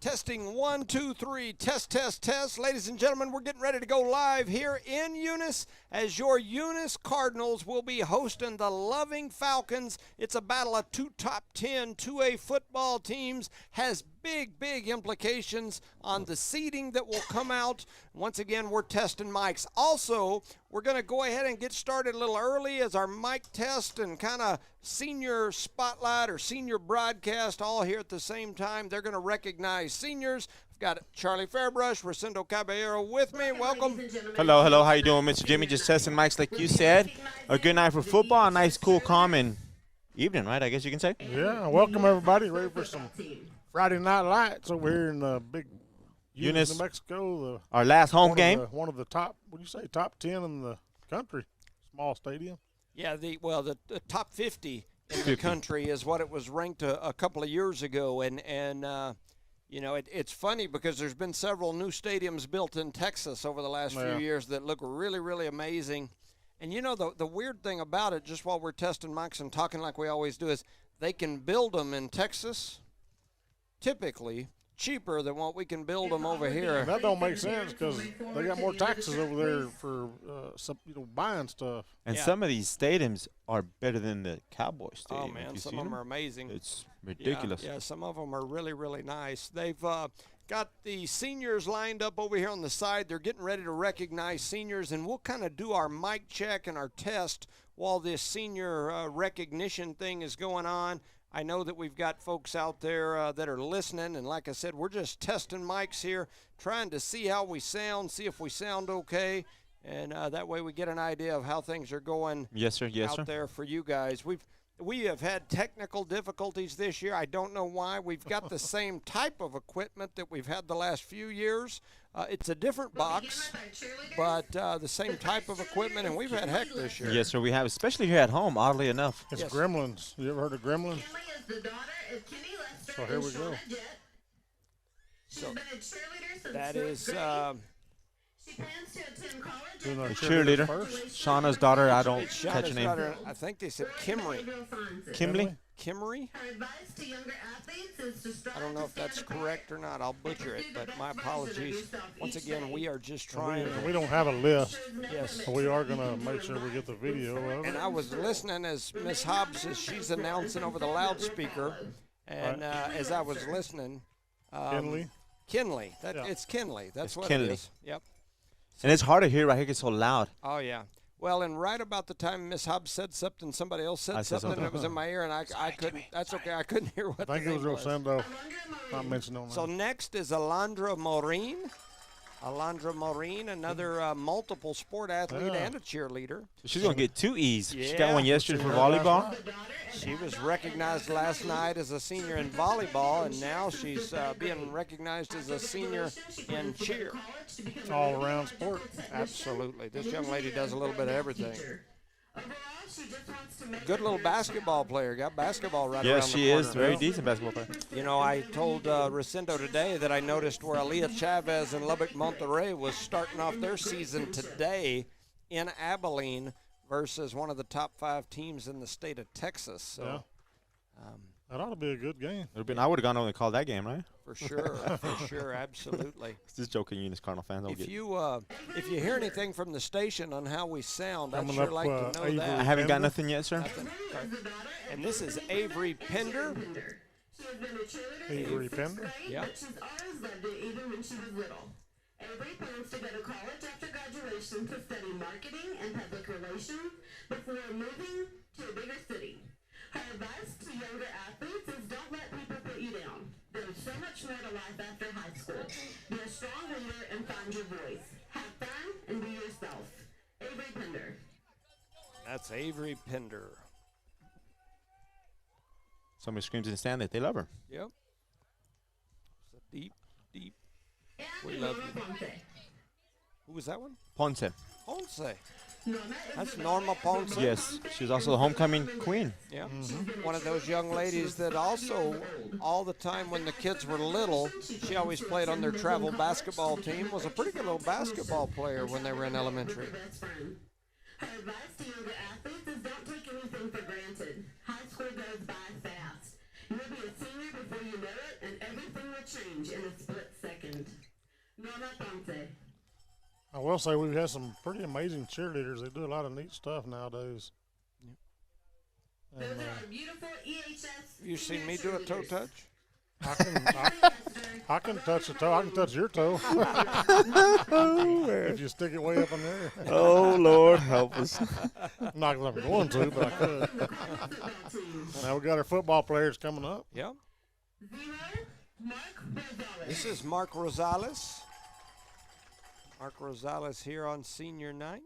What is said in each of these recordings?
Testing 1, 2, 3. Test, test, test. Ladies and gentlemen, we're getting ready to go live here in Eunice as your Eunice Cardinals will be hosting the Loving Falcons. It's a battle of two top 10 2A football teams. Has big implications on the seeding that will come out. Once again, we're testing mics. Also, we're going to go ahead and get started a little early as our mic test and kind of senior spotlight or senior broadcast all here at the same time. They're going to recognize seniors. I've got Charlie Fairbrush, Rosendo Caballero with me. Welcome. Hello. How you doing, Mr. Jimmy? Just testing mics like you said. A good night for football. A nice, cool, calm, and evening, right? I guess you can say. Yeah, welcome everybody. Ready for some Friday night lights over here in the big Eunice, New Mexico. Our last home game. One of the top, what do you say, top 10 in the country. Small stadium. Yeah, the top 50 in the country is what it was ranked a couple of years ago. And you know, it's funny because there's been several new stadiums built in Texas over the last few years that look really amazing. And, you know, the weird thing about it, just while we're testing mics and talking like we always do, is they can build them in Texas typically cheaper than what we can build them over here. That don't make sense because they got more taxes over there for buying stuff. And some of these stadiums are better than the Cowboys stadium. Oh man, some of them are amazing. It's ridiculous. Yeah, some of them are really nice. They've got the seniors lined up over here on the side. They're getting ready to recognize seniors, and we'll kind of do our mic check and our test while this senior recognition thing is going on. I know that we've got folks out there that are listening, and like I said, we're just testing mics here, trying to see how we sound, see if we sound okay, and that way we get an idea of how things are going out there for you guys. We have had technical difficulties this year. I don't know why. We've got the same type of equipment that we've had the last few years. It's a different box, but the same type of equipment, and we've had heck this year. Yes, sir, we have, especially here at home, oddly enough. It's Gremlins. You ever heard of Gremlins? So here we go. So that is She plans to attend college. The cheerleader. Shauna's daughter, I don't catch her name. Daughter, I think they said Kimry. Kimberly? Kimry? Her advice to younger athletes is to strive I don't know if that's correct or not. I'll butcher it, but my apologies. Once again, we are just trying. We don't have a list. Yes. So we are going to make sure we get the video of it. And I was listening as Miss Hobbs, as she's announcing over the loudspeaker, and as I was listening. Kinley? Kinley. It's Kinley. That's what Kinley. it is. Yep. And it's hard to hear right here. It's so loud. Oh, yeah. Well, and right about the time Miss Hobbs said something, somebody else said something, and it was in my ear, and I couldn't. That's okay. I couldn't hear what I think it was Rosendo. Not mentioned on that. So next is Alondra Maureen. Alondra Maureen, another multiple sport athlete and a cheerleader. So she's going to get 2 E's. Yeah. She got one yesterday for volleyball. She was recognized last night as a senior in volleyball, and now she's being recognized as a senior in cheer. All-around sport. Absolutely. This young lady does a little bit of everything. Good little basketball player. Got basketball right around the corner. Yes, she is. Very decent basketball player. You know, I told Rosendo today that I noticed where Aaliyah Chavez and Lubbock Monterrey was starting off their season today in Abilene versus one of the top 5 teams in the state of Texas. So, that ought to be a good game. I would have gone over and called that game, right? For sure, absolutely. Just joking, Eunice Cardinal fans. If you hear anything from the station on how we sound, I'd Coming sure up, like to know Avery that. I haven't got nothing yet, sir. Nothing. And this is Avery Pender. Avery Pender? Yeah. She's always loved it, even when she was little. Avery plans to go to college after graduation to study marketing and public relations before moving to a bigger city. Her advice to younger athletes is don't let people put you down. There's so much more to life after high school. Be a strong leader and find your voice. Have fun and be yourself. Avery Pender. That's Avery Pender. Somebody screams in the stand that they love her. Yep. It's a deep. We love you. Who was that one? Ponce. Ponce. That's Norma Ponce. Yes, she's also the homecoming queen. Yeah. One of those young ladies that also, all the time when the kids were little, she always played on their travel basketball team, was a pretty good little basketball player when they were in elementary. Her advice to younger athletes is don't take anything for granted. High school goes by fast. You'll be a senior before you know it, and everything will change in the I will say we've had some pretty amazing cheerleaders. They do a lot of neat stuff nowadays. Those are our beautiful EHS. You seen me do a toe touch? I can touch a toe. I can touch your toe. If you stick it way up in there. Oh, Lord, help us. Not that I'm going to, but I could. Now we got our football players coming up. Yep. 0, Mark Rosales. This is Mark Rosales. Mark Rosales here on senior night.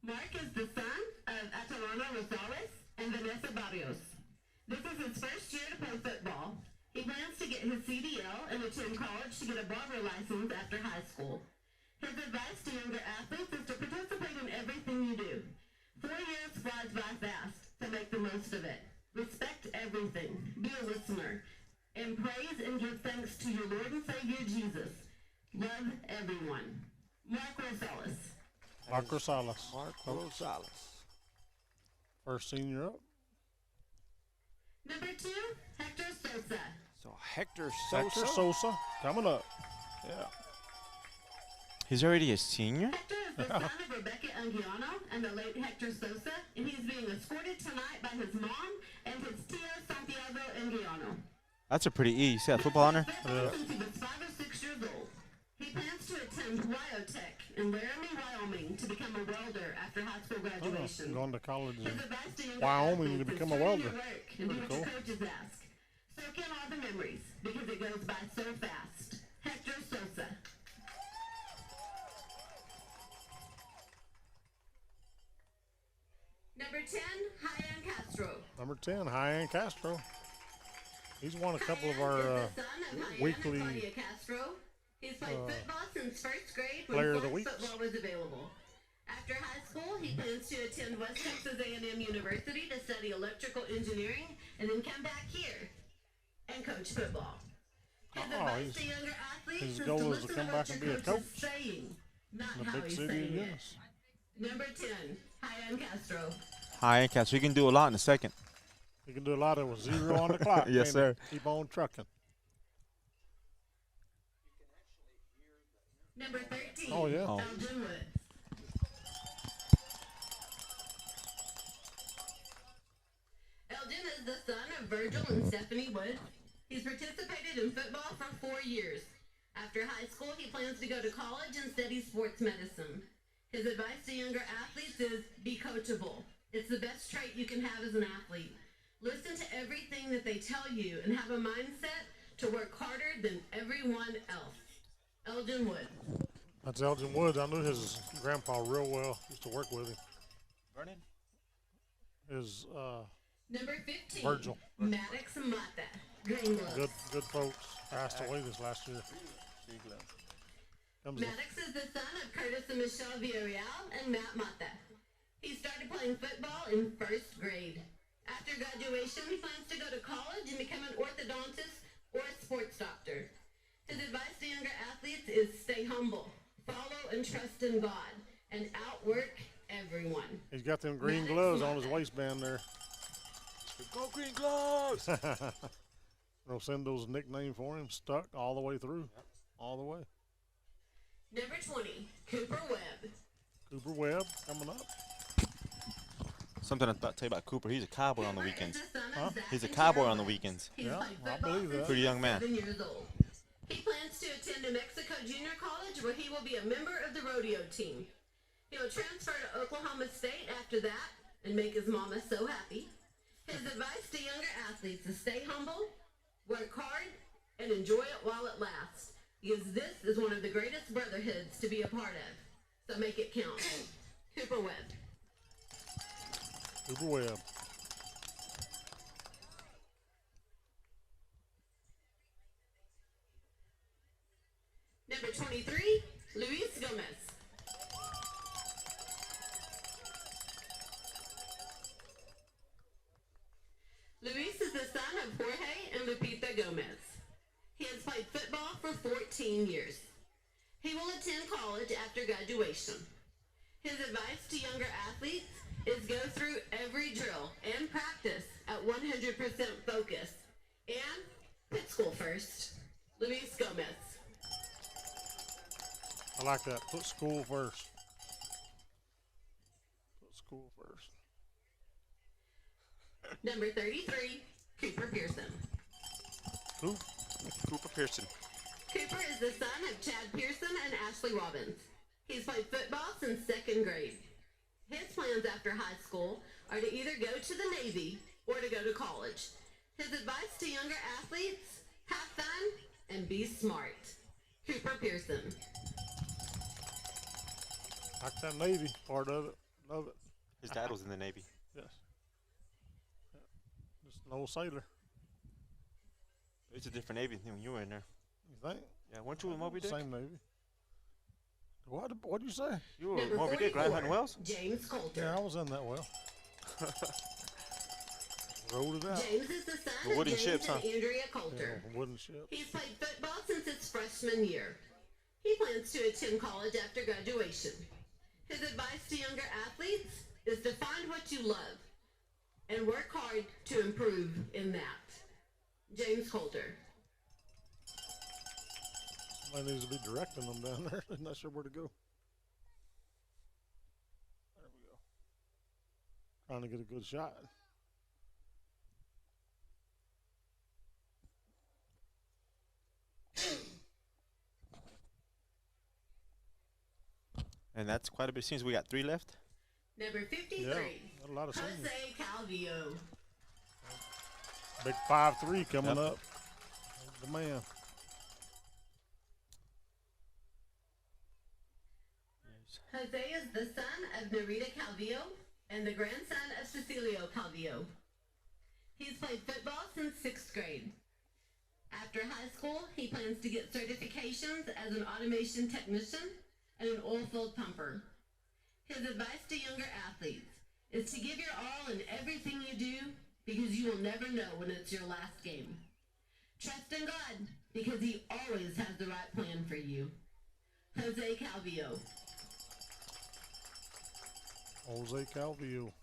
Mark is the son of Atalana Rosales and Vanessa Barrios. This is his first year to play football. He plans to get his CDL and attend college to get a barber license after high school. His advice to younger athletes is to participate in everything you do. 4 years flies by fast, so make the most of it. Respect everything. Be a listener. And praise and give thanks to your Lord and Savior Jesus. Love everyone. Mark Rosales. Mark Rosales. Mark Rosales. First senior up. Number 2, Hector Sosa. So Hector Sosa. Hector Sosa coming up. Yeah. He's already a senior? Hector is the son of Rebecca Anguiano and the late Hector Sosa, and he's being escorted tonight by his mom and his tío Santiago Anguiano. That's a pretty E. You see that football on her? Since he was 5 or 6 years old. He plans to attend Wyotech in Laramie, Wyoming to become a welder after high school graduation. Going to college His in advice to younger Wyoming to athletes is become a turn in welder. your work and do Pretty what cool. your coaches ask. Soak in all the memories because it goes by so fast. Hector Sosa. Number 10, Hyan Castro. Number 10, Hyan Castro. He's won a couple of our Hyan is the son of Hyan and weekly Claudia Castro. He's played football since first grade when Player of the flag Week. football was available. After high school, he plans to attend West Texas A&M University to study electrical engineering and then come back here and coach football. His advice to younger athletes his is goal to is to listen come to back what and your be a coach is coach saying, not in the how big he's city of saying it. Eunice. Number 10, Hyan Castro. High catch. So he can do a lot in a second. He can do a lot with 0 on the clock. Yes, can't sir. he? Keep on trucking. Number 13, Oh, yeah. Oh. Elgin Wood. Elgin is the son of Virgil and Stephanie Wood. He's participated in football for 4 years. After high school, he plans to go to college and study sports medicine. His advice to younger athletes is be coachable. It's the best trait you can have as an athlete. Listen to everything that they tell you and have a mindset to work harder than everyone else. Elgin Wood. That's Elgin Woods. I knew his grandpa real well. Used to work with him. Vernon? His Number 15, Virgil. Maddox Mata. Green gloves. good folks passed away this last year. Comes the Maddox is the son of Curtis and Michelle Villarreal and Matt Mata. He started playing football in first grade. After graduation, he plans to go to college and become an orthodontist or a sports doctor. His advice to younger athletes is stay humble, follow and trust in God, and outwork everyone. He's got them green gloves on his waistband there. Go Green Gloves! They'll send those nicknames for him, stuck all the way through. All the way. Number 20, Cooper Webb. Cooper Webb coming up. Something I thought tell you about Cooper. He's a cowboy on the Cooper weekends. is the son of Zach He's a and cowboy Tara on the Wood. weekends. He's Yeah, played I football believe that. since Pretty he young was man. 7 years old. He plans to attend New Mexico Junior College where he will be a member of the rodeo team. He will transfer to Oklahoma State after that and make his mama so happy. His advice to younger athletes is stay humble, work hard, and enjoy it while it lasts. Because this is one of the greatest brotherhoods to be a part of. So make it count. Cooper Webb. Cooper Webb. Number 23, Luis Gomez. Luis is the son of Jorge and Lupita Gomez. He has played football for 14 years. He will attend college after graduation. His advice to younger athletes is go through every drill and practice at 100% focus and quit school first. Luis Gomez. I like that. Put school first. Put school first. Number 33, Cooper Pearson. Who? Cooper Pearson. Cooper is the son of Chad Pearson and Ashley Robbins. He's played football since 2nd grade. His plans after high school are to either go to the Navy or to go to college. His advice to younger athletes, have fun and be smart. Cooper Pearson. Like that Navy part of it. Love it. His dad was in the Navy. Yes. Just an old sailor. It's a different Navy than when you were in there. You think? Yeah, weren't you with Moby Dick? Same Navy. What do you say? You were with Number Moby Dick, right? 44, Hunting Wells? James Coulter. Yeah, I was in that well. Rolled it out. James is the son The of wooden James ships, and huh? Andrea Coulter. Yeah, wooden ship. He's played football since his freshman year. He plans to attend college after graduation. His advice to younger athletes is to find what you love and work hard to improve in that. James Coulter. Somebody needs to be directing them down there. They're not sure where to go. There we go. Trying to get a good shot. And that's quite a bit. Seems we got 3 left. Number 53, Yeah, got a lot of seniors. Jose Calvillo. Big 5'3" coming Yep. up. The man. Jose is the son of Narita Calvillo and the grandson of Cecilio Calvillo. He's played football since 6th grade. After high school, he plans to get certifications as an automation technician and an oil field pumper. His advice to younger athletes is to give your all in everything you do because you will never know when it's your last game. Trust in God because he always has the right plan for you. Jose Calvillo. Jose Calvillo.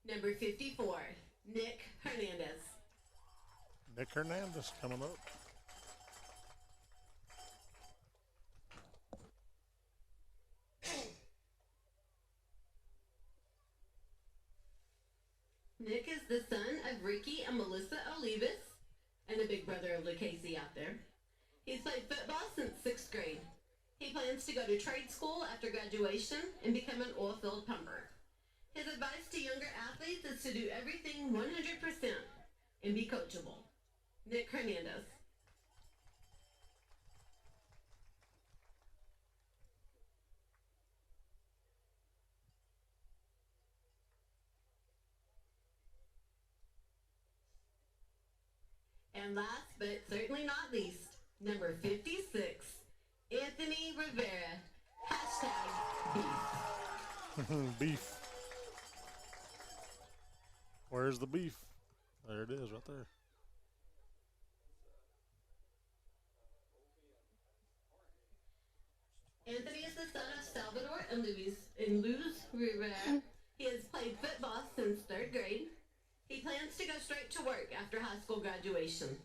Number 54, Nick Hernandez. Nick Hernandez coming up. Nick is the son of Ricky and Melissa Olivas and a big brother of Lucchese out there. He's played football since 6th grade. He plans to go to trade school after graduation and become an oil field pumper. His advice to younger athletes is to do everything 100% and be coachable. Nick Hernandez. And last but certainly not least, number 56, Anthony Rivera. #beef. Beef. Where's the beef? There it is, right there. Anthony is the son of Salvador and Luz Rivera. He has played football since 3rd grade. He plans to go straight to work after high school graduation.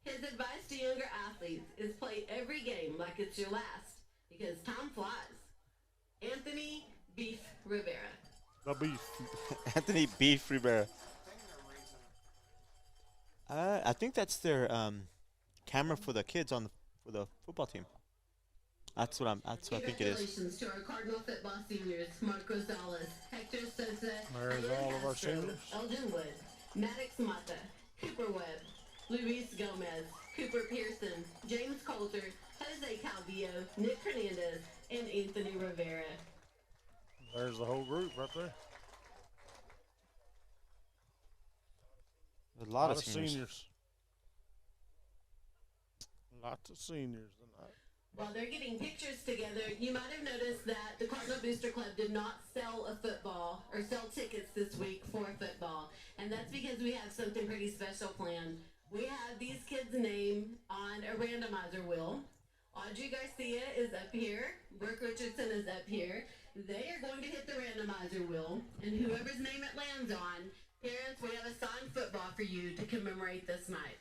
His advice to younger athletes is play every game like it's your last because time flies. Anthony Beef Rivera. The beef. Anthony Beef Rivera. I think that's their camera for the kids for the football team. That's what I think it is. Congratulations to our Cardinal football seniors, Marcos Dallas, Hector Sosa, There's Ian all of our Castro, seniors. Elgin Wood, Maddox Mata, Cooper Webb, Luis Gomez, Cooper Pearson, James Coulter, Jose Calvillo, Nick Hernandez, and Anthony Rivera. There's the whole group right there. A lot of seniors. Lots of seniors tonight. While they're getting pictures together, you might have noticed that the Cardinal Booster Club did not sell a football or sell tickets this week for football. And that's because we have something pretty special planned. We have these kids' name on a randomizer wheel. Audrey Garcia is up here. Brooke Richardson is up here. They are going to hit the randomizer wheel, and whoever's name it lands on, parents, we have a signed football for you to commemorate this night.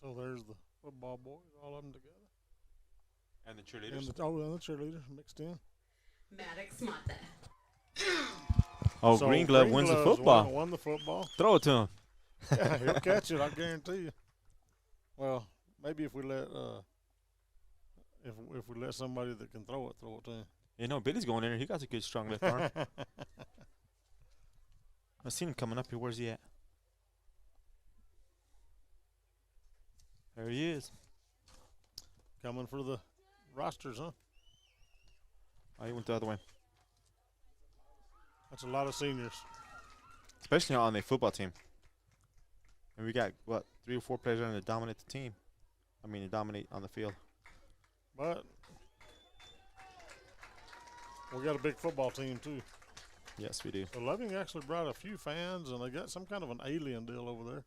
So there's the football boys, all of them together. And the And cheerleaders. and the cheerleaders mixed in. Maddox Mata. Oh, So Green Glove wins the Gloves football. Won the football. Throw it to him. Yeah, he'll catch it, I guarantee you. Well, maybe if we let if we let somebody that can throw it to him. You know, Billy's going in there. He got a good strong left arm. I seen him coming up here. Where's he at? There he is. Coming for the rosters, huh? Oh, he went the other way. That's a lot of seniors. Especially on the football team. And we got, what, 3 or 4 players that dominate the team. I mean, to dominate on the field. But we got a big football team, too. Yes, we do. So Loving actually brought a few fans, and they got some kind of an alien deal over there.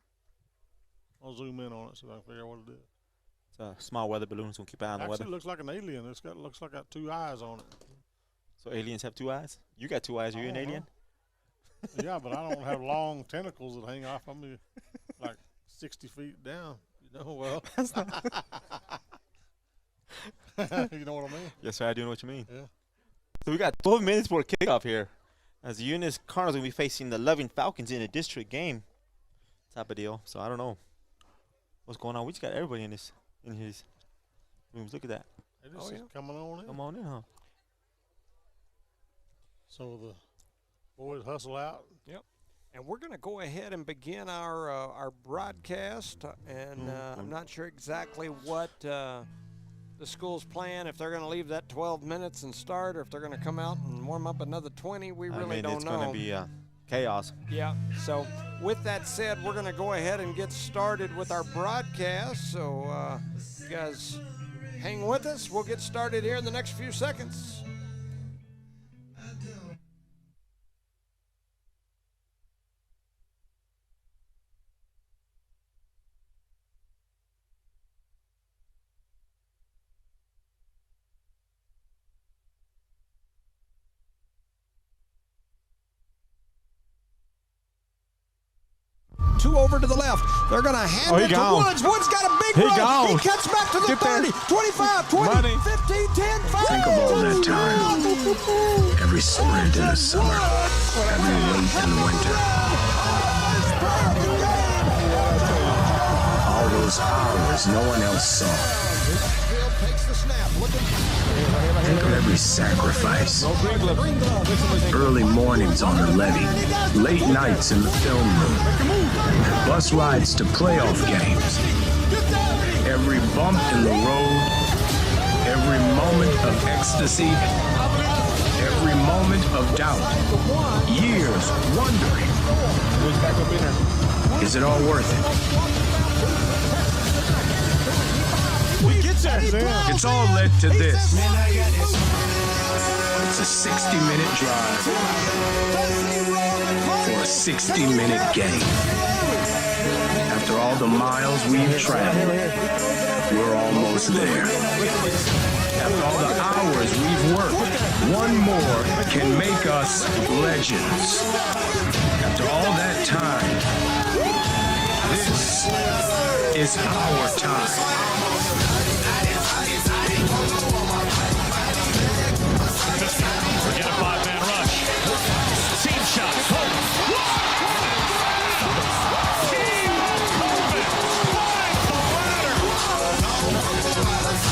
I'll zoom in on it so I can figure out what it is. It's a small weather balloon, so we'll keep an eye on the Actually, weather. it looks like an alien. Looks like got 2 eyes on it. So aliens have 2 eyes? You got 2 eyes. Are you an alien? Yeah, but I don't have long tentacles that hang off of me like 60 feet down. You know, well. You know what I mean? Yes, sir. I do know what you mean. Yeah. So we got 12 minutes for kickoff here. As the Eunice Cardinals will be facing the Loving Falcons in a district game type of deal. So I don't know what's going on. We just got everybody in his rooms. Look at that. It is coming on in. Come on in, huh? So the boys hustle out. Yep. And we're going to go ahead and begin our broadcast. And I'm not sure exactly what the school's plan, if they're going to leave that 12 minutes and start, or if they're going to come out and warm up another 20. We really don't know. It's going to be chaos. Yeah. So with that said, we're going to go ahead and get started with our broadcast. So you guys hang with us. We'll get started here in the next few seconds. Two over to the left. They're going to hand it to Woods. Woods got a big run. He cuts back to the 30, 25, 20, 15, 10, 5. Think of all that time. Every sprint in the summer. Every leap in the winter. All those hours no one else saw. Think of every sacrifice. Early mornings on the levee, late nights in the film room, bus rides to playoff games. Every bump in the road, every moment of ecstasy, every moment of doubt. Years wondering, is it all worth it? It's all led to this. It's a 60-minute drive for a 60-minute game. After all the miles we've traveled, we're almost there. After all the hours we've worked, one more can make us legends. After all that time, this is our time. Forget a 5-man rush. Seam shot. Team Coleman finds the ladder.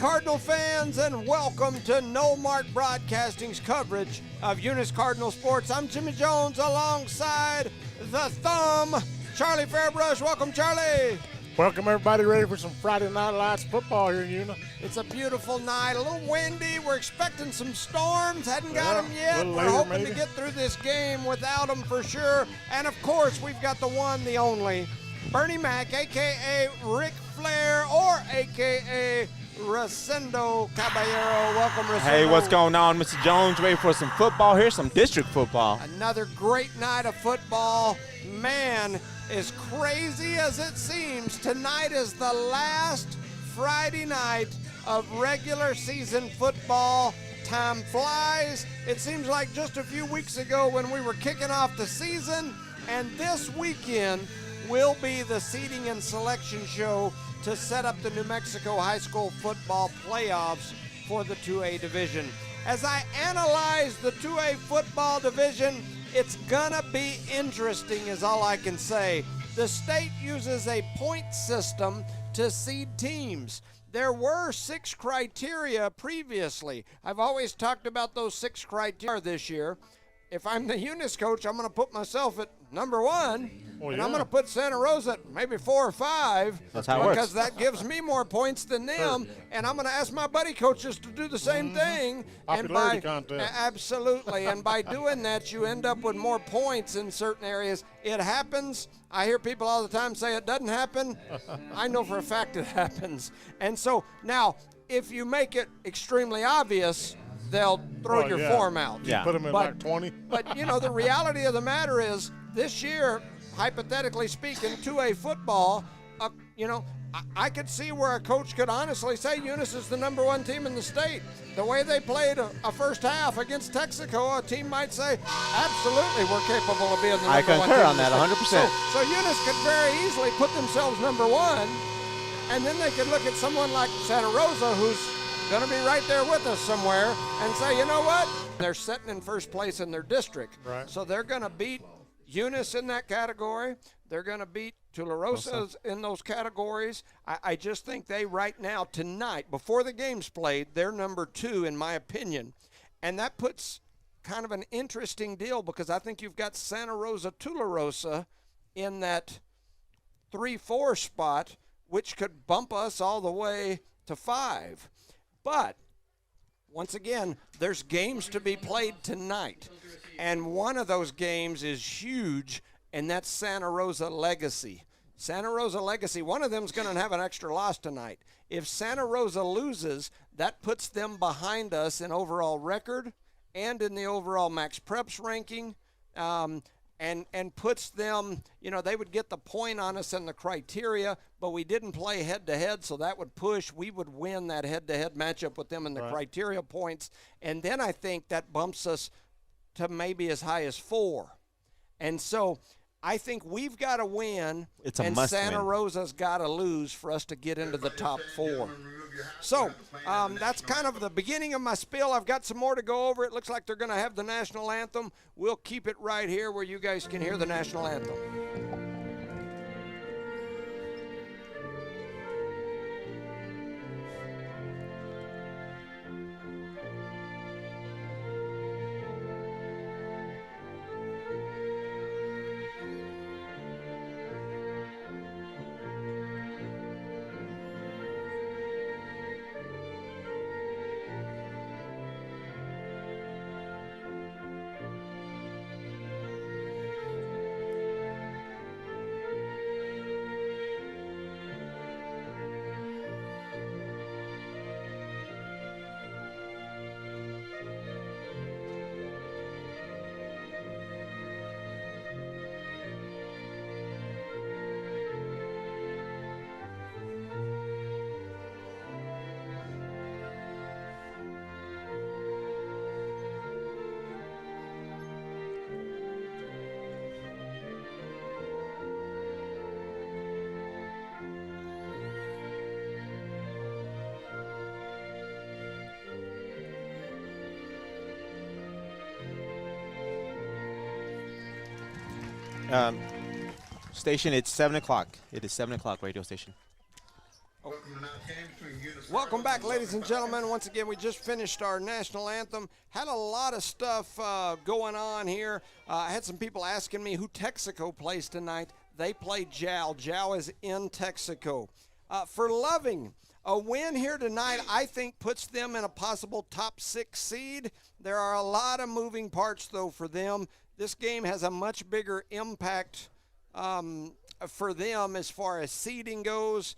Cardinal fans, and welcome to No Mark Broadcasting's coverage of Eunice Cardinal Sports. I'm Jimmy Jones alongside the Thumb, Charlie Fairbrush. Welcome, Charlie. Welcome, everybody. Ready for some Friday Night Lights football here in Eunice. It's a beautiful night, a little windy. We're expecting some storms. Hadn't got them yet. little We're later, hoping maybe. to get through this game without them for sure. And, of course, we've got the one, the only, Bernie Mac, a.k.a. Ric Flair, or a.k.a. Rosendo Caballero. Welcome, Rosendo. Hey, what's going on, Mr. Jones? Ready for some football? Here's some district football. Another great night of football. Man, as crazy as it seems, tonight is the last Friday night of regular season football. Time flies. It seems like just a few weeks ago when we were kicking off the season, and this weekend will be the seeding and selection show to set up the New Mexico high school football playoffs for the 2A division. As I analyze the 2A football division, it's gonna be interesting is all I can say. The state uses a point system to seed teams. There were 6 criteria previously. I've always talked about those 6 criteria this year. If I'm the Eunice coach, I'm gonna put myself at number 1, and I'm gonna put Santa Rosa at maybe 4 or 5. That's how it works. Because that gives me more points than them, and I'm gonna ask my buddy coaches to do the same thing. Popularity contest. Absolutely, and by doing that, you end up with more points in certain areas. It happens. I hear people all the time say it doesn't happen. I know for a fact it happens. And so now, if you make it extremely obvious, they'll throw your form out. Yeah. Put them in like 20. But, you know, the reality of the matter is this year, hypothetically speaking, 2A football, you know, I could see where a coach could honestly say Eunice is the number 1 team in the state. The way they played a first half against Texaco, a team might say, absolutely, we're capable of being the number 1 team. I concur on in the that, state. 100%. So Eunice could very easily put themselves number 1, and then they could look at someone like Santa Rosa, who's going to be right there with us somewhere, and say, you know what? They're sitting in first place in their district. Right. So they're going to beat Eunice in that category. They're going to beat Tularosa in those categories. I just think they right now, tonight, before the game's played, they're number 2 in my opinion. And that puts kind of an interesting deal because I think you've got Santa Rosa, Tularosa in that 3-4 spot, which could bump us all the way to 5. But, once again, there's games to be played tonight. And one of those games is huge, and that's Santa Rosa Legacy. Santa Rosa Legacy, one of them's going to have an extra loss tonight. If Santa Rosa loses, that puts them behind us in overall record and in the overall Max Preps ranking. And puts them, you know, they would get the point on us in the criteria, but we didn't play head-to-head, so that would push. We would win that head-to-head matchup with them in the criteria points. And then I think that bumps us to maybe as high as 4. And so I think we've got to win, It's a and must Santa win. Rosa's got to lose for us to get into the top 4. So that's kind of the beginning of my spiel. I've got some more to go over. It looks like they're going to have the national anthem. We'll keep it right here where you guys can hear the national anthem. Station, it's 7 o'clock. It is 7 o'clock, radio station. Welcome back, ladies and gentlemen. Once again, we just finished our national anthem. Had a lot of stuff going on here. I had some people asking me who Texaco plays tonight. They play Jal. Jal is in Texaco. For Loving, a win here tonight, I think, puts them in a possible top 6 seed. There are a lot of moving parts, though, for them. This game has a much bigger impact for them as far as seeding goes.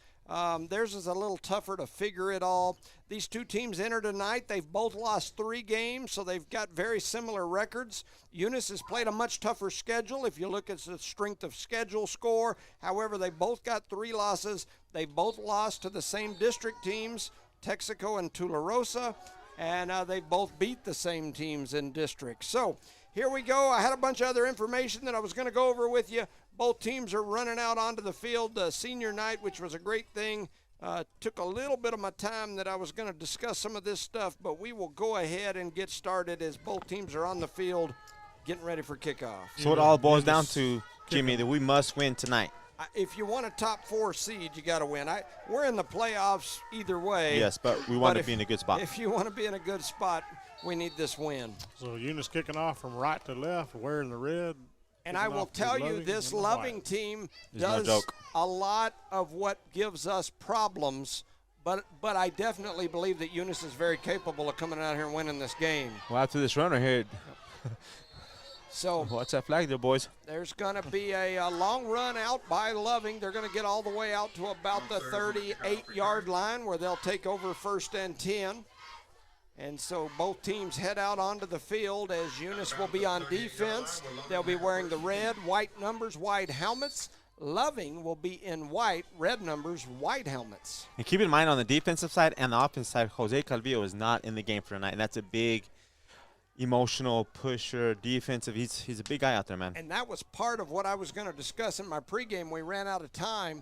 Theirs is a little tougher to figure it all. These two teams enter tonight. They've both lost 3 games, so they've got very similar records. Eunice has played a much tougher schedule if you look at the strength of schedule score. However, they both got 3 losses. They both lost to the same district teams, Texaco and Tularosa, and they both beat the same teams in district. So here we go. I had a bunch of other information that I was going to go over with you. Both teams are running out onto the field senior night, which was a great thing. Took a little bit of my time that I was going to discuss some of this stuff, but we will go ahead and get started as both teams are on the field getting ready for kickoff. So it all boils down to, Jimmy, that we must win tonight. If you want a top 4 seed, you got to win. We're in the playoffs either way. Yes, but we want to be in a good spot. If you want to be in a good spot, we need this win. So Eunice kicking off from right to left, wearing the red. And I will tell you, this Loving team does a lot of what gives us problems, but I definitely believe that Eunice is very capable of coming out here and winning this game. Well, after this runner here, so watch that flag there, boys. There's going to be a long run out by Loving. They're going to get all the way out to about the 38-yard line where they'll take over 1st and 10. And so both teams head out onto the field as Eunice will be on defense. They'll be wearing the red, white numbers, white helmets. Loving will be in white, red numbers, white helmets. And keep in mind on the defensive side and the offensive side, Jose Calvillo is not in the game for tonight. And that's a big emotional pusher, defensive. He's a big guy out there, man. And that was part of what I was going to discuss in my pregame. We ran out of time.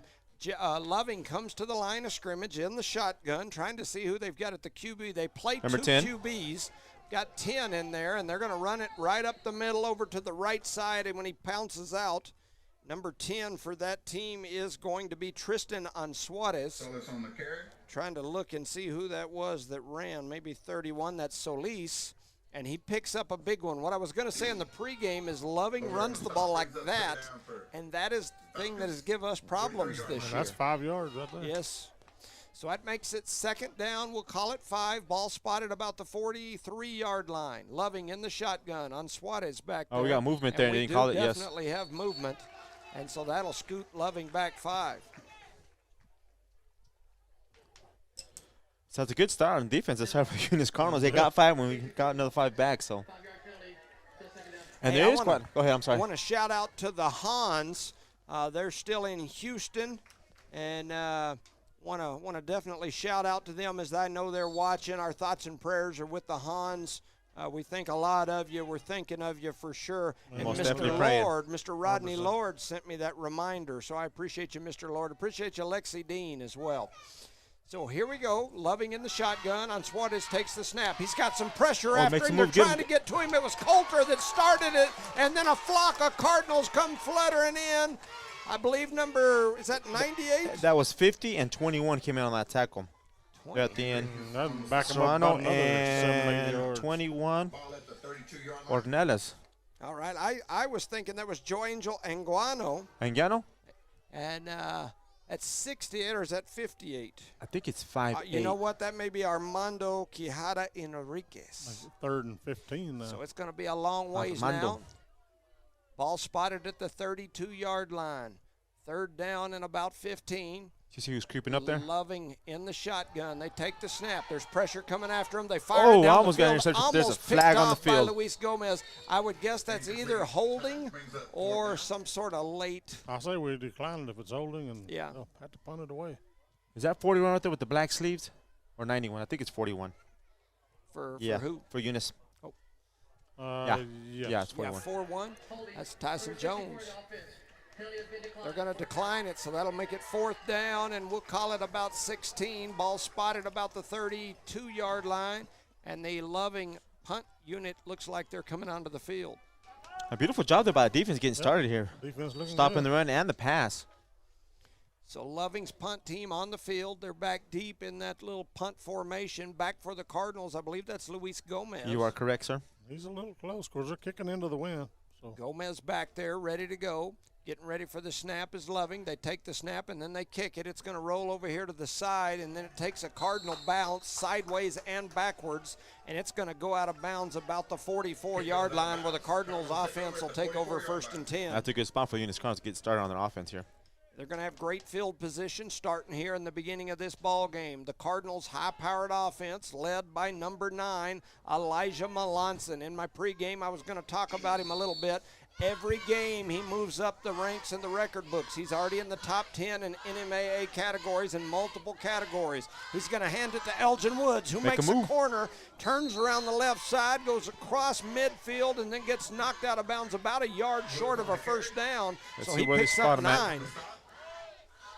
Loving comes to the line of scrimmage in the shotgun, trying to see who they've got at the QB. They play Number 2 10. QBs, got 10 in there, and they're going to run it right up the middle over to the right side. And when he pounces out, number 10 for that team is going to be Tristan Ansuarez. Solis on the carry. Trying to look and see who that was that ran. Maybe 31. That's Solis. And he picks up a big one. What I was going to say in the pregame is Loving runs the ball like that, and that is the thing that has given us problems this year. That's 5 yards right there. Yes. So that makes it 2nd down. We'll call it 5. Ball spotted about the 43-yard line. Loving in the shotgun on Suarez back there. Oh, we got movement there. And They didn't call it, yes. We definitely have movement, and so that'll scoot Loving back 5. So it's a good start on defense. Let's start for Eunice Cardinals. They got 5 when we got another 5 back. So, and there is quite. Go ahead. I'm sorry. I want to shout out to the Hans. They're still in Houston, and want to definitely shout out to them as I know they're watching. Our thoughts and prayers are with the Hans. We think a lot of you. We're thinking of you for sure. And Most Mr. definitely praying. Lord, Mr. Rodney Lord sent me that reminder, so I appreciate you, Mr. Lord. Appreciate you, Lexi Dean, as well. So here we go. Loving in the shotgun. On Suarez takes the snap. He's got some pressure after him. They're trying to get to him. It was Coulter that started it, and then a flock of Cardinals come fluttering in. I believe is that 98? That was 50 and 21 came in on that tackle. They're at the end. Serrano and 21. Ornelas. All right. I was thinking that was Joe Angel Anguano. Anguano? And at 68, or is that 58? I think it's 5'8". You know what? That may be Armando Quijada Enriquez. 3rd and 15 now. So it's going to be a long ways Armando. now. Ball spotted at the 32-yard line. 3rd down and about 15. You see who's creeping up there? Loving in the shotgun. They take the snap. There's pressure coming after him. They fire Oh, it down almost the got field. interception. Almost There's a flag on the picked off field. by Luis Gomez. I would guess that's either holding or some sort of late. I say we decline it if it's holding and Yeah. have to punt it away. Is that 41 right there with the black sleeves? Or 91? I think it's 41. For Yeah, who? for Eunice. Yes. Yeah, it's 41. Yeah, 4-1. That's Tyson Jones. They're going to decline it, so that'll make it 4th down, and we'll call it about 16. Ball spotted about the 32-yard line, and the Loving punt unit looks like they're coming onto the field. A beautiful job there by the defense getting started here. Defense looking Stopping good. the run and the pass. So Loving's punt team on the field. They're back deep in that little punt formation. Back for the Cardinals. I believe that's Luis Gomez. You are correct, sir. He's a little close because they're kicking into the wind. So Gomez back there, ready to go. Getting ready for the snap is Loving. They take the snap, and then they kick it. It's going to roll over here to the side, and then it takes a Cardinal bounce sideways and backwards, and it's going to go out of bounds about the 44-yard line where the Cardinals offense will take over 1st and 10. That's a good spot for Eunice Cardinals to get started on their offense here. They're going to have great field position starting here in the beginning of this ball game. The Cardinals' high-powered offense led by number 9, Elijah Melanson. In my pregame, I was going to talk about him a little bit. Every game, he moves up the ranks in the record books. He's already in the top 10 in NMAA categories and multiple categories. He's going to hand it to Elgin Woods, who makes a corner, turns around the left side, goes across midfield, and then gets knocked out of bounds about a yard short of a first down. So he picks up 9.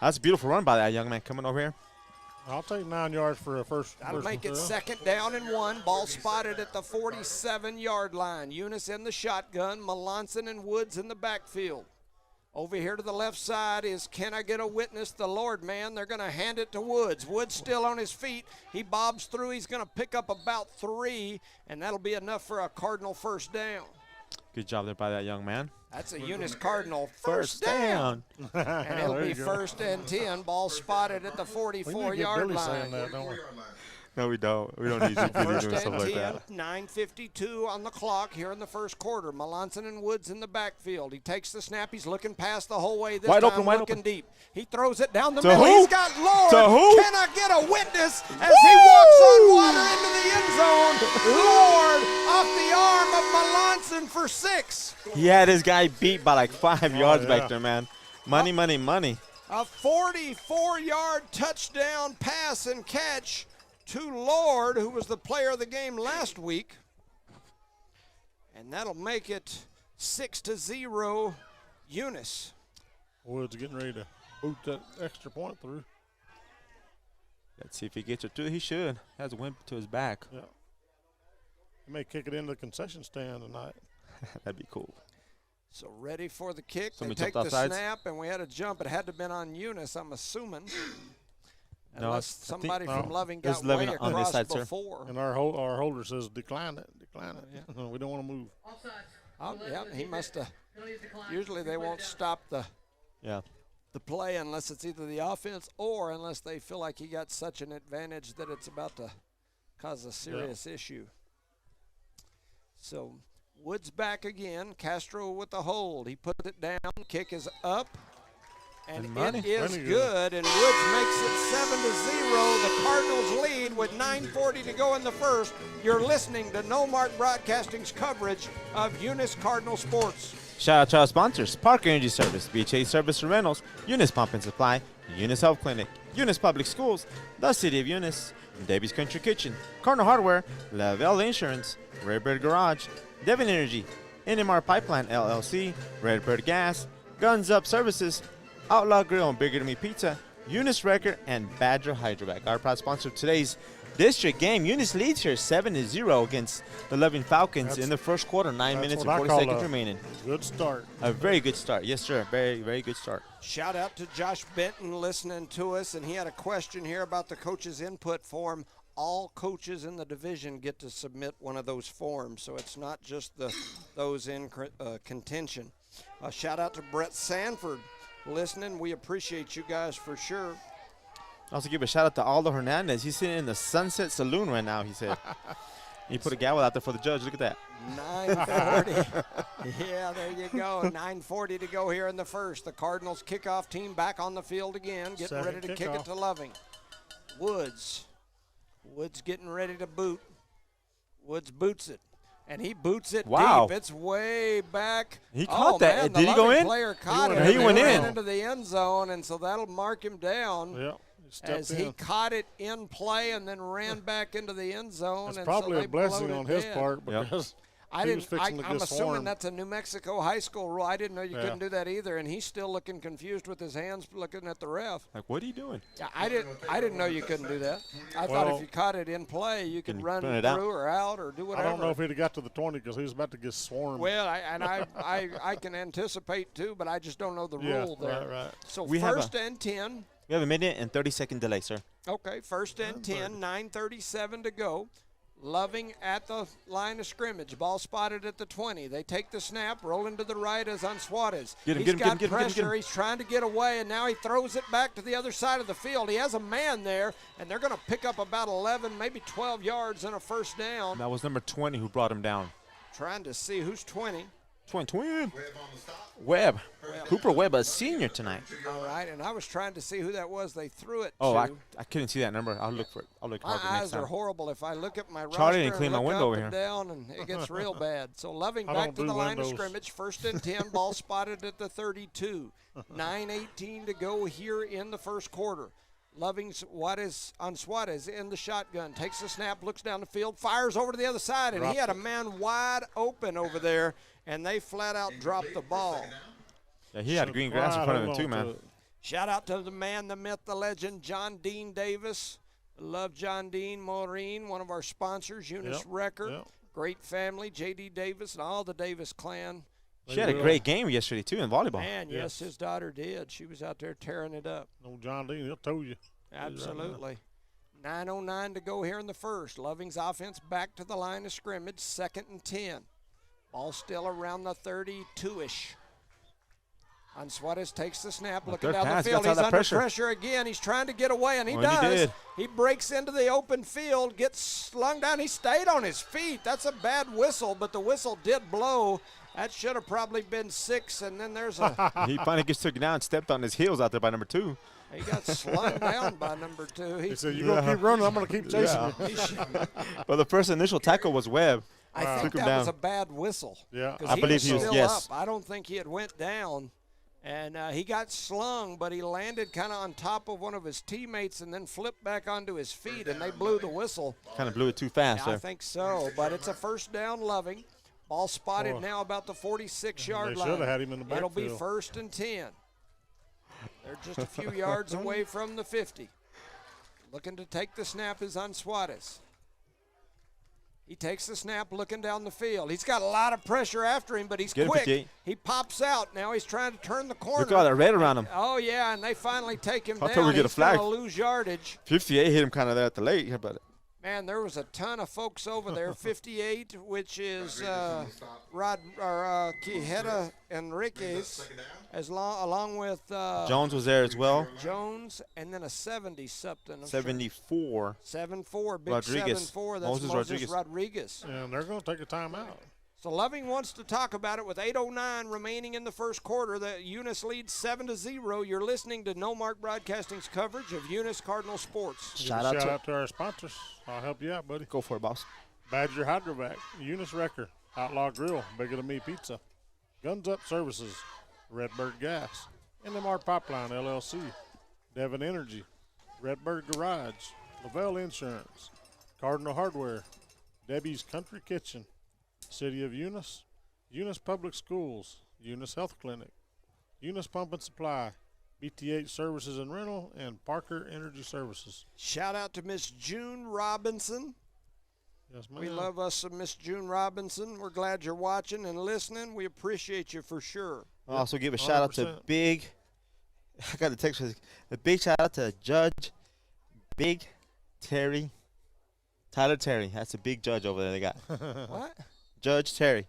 That's a beautiful run by that young man coming over here. I'll take 9 yards for a first. That'll make it 2nd down and 1. Ball spotted at the 47-yard line. Eunice in the shotgun. Melanson and Woods in the backfield. Over here to the left side is Can I Get a Witness? The Lord man. They're going to hand it to Woods. Woods still on his feet. He bobs through. He's going to pick up about 3, and that'll be enough for a Cardinal first down. Good job there by that young man. That's a Eunice Cardinal first down. And it'll be 1st and 10. Ball spotted at the 44-yard line. That, don't we? No, we don't. We don't need to be doing stuff like that. 9:52 on the clock here in the first quarter. Melanson and Woods in the backfield. He takes the snap. He's looking past the whole way this wide time, open, wide looking open. deep. He throws it down the To middle. who? He's got Lord. To who? Can I get a witness as he walks on water into the end zone? Lord off the arm of Melanson for 6. He had his guy beat by like 5 yards yeah. back there, man. Money, money, money. A 44-yard touchdown pass and catch to Lord, who was the player of the game last week. And that'll make it 6-0 Eunice. Woods getting ready to boot that extra point through. Let's see if he gets it through. He should. Has a wimp to his back. Yeah. He may kick it into the concession stand tonight. That'd be cool. So ready for the kick. Somebody They take jumped the offsides? snap, and we had a jump. It had to have been on Eunice, I'm assuming. No, Unless I think- somebody from Loving There's got way Loving on this across side, sir. before. And our holder says decline it. Decline it. Yeah. We don't want to move. Oh, yeah, he must have. Usually they won't stop the play unless it's either the offense or unless they feel like he got such an advantage that it's about to cause a serious issue. So Woods back again. Castro with the hold. He puts it down. Kick is up. And it is good, and Woods makes it 7-0. The Cardinals lead with 9:40 to go in the first. You're listening to No Mark Broadcasting's coverage of Eunice Cardinal Sports. Shout out to our sponsors: Parker Energy Service, BHA Service and Rentals, Eunice Pump and Supply, Eunice Health Clinic, Eunice Public Schools, the City of Eunice, Debbie's Country Kitchen, Cardinal Hardware, Lavelle Insurance, Redbird Garage, Devon Energy, NMR Pipeline LLC, Redbird Gas, Guns Up Services, Outlaw Grill and Bigger to Me Pizza, Eunice Record, and Badger Hydrovac. Our proud sponsor of today's district game. Eunice leads here 7-0 against the Loving Falcons in the first quarter. 9 minutes and 40 seconds remaining. Good start. A very good start. Yes, sir. Very, very good start. Shout out to Josh Benton listening to us, and he had a question here about the coach's input form. All coaches in the division get to submit one of those forms, so it's not just those in contention. Shout out to Brett Sanford listening. We appreciate you guys for sure. Also give a shout out to Aldo Hernandez. He's sitting in the Sunset Saloon right now, he said. He put a gavel out there for the judge. Look at that. 9:40. Yeah, there you go. 9:40 to go here in the first. The Cardinals kickoff team back on the field again, getting ready to kick it to Loving. Woods getting ready to boot. Woods boots it. And he boots it deep. It's way back. He caught that. Man, Did he go in? Player caught it. He went in. Into the end zone, and so that'll mark him down. Yeah. As he caught it in play and then ran back into the end zone. It's and probably so a blessing on his part because I He was didn't. fixing to I'm get assuming swarmed. that's a New Mexico high school rule. I didn't know you Yeah. couldn't do that either. And he's still looking confused with his hands, looking at the ref. Like, what are you doing? Yeah, I didn't know you couldn't do that. I thought Well- if you caught it in play, you could Can run run it through out. or out or do I whatever. don't know if he'd have got to the 20 because he was about to get swarmed. Well, I can anticipate too, but I just don't know the yeah, rule there. right. So We have first and 10. We have a minute and 30-second delay, sir. Okay, first and 10, 9:37 to go. Loving at the line of scrimmage. Ball spotted at the 20. They take the snap, rolling to the right as on Suarez. Get him, He's get him, got get him, get him, pressure. get him. He's trying to get away, and now he throws it back to the other side of the field. He has a man there, and they're going to pick up about 11, maybe 12 yards and a first down. That was number 20 who brought him down. Trying to see who's 20. Twin. Webb. Cooper Webb, a senior tonight. All right, and I was trying to see who that was they threw it Oh, to. I couldn't see that number. I'll look for it. I'll look My harder next eyes are time. horrible. If I look at my roster Charlie didn't and clean my look window up over and here. down, and it gets real bad. So Loving I back don't to the do line of windows. scrimmage. First and 10, ball spotted at the 32. 9:18 to go here in the first quarter. Loving's on Suarez in the shotgun. Takes the snap, looks down the field, fires over to the other side, and he had a man wide open over there, and they flat out dropped the ball. Yeah, he had green grass in front of him too, man. Shout out to the man, the myth, the legend, John Dean Davis. Love John Dean Maureen, one of our sponsors, Eunice Yep, Wrecker. yep. Great family, J.D. Davis and all the Davis clan. She had a great game yesterday too in volleyball. Man, yes, his daughter did. She was out there tearing it up. No, John Dean, he'll tell you. Absolutely. 9:09 to go here in the first. Loving's offense back to the line of scrimmage, second and 10. Ball still around the 32-ish. Suarez takes the snap, looking third down pass, the field. got He's that under pressure. again. He's trying to get away, and he Well, he does. did. He breaks into the open field, gets slung down. He stayed on his feet. That's a bad whistle, but the whistle did blow. That should have probably been 6, and then there's a He finally gets took down, stepped on his heels out there by number 2. he got slung down by number 2. He said, "You gonna keep running? I'm gonna keep chasing you." He should- But the first initial tackle was Webb. I think Took him that was down. a bad whistle. Yeah. 'Cause I believe he was- still yes. up. I don't think he had went down. And he got slung, but he landed kind of on top of one of his teammates and then flipped back onto his feet, and they blew the whistle. Kind of blew it too fast Yeah, there. I think so, but it's a first down Loving. Ball spotted Boy. now about the 46-yard They line. shoulda had him in the It'll be backfield. first and 10. They're just a few yards away from the 50. Looking to take the snap is on Suarez. He takes the snap looking down the field. He's got a lot of pressure after him, but he's Get him, quick. 58. He pops out. Now he's trying to turn the corner. Look at all that red around him. Oh, yeah, and they finally take him I down. thought we'd get a He's gonna flag. lose yardage. 58 hit him kind of there at the late. How about it? Man, there was a ton of folks over there. 58, which is Quijeda Enriquez, along with Jones was there as well. Jones, and then a 70-something. 74. 7-4, big Rodriguez. 7-4. That's Moses Moses Rodriguez. Rodriguez. And they're gonna take a timeout. So Loving wants to talk about it with 8:09 remaining in the first quarter. The Eunice leads 7-0. You're listening to No Mark Broadcasting's coverage of Eunice Cardinal Sports. Give Shout a out shout to out to our sponsors. I'll help you out, buddy. Go for it, boss. Badger Hydrovac, Eunice Wrecker, Outlaw Grill, Bigger Than Me Pizza, Guns Up Services, Redbird Gas, NMR Pipeline LLC, Devon Energy, Redbird Garage, Lavelle Insurance, Cardinal Hardware, Debbie's Country Kitchen, City of Eunice, Eunice Public Schools, Eunice Health Clinic, Eunice Pump and Supply, BTH Services and Rental, and Parker Energy Services. Shout out to Miss June Robinson. Yes, ma'am. We love us some Miss June Robinson. We're glad you're watching and listening. We appreciate you for sure. I'll also give a shout out to 100%. Big. I got the text. A big shout out to Judge Big Terry. Tyler Terry. That's a big judge over there they got. What? Judge Terry.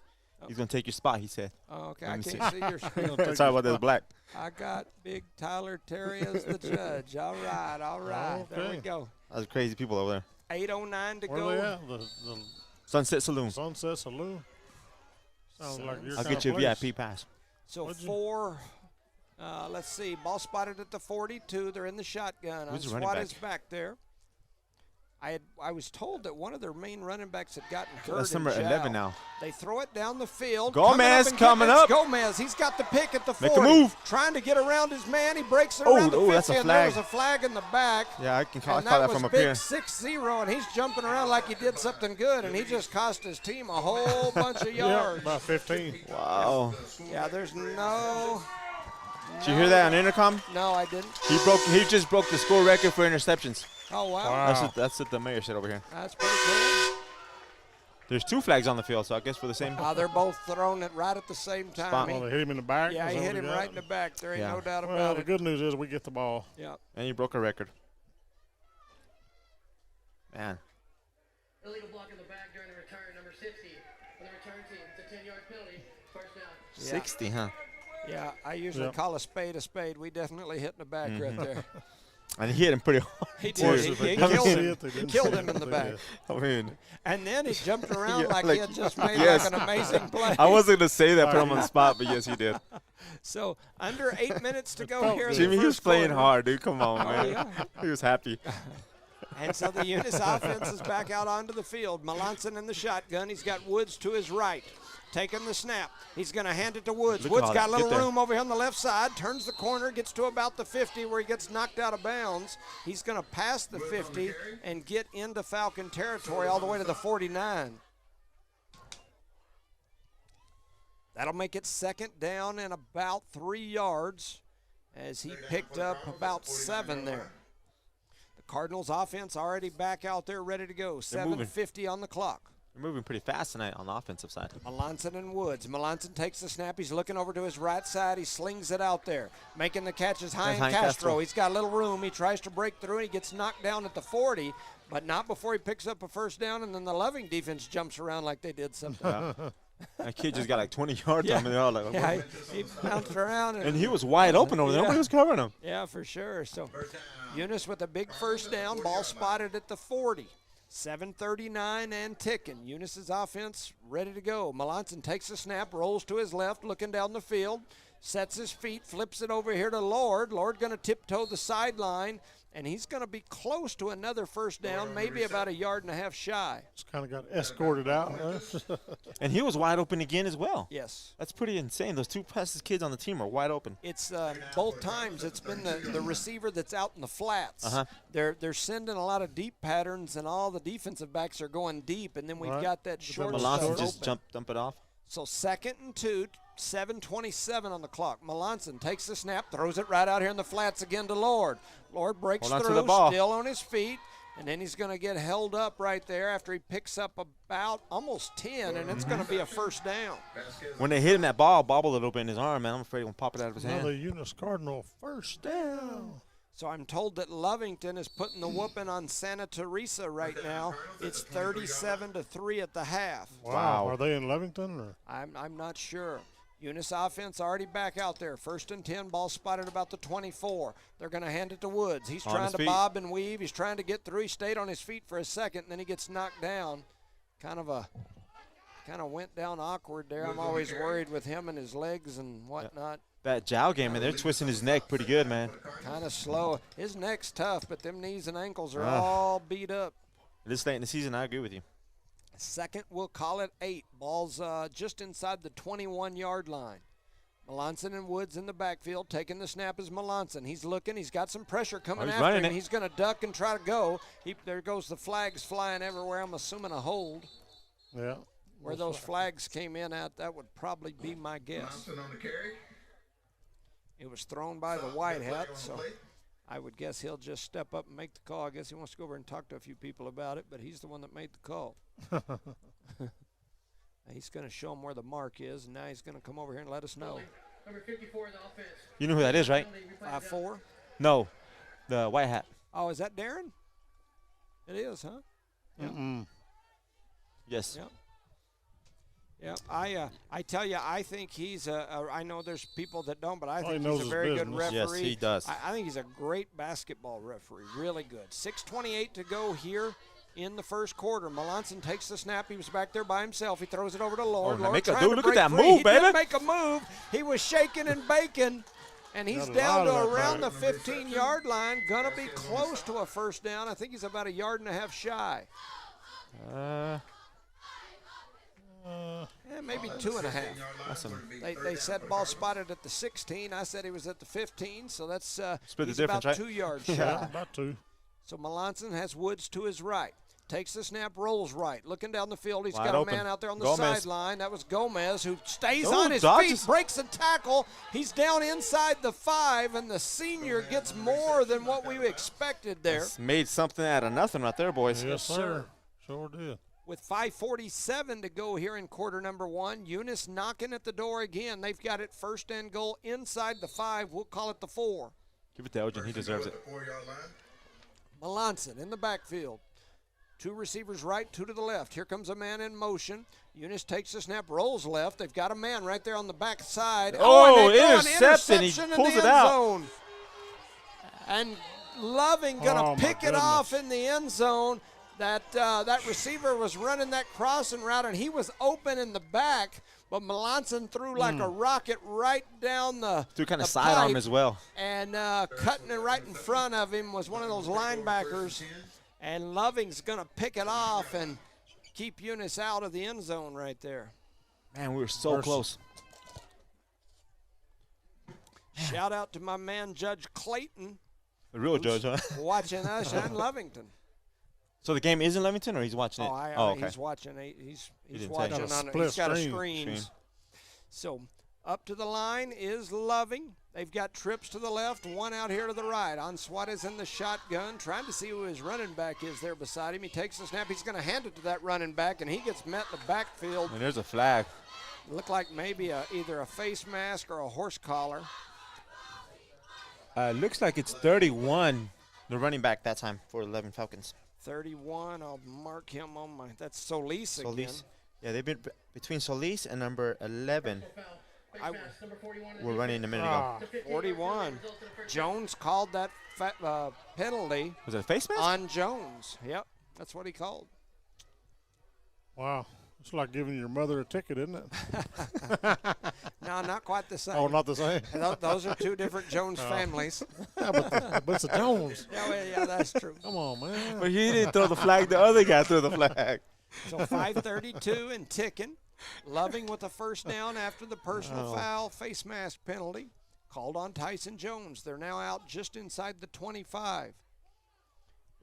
He's going to take your spot, he said. Oh, okay, Let I me can't see your screen. Sorry about this, black. I got Big Tyler Terry as the judge. All right, all right. There we Okay. go. That's crazy people over there. 8:09 to Where go. are they at? The Sunset Saloon. Sunset Saloon. Sounds like your I'll kind get you of a place. VIP pass. So What'd you- let's see, ball spotted at the 42. They're in the shotgun. Who's the running Suarez back? back there. I was told that one of their main running backs had gotten hurt. That's number 11 now. They throw it down the field. Gomez coming up. Gomez. He's got the pick at the 40. Make a move. Trying to get around his man. He breaks it around the 50. That's a and there flag. was a flag in the back. Yeah, I call And that from up here. was big 6-0, and he's jumping around like he did something good, and he just cost his team a whole bunch of yards. About 15. Wow. Yeah, there's no. Did you hear that on intercom? No, I didn't. He just broke the school record for interceptions. Oh, wow. Wow. That's what the mayor said over here. That's pretty cool. There's 2 flags on the field, so I guess for the same. They're both throwing it right at the same time. Spot. Well, they hit him in the back. Yeah, Is he that hit what him got? right in the back. There ain't Yeah. no doubt Well, about the it. good news is we get the ball. Yeah. And you broke a record. Man. Illegal block in the back during the return, number 60 for the return team. It's a 10-yard penalty, first down. 60, huh? Yeah, I usually Yep. call a spade a spade. We definitely hit in the back right there. And he hit him pretty hard. He Boys, did. if He they didn't killed see him. it, they He didn't killed see him it. in the They back. did. I mean, And then he jumped around Yeah, like like- he had just made yes. like an amazing play. I wasn't going to say that, put him on the spot, but yes, he did. So under 8 minutes to go felt here. in good. the Jimmy, he was first playing quarter. hard, dude. Come on, man. yeah. He was happy. And so the Eunice offense is back out onto the field. Melanson in the shotgun. He's got Woods to his right. Taking the snap. He's going to hand it to Woods. Look at Woods all got a that. little Get there. room over here on the left side. Turns the corner. Gets to about the 50 where he gets knocked out of bounds. He's going to pass the 50 and get into Falcon territory all the way to the 49. That'll make it second down and about 3 yards as he picked up about 7 there. The Cardinals offense already back out there ready to go. They're moving. 7:50 on the clock. We're moving pretty fast tonight on the offensive side. Melanson and Woods. Melanson takes the snap. He's looking over to his right side. He slings it out there. Making the catch is Hein Hein Castro. Castro. He's got a little room. He tries to break through, and he gets knocked down at the 40, but not before he picks up a first down, and then the Loving defense jumps around like they did something. That kid just got like 20 yards on me. They're all like, Yeah, he bounced around. and he was wide open over there. Nobody was covering him. Yeah, for sure. So Eunice with a big first down. Ball spotted at the 40. 7:39 and ticking. Eunice's offense ready to go. Melanson takes the snap, rolls to his left, looking down the field, sets his feet, flips it over here to Lord. Lord going to tiptoe the sideline, and he's going to be close to another first down, maybe about 1.5 yards shy. Just kind of got escorted out. And he was wide open again as well. Yes. That's pretty insane. Those 2 fastest kids on the team are wide open. It's both times it's been the receiver that's out in the flats. Uh-huh. They're sending a lot of deep patterns, and all the defensive backs are going deep, and then we've Right. got that short Melanson stuff just open. dump it off. So 2nd and 2, 7:27 on the clock. Melanson takes the snap, throws it right out here in the flats again to Lord. Lord breaks Hold on to through, the ball. still on his feet, and then he's going to get held up right there after he picks up about almost 10, and it's going to be a first down. When they hit him, that ball bobbled a little bit in his arm, man. I'm afraid he's going to pop it out of his Another hand. Eunice Cardinal first down. So I'm told that Lovington is putting the whooping on Santa Teresa right now. It's 37-3 at the half. Wow. Are they in Levington? Or? I'm not sure. Eunice offense already back out there. 1st and 10, ball spotted about the 24. They're going to hand it to Woods. He's On trying his to feet. bob and weave. He's trying to get through. He stayed on his feet for a second, and then he gets knocked down. Kind of went down awkward there. I'm always worried with him and his legs and whatnot. That jowl game, man, they're twisting his neck pretty good, man. Kind of slow. His neck's tough, but them knees and ankles are Ah. all beat up. This late in the season, I agree with you. Second, we'll call it 8. Ball's just inside the 21-yard line. Melanson and Woods in the backfield. Taking the snap is Melanson. He's looking. He's got some pressure coming he's after running him. it. He's going to duck and try to go. There goes the flags flying everywhere. I'm assuming a hold. Yeah. Where those flags came in at, that would probably be my guess. It was thrown by the white hat, so I would guess he'll just step up and make the call. I guess he wants to go over and talk to a few people about it, but he's the one that made the call. He's going to show him where the mark is, and now he's going to come over here and let us know. Number 54 in the offense. You know who that is, right? 5-4. No, the white hat. Oh, is that Darren? It is, huh? Mm-mm. Yes. Yep. Yeah, I tell you, I think he's I know there's people that don't, but I he think knows he's a his very good business. referee. Yes, he does. I think he's a great basketball referee, really good. 6:28 to go here in the first quarter. Melanson takes the snap. He was back there by himself. He throws it over to Lord. now Lord make a trying dude. to Look at break that free. move, He baby. did make a move. He was shaking and baking. And he's Got a down lot to of that around the back. 15-yard line. Going to be close to a first down. I think he's about 1.5 yards shy. Maybe 2.5. Awesome. They said ball spotted at the 16. I said he was at the 15, so that's Split the he's difference, about right? 2 yards Yeah, shy. about 2. So Melanson has Woods to his right. Takes the snap, rolls right. Looking down the field, he's Wide got a open. man out there on the Gomez. sideline. That was Gomez, who stays Oh, on his dodges. feet, breaks a tackle. He's down inside the 5, and the senior gets more than what we expected there. It's made something out of nothing right there, boys. Yes, sir. Sure did. With 5:47 to go here in quarter number 1, Eunice knocking at the door again. They've got it first and goal inside the 5. We'll call it the 4. Give it to Elgin. He deserves it. Melanson in the backfield. 2 receivers right, 2 to the left. Here comes a man in motion. Eunice takes the snap, rolls left. They've got a man right there on the backside. Oh, and they throw an interception. He interception in pulls the it end out. zone. And Loving going to Oh, my pick it goodness. off in the end zone. That receiver was running that crossing route, and he was open in the back, but Melanson threw like a rocket right down the Threw kind of the sidearm pipe, as well. and cutting it right in front of him was one of those linebackers, and Loving's going to pick it off and keep Eunice out of the end zone right there. Man, we were so close. Shout out to my man, Judge Clayton, The real judge, huh? watching us and Lovington. So the game is in Leamington, or he's watching it? Okay. He's watching. He's didn't watching say. on. Split He's got a screen. screens. So up to the line is Loving. They've got trips to the left, one out here to the right. Suarez in the shotgun, trying to see who his running back is there beside him. He takes the snap. He's going to hand it to that running back, and he gets met in the backfield. And there's a flag. Looked like maybe either a face mask or a horse collar. Looks like it's 31. The running back that time for 11 Falcons. 31. I'll mark him on my. That's Solis again. Solis. Yeah, they've been between Solis and number 11. We're running a minute ago. 41. Jones called that penalty Was it a face mask? on Jones. Yep, that's what he called. Wow. It's like giving your mother a ticket, isn't it? No, not quite the same. Oh, not the same. Those are 2 different Jones families. Yeah, but it's a Jones. Yeah, that's true. Come on, man. But he didn't throw the flag. The other guy threw the flag. So 5:32 and ticking. Loving with a first down after the personal foul face mask penalty called on Tyson Jones. They're now out just inside the 25.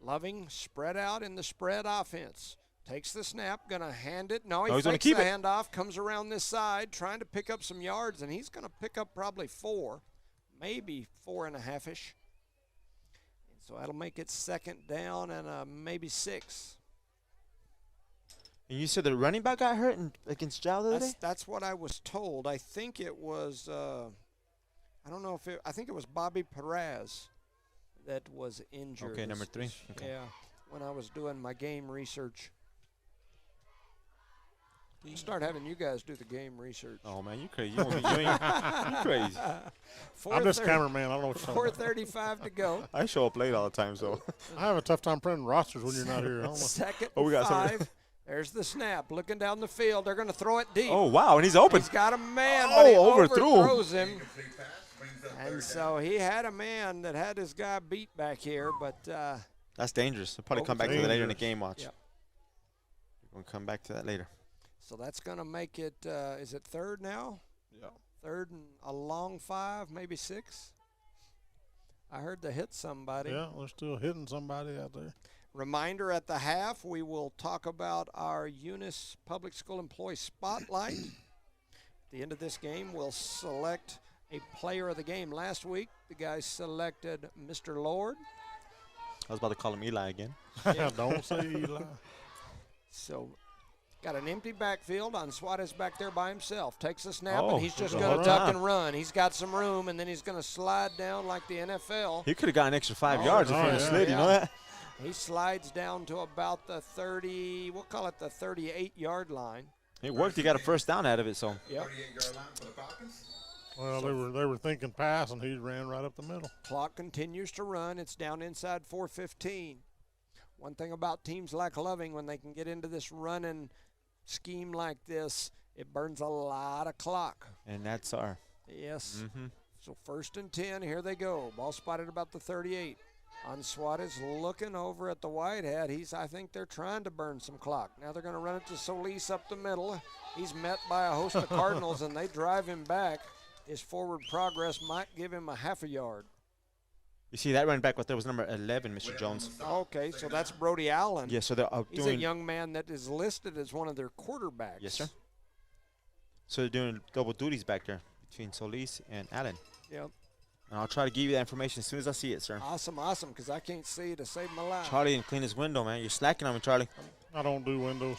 Loving spread out in the spread offense. Takes the snap, going to hand it. No, he he's gonna fakes the keep it. handoff, comes around this side, trying to pick up some yards, and he's going to pick up probably 4, maybe 4.5-ish. So that'll make it second down and maybe 6. And you said the running back got hurt against Jao the other day? That's what I was told. I think it was, I don't know if I think it was Bobby Perez that was injured. Okay, number 3. Okay. Yeah, when I was doing my game research. I'll start having you guys do the game research. Oh, man, you crazy. You crazy. I'm just cameraman. I don't know what you're talking 4:35 to go. I show up late all the time, so. I have a tough time printing rosters when you're not here. I don't know. Second Oh, we got something. 5. There's the snap. Looking down the field. They're going to throw it deep. Oh, wow, and he's open. He's got a man, Oh, but he overthrew him. overthrows him. And so he had a man that had his guy beat back here, but That's dangerous. We'll probably Oh, come back to that later in the dangerous. game, watch. Yep. We'll come back to that later. so that's going to make it, is it 3rd now? Yeah. 3rd and a long 5, maybe 6. I heard they hit somebody. Yeah, they're still hitting somebody out there. Reminder at the half, we will talk about our Eunice Public School Employee Spotlight. At the end of this game, we'll select a player of the game. Last week, the guys selected Mr. Lord. I was about to call him Eli again. Don't say Eli. So, got an empty backfield on Suarez back there by himself. Takes a snap, Oh, and he's just good going to run. duck and run. He's got some room, and then he's going to slide down like the NFL. He could have gotten an extra 5 Oh, yards if he oh, would have yeah. slid. You know Yeah. that? He slides down to about the 30, we'll call it the 38-yard line. It worked. He got a first down out of it, so. Yep. Well, they were thinking pass, and he ran right up the middle. Clock continues to run. It's down inside 4:15. One thing about teams like Loving, when they can get into this running scheme like this, it burns a lot of clock. And that's our. Yes. So 1st and 10, here they go. Ball spotted about the 38. Suarez looking over at the Whitehead. I think they're trying to burn some clock. Now they're going to run it to Solis up the middle. He's met by a host of Cardinals, and they drive him back. His forward progress might give him a half a yard. You see that running back right there was number 11, Mr. Jones. Okay, so that's Brody Allen. Yes, so they're He's a young man that is listed as one of their quarterbacks. Yes, sir. So they're doing double duties back there between Solis and Allen. Yep. And I'll try to give you that information as soon as I see it, sir. Awesome, because I can't see to save my life. Charlie didn't clean his window, man. You're slacking on me, Charlie. I don't do windows.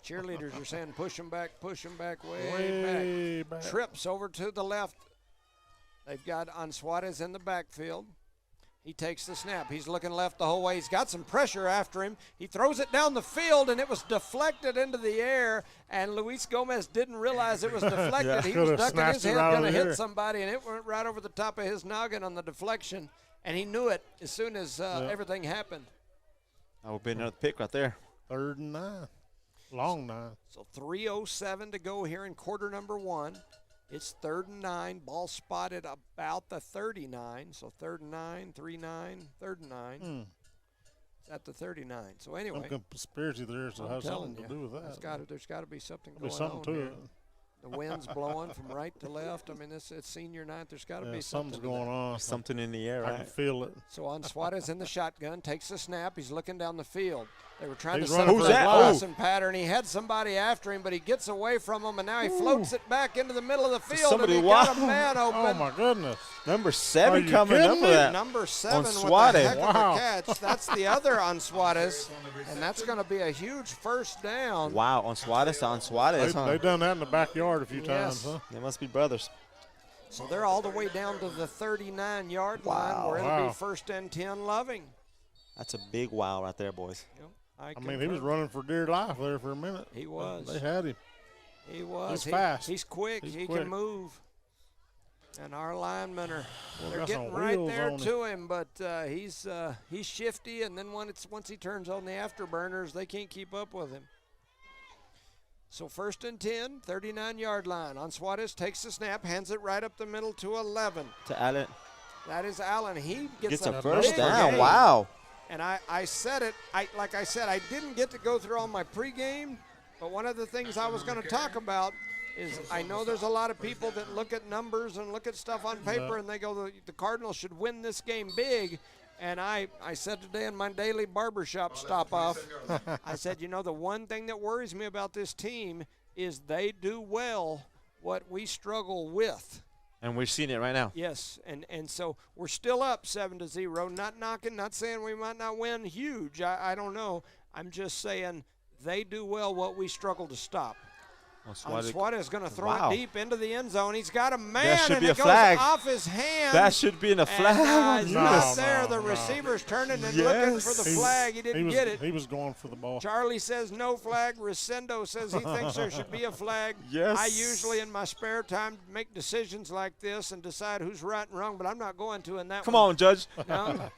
Cheerleaders are saying push him back, way back. Trips over to the left. They've got Suarez in the backfield. He takes the snap. He's looking left the whole way. He's got some pressure after him. He throws it down the field, and it was deflected into the air, and Luis Gomez didn't realize it was deflected. Yeah, he was ducking his head, right going to hit here. somebody, and it went right over the top of his noggin on the deflection, and he knew it as soon as everything happened. That would have been another pick right there. 3rd and 9. Long 9. So 3:07 to go here in quarter number 1. It's 3rd and 9. Ball spotted about the 39. So 3rd and 9, 3-9, 3rd and 9. It's at the 39. So anyway, Some conspiracy theories that I'm has telling something you, to do with that. there's got to be something There's going something on to here. it. The wind's blowing from right to left. I mean, it's senior night. There's got to be something something's going on. Something in the air, I can right? feel it. So Suarez in the shotgun, takes the snap. He's looking down the field. They were trying He's to set running up for a his crossing pattern. He had somebody after him, but he gets away from him, and now he floats it back into the middle of the field, somebody and he got a wow. man open. Oh, my goodness. Number Are 7 you coming kidding up me? with that. Number 7 with a Suarez. heck of Wow. a catch. That's the other Suarez, and that's going to be a huge first down. Wow, on Suarez, huh? They've done that in the backyard a few Yes. times, huh? They must be brothers. So they're all the way down to the 39-yard line Wow. where it'll Wow. be 1st and 10 Loving. That's a big wow right there, boys. Yep, I mean, he was confirm. running for dear life there for a minute. He was. They had him. He was. He's fast. He's quick. He's he quick. can move. And our linemen are they're got getting some right wheels there on him. to him, but he's shifty, and then once he turns on the afterburners, they can't keep up with him. So 1st and 10, 39-yard line. Suarez takes the snap, hands it right up the middle to 11. To Allen. That is Allen. He gets Gets a big first down. gain. Wow. And I said it, like I said, I didn't get to go through all my pregame, but one of the things I was going to talk about is I know there's a lot of people that look at numbers and look at stuff on paper and they go, the Cardinals should win this game big. And I said today in my daily barbershop stop off, I said, the one thing that worries me about this team is they do well what we struggle with. And we're seeing it right now. Yes, and so we're still up 7-0. Not knocking, not saying we might not win huge. I don't know. I'm just saying they do well what we struggle to stop. Suarez is going to throw it deep into the end zone. He's got a man, should and be it a goes flag. off his hand. That should be in a flag. It's No, not there. no, The no. receiver's turning and looking for the flag. He didn't get it. He was going for the ball. Charlie says no flag. Resendo says he thinks there should be a flag. Yes. I usually, in my spare time, make decisions like this and decide who's right and wrong, but I'm not going to in that Come one. on, Judge. No?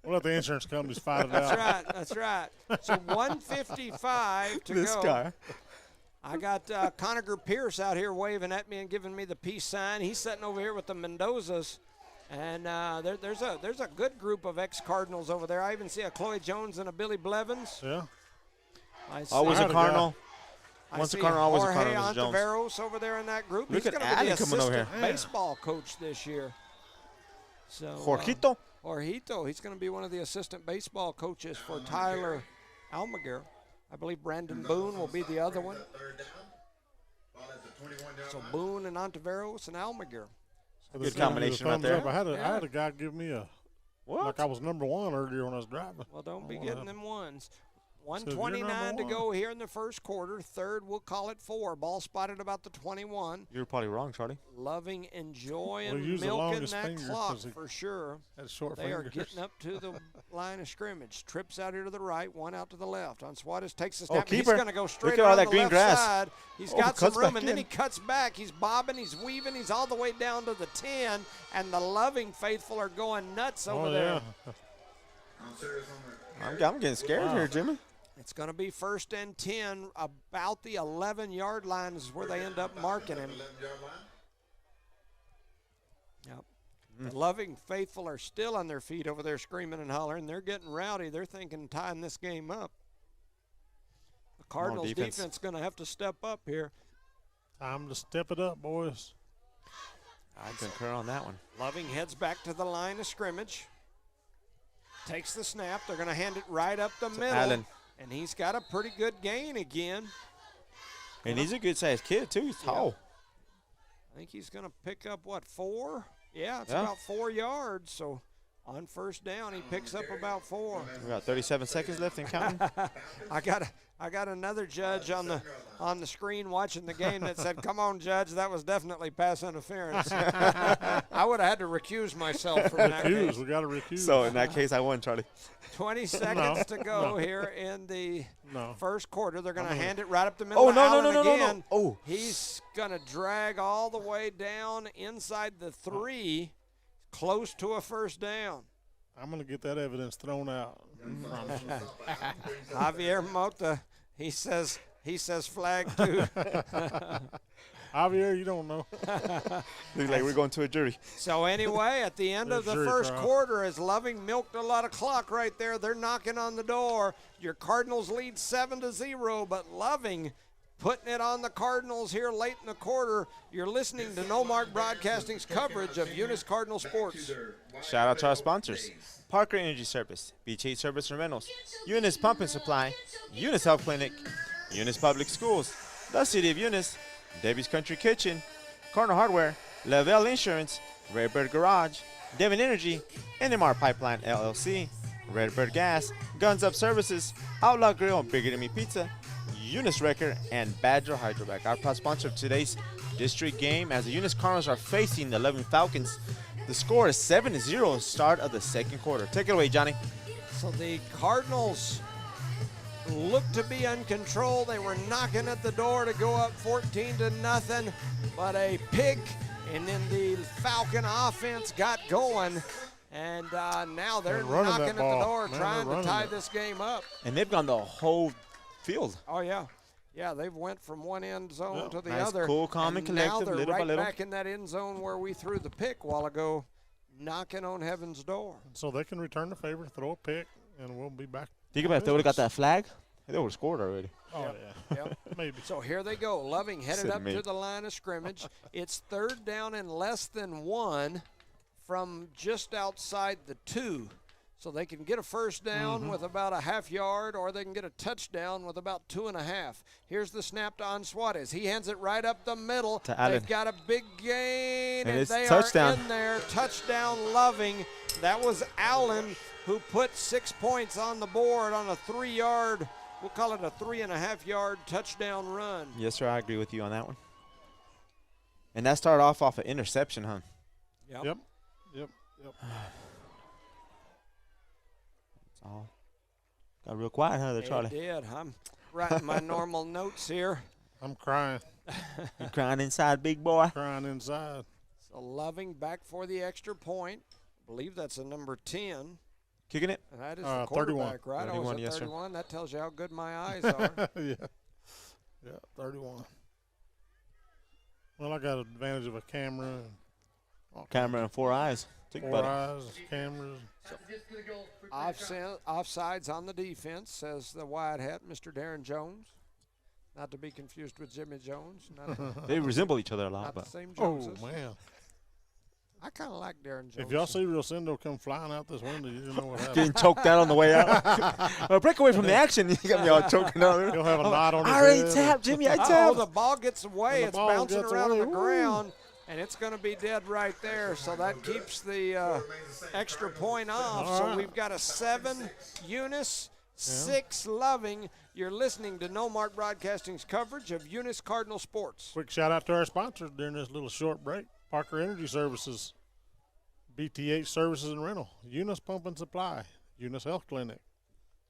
We'll let the insurance companies fight it out. That's right. So 1:55 to This go. guy. I got Conager Pierce out here waving at me and giving me the peace sign. He's sitting over here with the Mendozas. And there's a good group of ex-Cardinals over there. I even see a Chloe Jones and a Billy Blevins. Yeah. I see, Always I a had a Cardinal. I Once a see Cardinal, always a Jorge Cardinal, Mr. Jones. Ontiveros over there in that group. Look He's at going to be Ali coming over assistant here. baseball coach this year. So Jorgito. Jorgito, he's going to be one of the assistant baseball coaches for Tyler Almaguer. I believe Brandon Boone will be the other one. So Boone and Ontiveros and Almaguer. Good combination right Thumbs there. up. I had a guy give me a What? like I was number 1 earlier when I was driving. Well, don't be Oh, getting yeah. them ones. Says you're 1:29 to number go here in the first quarter. Third, we'll call it 4. Ball spotted about the 21. You're probably wrong, Charlie. Loving, enjoying, Well, use the milking longest that finger clock 'cause he for sure. Had short They are fingers. getting up to the line of scrimmage. Trips out here to the right, one out to the left. Suarez takes the Oh, snap. He's keeper. going to go straight Look at all around that the green left grass. side. He's Oh, got some cuts room, back and then in. he cuts back. He's bobbing, he's weaving, he's all the way down to the 10, and the Loving faithful are going nuts over Oh, there. yeah. I'm getting scared here, Jimmy. It's going to be 1st and 10. About the 11-yard line is where they end up marking him. The Loving faithful are still on their feet over there screaming and hollering. They're getting rowdy. They're thinking tying this game up. The Cardinals defense going to have to step up here. Time to step it up, boys. I concur on that one. Loving heads back to the line of scrimmage. Takes the snap. They're going to hand it right up the middle. Allen. And he's got a pretty good gain again. And he's a good-sized kid, too. He's tall. I think he's going to pick up, what, 4? Yeah, it's about 4 yards. So on first down, he picks up about 4. We got 37 seconds left and counting. I got another judge on the screen watching the game that said, "Come on, judge, that was definitely pass interference." I would have had to recuse myself from that case. We got to recuse. So in that case, I won, Charlie. 20 seconds to go here in the first quarter. They're going to hand it right up the middle. Oh, to no, Allen no. again. Oh. He's going to drag all the way down inside the 3, close to a first down. I'm going to get that evidence thrown out. Javier Mota, he says flag too. Javier, you don't know. Looks like we're going to a jury. So anyway, at the end of the first quarter, as Loving milked a lot of clock right there, they're knocking on the door. Your Cardinals lead 7-0, but Loving putting it on the Cardinals here late in the quarter. You're listening to No Mark Broadcasting's coverage of Eunice Cardinal Sports. Shout out to our sponsors: Parker Energy Service, BJ Service and Rentals, Eunice Pump and Supply, Eunice Health Clinic, Eunice Public Schools, the City of Eunice, Debbie's Country Kitchen, Corner Hardware, Lavelle Insurance, Redbird Garage, Devon Energy, NMR Pipeline LLC, Redbird Gas, Guns Up Services, Outlaw Grill, Bigger Than Me Pizza, Eunice Wrecker, and Badger Hydrovac. Our proud sponsor of today's district game, as the Eunice Cardinals are facing the Loving Falcons. The score is 7-0 start of the second quarter. Take it away, Johnny. So the Cardinals look to be in control. They were knocking at the door to go up 14-0, but a pick, and then the Falcon offense got going, and now they're knocking at the door trying to tie this game up. And they've gone the whole field. Oh, yeah. Yeah, they've went from one end zone to the nice, other. Cool, calm, and collective, now they're little by right little. back in that end zone where we threw the pick a while ago, knocking on heaven's door. So they can return the favor, throw a pick, and we'll be back. Think about it. If they would have got that flag, they would have scored already. Oh, yeah. Yep. Maybe. So here they go. Loving headed up to the line of scrimmage. It's third down and less than 1 from just outside the 2. So they can get a first down with about a half yard, or they can get a touchdown with about 2.5. Here's the snap to Ansuarez. He hands it right up the middle. To Allen. They've got a big gain, and it's they touchdown. are in there. Touchdown Loving. That was Allen who put 6 points on the board on a 3-yard, we'll call it a 3.5-yard touchdown run. Yes, sir. I agree with you on that one. And that started off an interception, huh? Yep. Oh, got real quiet, huh, there, Charlie? It did. I'm writing my normal notes here. I'm crying. You crying inside, big boy? Crying inside. So Loving back for the extra point. I believe that's a number 10. Kicking it? And that is the quarterback, 31. right? 31, Oh, yes, sir. 31. That tells you how good my eyes are. Yeah, 31. Well, I got advantage of a camera. Camera and 4 eyes. Think 4 about it. eyes, cameras. Offsides on the defense, says the wide hat, Mr. Darren Jones. Not to be confused with Jimmy Jones. Not They resemble each other a lot, not the but same Oh, Joneses. man. I kind of like Darren Jones. If y'all see Rosendo come flying out this window, you just know what happened. getting choked out on the way out. Break away from the action. You got me all choking out. He'll have a knot on his I head. already tapped, Jimmy. I Oh, tapped. the ball gets away. And the It's ball bouncing gets around on away. the ground, and it's going to be dead right there. So that keeps the extra point off. All So right. we've got a 7 Eunice, 6 Loving. You're listening to No Mark Broadcasting's coverage of Eunice Cardinal Sports. Quick shout out to our sponsors during this little short break. Parker Energy Services, BTH Services and Rental, Eunice Pump and Supply, Eunice Health Clinic,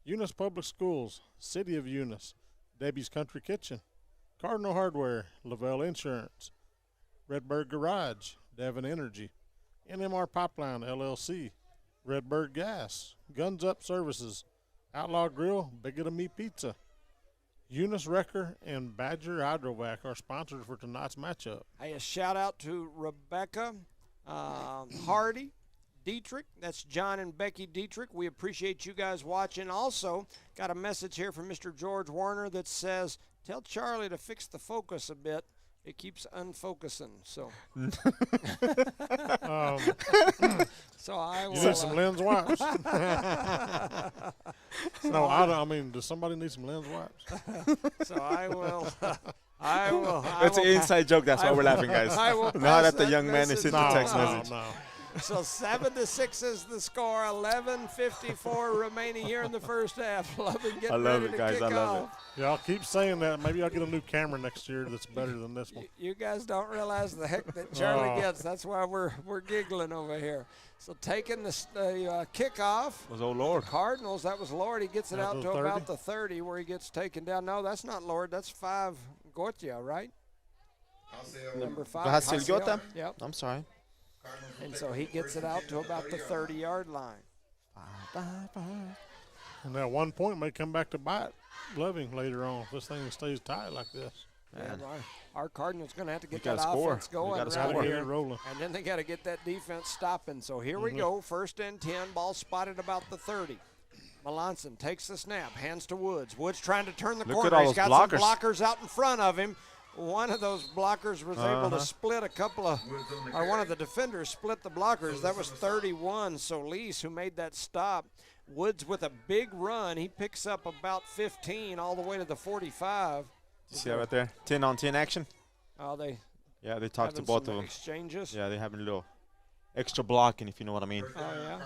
Eunice Public Schools, City of Eunice, Debbie's Country Kitchen, Cardinal Hardware, Lavelle Insurance, Redbird Garage, Devon Energy, NMR Pipeline LLC, Redbird Gas, Guns Up Services, Outlaw Grill, Bigger Than Me Pizza, Eunice Wrecker, and Badger Hydrovac are sponsors for tonight's matchup. Hey, a shout out to Rebecca Hardy, Dietrich. That's John and Becky Dietrich. We appreciate you guys watching. Also, got a message here from Mr. George Warner that says, tell Charlie to fix the focus a bit. It keeps unfocusing. So, so I will. You need some lens wipes. No, I don't. I mean, does somebody need some lens wipes? So I will. I will. That's an inside joke. That's why we're laughing, guys. I will Now pass that the young man is message in the text no, message. no. So 7-6 is the score. 11:54 remaining here in the first half. Loving getting I love ready it, to guys. kick I love off. Yeah, I'll keep saying that. Maybe I'll get a new camera next year that's better than this one. You guys don't realize the heck that Charlie Oh. gets. That's why we're giggling over here. So taking the kickoff. Was oh Lord. Cardinals. That was Lord. He gets it Out out to to the about 30? the 30 where he gets taken down. No, that's not Lord. That's 5 Gotia, right? Number 5. Hasil Gota? Yep. I'm sorry. And so he gets it out to about the 30-yard line. And that 1 point may come back to bite Loving later on if this thing stays tight like this. Yeah, our Cardinals going to have to get gotta that score. offense We going gotta right Gotta get here. it rolling. And then they got to get that defense stopping. So here we go. 1st and 10. Ball spotted about the 30. Melanson takes the snap. Hands to Woods. Woods trying to turn the Look corner. at all He's those got blockers. some blockers out in front of him. One of those blockers was able to split a couple of, or one of the defenders split the blockers. That was 31. Solis who made that stop. Woods with a big run. He picks up about 15 all the way to the 45. You see that right there? 10-on-10 action. Oh, they Yeah, they talked to having both some of them. exchanges. Yeah, they're having a little extra blocking, if you know what I mean. Oh, yeah.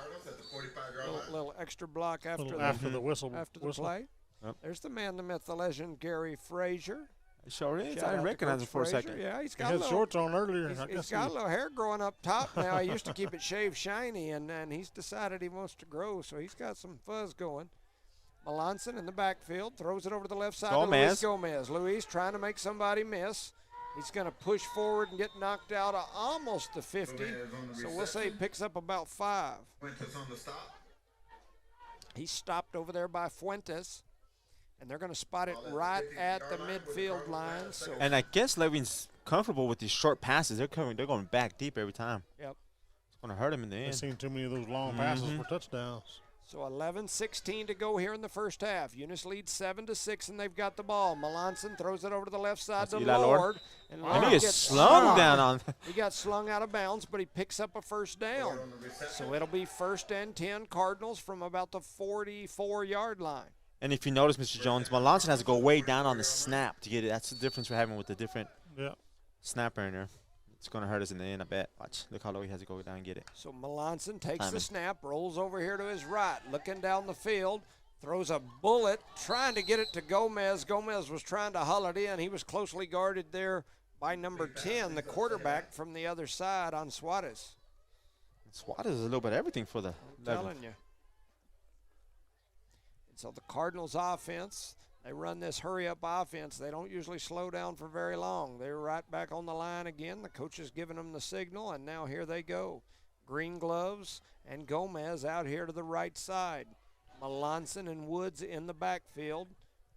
Little extra block after the, After the whistle. after the whistle. play. Yep. There's the man, the myth, the legend, Gary Frazier. It sure is. Shout I out didn't to recognize Coach it for a Frazier. second. Yeah, he's He got a had little, shorts on earlier. he's I guess got a he, little hair growing up top now. He used to keep it shaved shiny, and he's decided he wants to grow, so he's got some fuzz going. Melanson in the backfield, throws it over to the left side to Luis Gomez. Luis trying to make somebody miss. He's going to push forward and get knocked out of almost the 50, so we'll say he picks up about 5. He's stopped over there by Fuentes, and they're going to spot it right at the midfield line. So And I guess Levin's comfortable with these short passes. They're going back deep every time. Yep. It's going to hurt him in the I've end. seen too many of those long passes for touchdowns. So 11:16 to go here in the first half. Eunice leads 7-6, and they've got the ball. Melanson throws it over to the left side That's to Eli Lord. And Lord he is gets slung down on. He got slung out of bounds, but he picks up a first down. So it'll be 1st and 10 Cardinals from about the 44-yard line. And if you notice, Mr. Jones, Melanson has to go way down on the snap to get it. That's the difference we're having with the different Yeah. snapper in there. It's going to hurt us in the end, I bet. Watch. Look how low he has to go down and get it. So Melanson takes the Timing. snap, rolls over here to his right, looking down the field, throws a bullet, trying to get it to Gomez. Gomez was trying to haul it in. He was closely guarded there by number 10, the quarterback from the other side on Suarez. SWAT is a little bit everything for the I'm Levin. telling you. And so the Cardinals offense, they run this hurry-up offense. They don't usually slow down for very long. They're right back on the line again. The coach is giving them the signal, and now here they go. Green gloves and Gomez out here to the right side. Melanson and Woods in the backfield.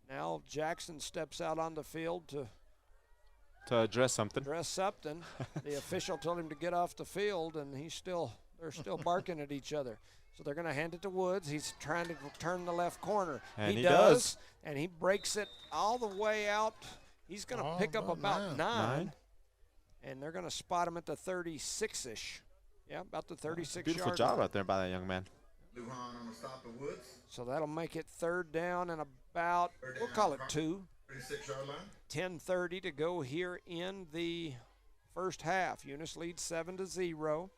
Now Jackson steps out on the field to To address something. address something. The official told him to get off the field, and they're still barking at each other. So they're going to hand it to Woods. He's trying to turn the left corner. And he does, does. and he breaks it all the way out. He's going to pick up about 9, and they're going to spot him at the 36-ish. Yeah, about the 36-yard Beautiful job out there by that young man. So that'll make it 3rd down and about, we'll call it 2. 10:30 to go here in the first half. Eunice leads 7-0.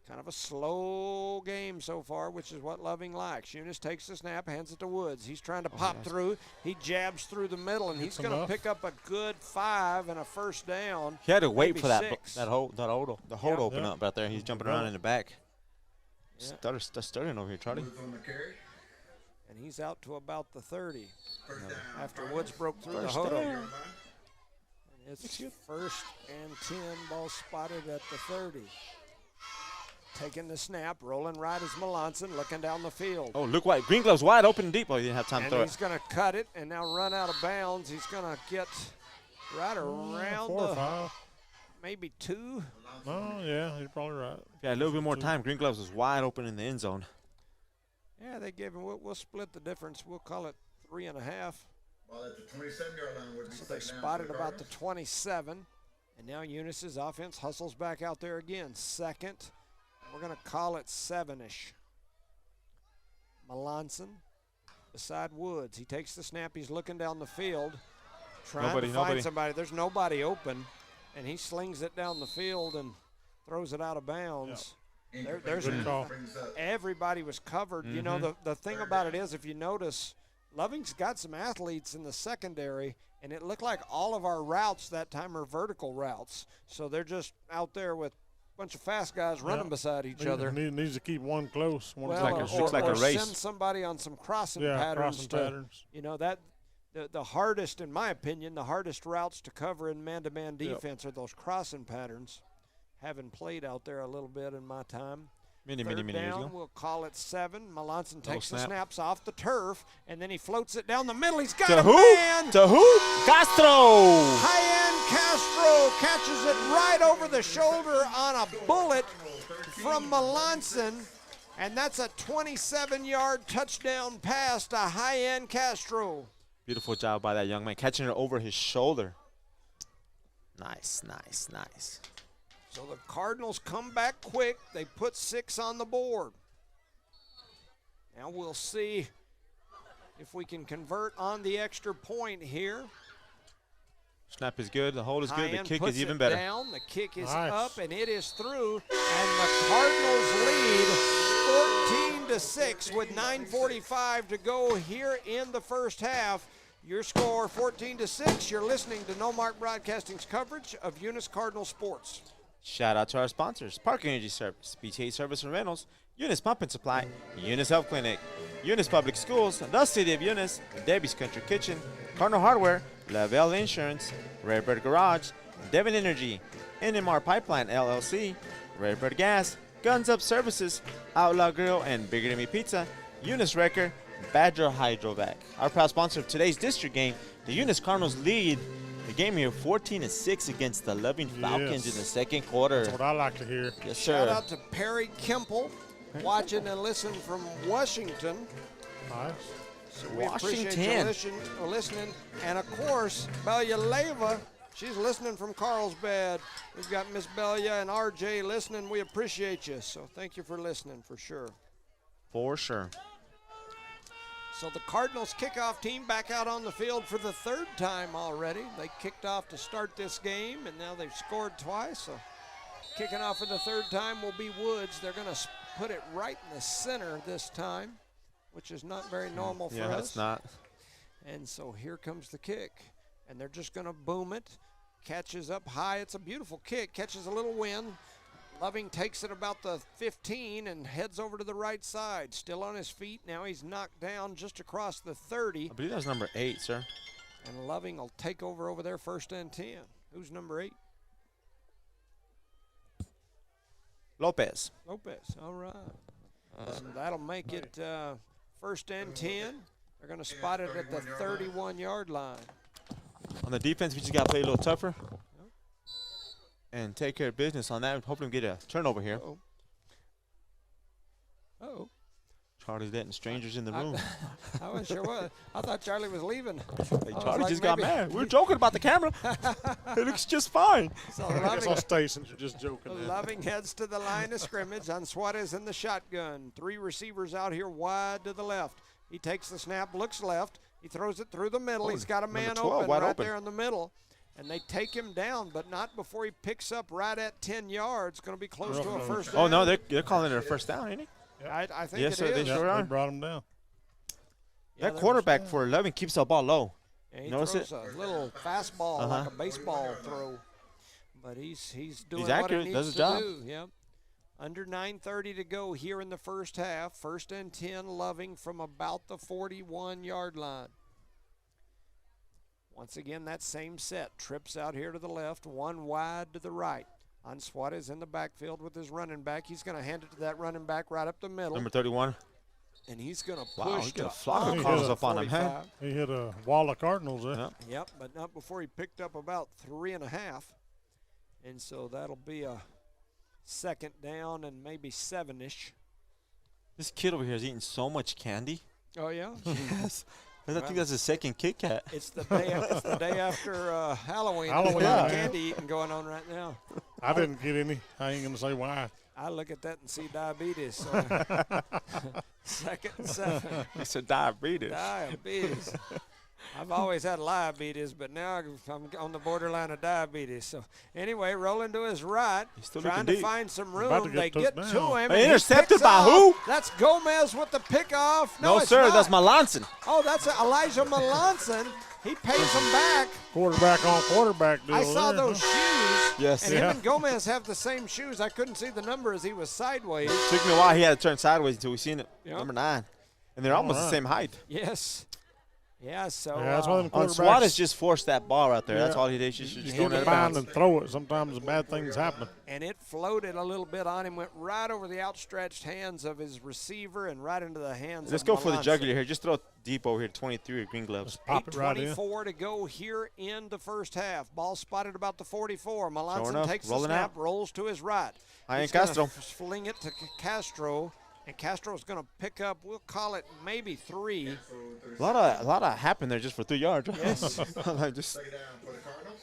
Kind of a slow game so far, which is what Loving likes. Eunice takes the snap, hands it to Woods. He's trying to pop through. He jabs through the middle, and he's going to pick up a good 5 and a first down. He had to wait maybe for that 6. the hold to open up out there. He's jumping around in the back. Yeah. Stuttering over here, Charlie. And he's out to about the 30 after Woods broke through the huddle. And it's 1st and 10, ball spotted at the 30. Taking the snap, rolling right is Melanson, looking down the field. Oh, look wide. Green gloves wide open deep. Oh, he didn't have time to And throw he's it. going to cut it and now run out of bounds. He's going to get right around 4 or the 5. maybe 2. Oh, yeah, you're probably right. Yeah, a little bit more time. Green Gloves was wide open in the end zone. Yeah, they gave him. We'll split the difference. We'll call it 3.5. Well, at the 27-yard line would be So they second down spotted for the about the Cardinals. 27. And now Eunice's offense hustles back out there again. Second. We're going to call it 7-ish. Melanson beside Woods. He takes the snap. He's looking down the field, trying to find somebody. There's nobody open. And he slings it down the field and throws it out of bounds. There's Good call. everybody was covered. You know, the thing about it is, if you notice, Loving's got some athletes in the secondary, and it looked like all of our routes that time are vertical routes. So they're just out there with a bunch of fast guys running beside each other. Needs to keep one close. One looks like a race. Send somebody on some crossing crossing patterns. patterns. You know, that the hardest, in my opinion, the hardest routes to cover in man-to-man defense are those crossing patterns. Having played out there a little bit in my time. Many Third years down, ago. we'll call it 7. Melanson takes the snap. snaps off the turf, and then he floats it down the middle. He's got To a who? man. To who? Castro! High-end Castro catches it right over the shoulder on a bullet from Melanson, and that's a 27-yard touchdown pass to high-end Castro. Beautiful job by that young man, catching it over his shoulder. Nice, nice, nice. So the Cardinals come back quick. They put 6 on the board. Now we'll see if we can convert on the extra point here. Snap is good. The hold is good. The High-end kick puts is even it better. Down. The kick is Nice. up, and it is through. And the Cardinals lead 14-6 with 9:45 to go here in the first half. Your score 14-6. You're listening to No Mark Broadcasting's coverage of Eunice Cardinal Sports. Shout out to our sponsors: Park Energy Service, BTA Service and Rentals, Eunice Pump and Supply, Eunice Health Clinic, Eunice Public Schools, the City of Eunice, Debbie's Country Kitchen, Cardinal Hardware, Lavelle Insurance, Redbird Garage, Devon Energy, NMR Pipeline LLC, Redbird Gas, Guns Up Services, Outlaw Grill, and Bigger Than Me Pizza, Eunice Wrecker, Badger Hydrovac. Our proud sponsor of today's district game, the Eunice Cardinals lead the game here 14-6 against the Loving Falcons in the second quarter. That's what I like to hear. Yes, Shout sir. out to Perry Kimple, watching and listening from Washington. Nice. So we appreciate Washington. you listening. And of course, Belia Leva, she's listening from Carlsbad. We've got Miss Belia and RJ listening. We appreciate you. So thank you for listening for sure. For sure. So the Cardinals kickoff team back out on the field for the third time already. They kicked off to start this game, and now they've scored twice. So kicking off for the third time will be Woods. They're going to put it right in the center this time, which is not very normal for Yeah, us. that's not. And so here comes the kick. And they're just going to boom it. Catches up high. It's a beautiful kick. Catches a little wind. Loving takes it about the 15 and heads over to the right side. Still on his feet. Now he's knocked down just across the 30. I believe that was number 8, sir. And Loving will take over there, 1st and 10. Who's number 8? Lopez. Lopez. All right. So that'll make it 1st and 10. They're going to spot it at the 31-yard line. On the defense, we just got to play a little tougher and take care of business on that. Hopefully we get a turnover here. Uh-oh. Uh-oh. Charlie's letting strangers in the room. I wasn't sure what. I thought Charlie was leaving. Hey, was Charlie like, just got maybe- mad. We were joking about the camera. It looks just fine. So I guess I'll Loving, stay since you're just joking. there. Loving heads to the line of scrimmage on Suarez in the shotgun. 3 receivers out here wide to the left. He takes the snap, looks left. He throws it through the middle. He's got a number man 12, open wide right open. there in the middle. And they take him down, but not before he picks up right at 10 yards. Going to be close to a first down. Oh, no, they're calling it a first down, ain't it? I think Yes, it sir, they is. sure They are. brought him down. Yeah, That quarterback for 11 keeps the ball low. Yeah, he Notice throws a little fastball like a baseball throw. But he's doing what accurate, he does needs his to job. do. Yep. Under 9:30 to go here in the first half. 1st and 10, Loving from about the 41-yard line. Once again, that same set. Trips out here to the left, one wide to the right. Suarez in the backfield with his running back. He's going to hand it to that running back right up the middle. Number 31. And he's going to push Wow, he to got a flock of under Cardinals the up on him, huh? 45. He hit a wall of Cardinals there. Yeah. Yep, but not before he picked up about 3.5. And so that'll be a second down and maybe 7-ish. This kid over here is eating so much candy. Oh, yeah? Yes. I think that's his second Kit Kat. It's the day after Halloween. Halloween, There's yeah. candy eating going on right now. I didn't get any. I ain't gonna say why. I look at that and see diabetes. So second and 7. It's a diabetes. Diabetes. I've always had diabetes, but now I'm on the borderline of diabetes. So anyway, rolling to his right, still trying looking to deep. find some About to room. get They took get down. to him. Hey, and he intercepted picks by off. who? That's Gomez with the pickoff. No, it's sir, not. that's Melanson. Oh, that's Elijah Melanson. He pays him back. Quarterback on quarterback deal I saw there, those huh? shoes. Yes. And Yeah. him and Gomez have the same shoes. I couldn't see the number as he was sideways. Took me a while. He had to turn sideways until we seen it. Yep. Number 9. And they're almost the right. same height. Yes. Yeah, so Yeah, that's why them On quarterbacks. Suarez just forced that ball right there. That's Yeah. all he did. He just He throw it can out of find bounds. and throw it. Sometimes bad things happen. and it floated a little bit on him, went right over the outstretched hands of his receiver and right into the hands Let's of go for the Melanson. jugular here. Just throw it deep over here, 23 with green gloves. Just pop it right in. 8:24 to go here in the first half. Ball spotted about the 44. Sure Melanson enough, takes the rolling snap, out. rolls to his right. Hi, He's and gonna Castro. fling it to Castro, and Castro's going to pick up, we'll call it maybe 3. A lot of happened there just for 3 yards. Yes. Like just Second down for the Cardinals.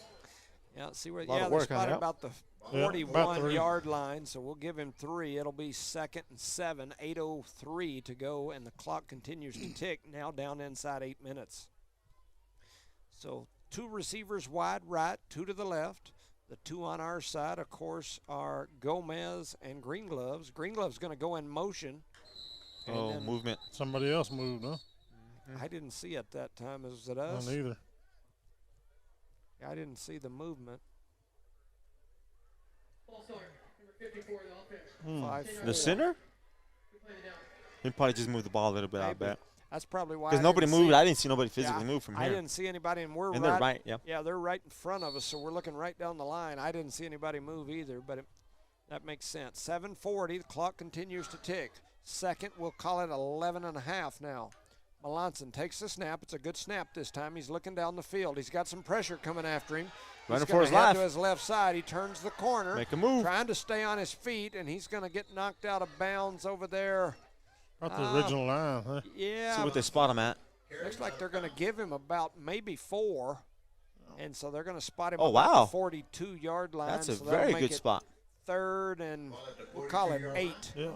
Yeah, see where, Lot of they're work on spotted that. about the Yeah, about 41 3. yard line, so we'll give him 3. It'll be 2nd and 7, 8:03 to go, and the clock continues to tick, now down inside 8 minutes. So 2 receivers wide right, 2 to the left. The 2 on our side, of course, are Gomez and Green Gloves. Green Gloves going to go in motion. and oh then- movement. Somebody else moved, huh? I didn't see it that time. Was it Not us? either. I didn't see the movement. Paul Sawyer, number 54 in the offense. Hmm. 5-4. The center? Who played it down? He probably just moved the ball a little bit, I Maybe. bet. That's probably why. Because I nobody didn't moved. see I it. didn't see nobody physically Yeah, move from I here. didn't see anybody, and we're And right. they're right, yeah. Yeah, they're right in front of us, so we're looking right down the line. I didn't see anybody move either, but that makes sense. 7:40, the clock continues to tick. Second, we'll call it 11 and a half now. Melanson takes the snap. It's a good snap this time. He's looking down the field. He's got some pressure coming after him. Running He's for his gonna head life. to his left side. He turns the corner. Make a move. Trying to stay on his feet, and he's going to get knocked out of bounds over there. About the original line, huh? Yeah, See what they spot him at. looks like they're going to give him about maybe 4. And so they're going to spot him Oh, about wow. the 42-yard line. That's a so that'll very make good it spot. 3rd, and we'll call it 8. Yeah.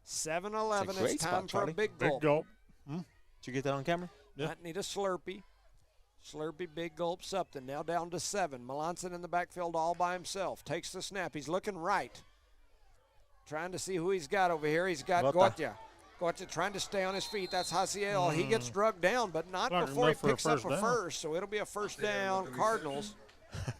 7-11. It's a great It's time spot, for Charlie. a big Big gulp. gulp. Did you get that on camera? Yeah. Might need a Slurpee. Slurpee, big gulp, something. Now down to 7. Melanson in the backfield all by himself. Takes the snap. He's looking right. Trying to see who he's got over here. He's got Gota. Gotya. Gotya trying to stay on his feet. That's Haciel. He gets drugged down, but not Like before he enough for a picks up first a down. first. So it'll be a first down, Cardinals.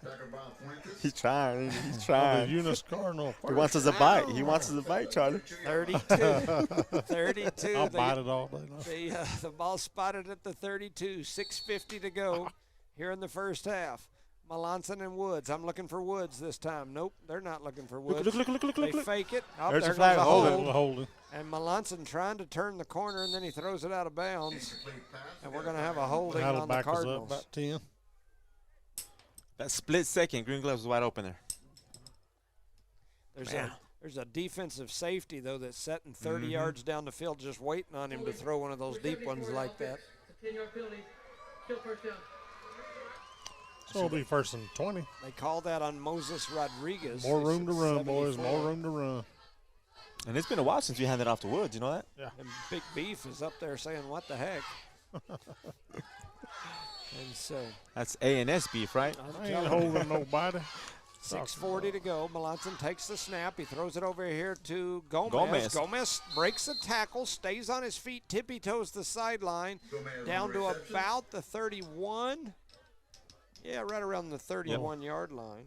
Vagabond Fuentes. He's trying. He's The trying. Eunice Cardinal. He wants us to bite. He wants us to bite, Charlie. 32. 32. I'll The- bite it all day long. The ball spotted at the 32, 6:50 to go here in the first half. Melanson and Woods. I'm looking for Woods this time. Nope, they're not looking for Woods. Look. They fake it. Oh, There's there a flag. goes a Hold it. hold. Holding. And Melanson trying to turn the corner, and then he throws it out of bounds. Complete pass. And we're going to have a holding That'll on the back us up Cardinals. about 10. That split second, green gloves was wide open there. There's a defensive safety, though, that's setting 30 yards down the field just waiting on him to throw one of those deep ones like that. It's a 10-yard penalty. Still first down. So it'll be 1st and 20. They call that on Moses Rodriguez. More He's room to run, 74. boys. More room to run. And it's been a while since we handed off to Woods. You know that? And Big Beef is up there saying, what the heck? And so, That's A&S beef, right? I'm I ain't telling you, holding nobody. 6:40 to go. Melanson takes the snap. He throws it over here to Gomez. Gomez. Gomez breaks the tackle, stays on his feet, tippy-toes the sideline, Gomez down on to reception. about the 31. Yeah, right around the 31-yard line.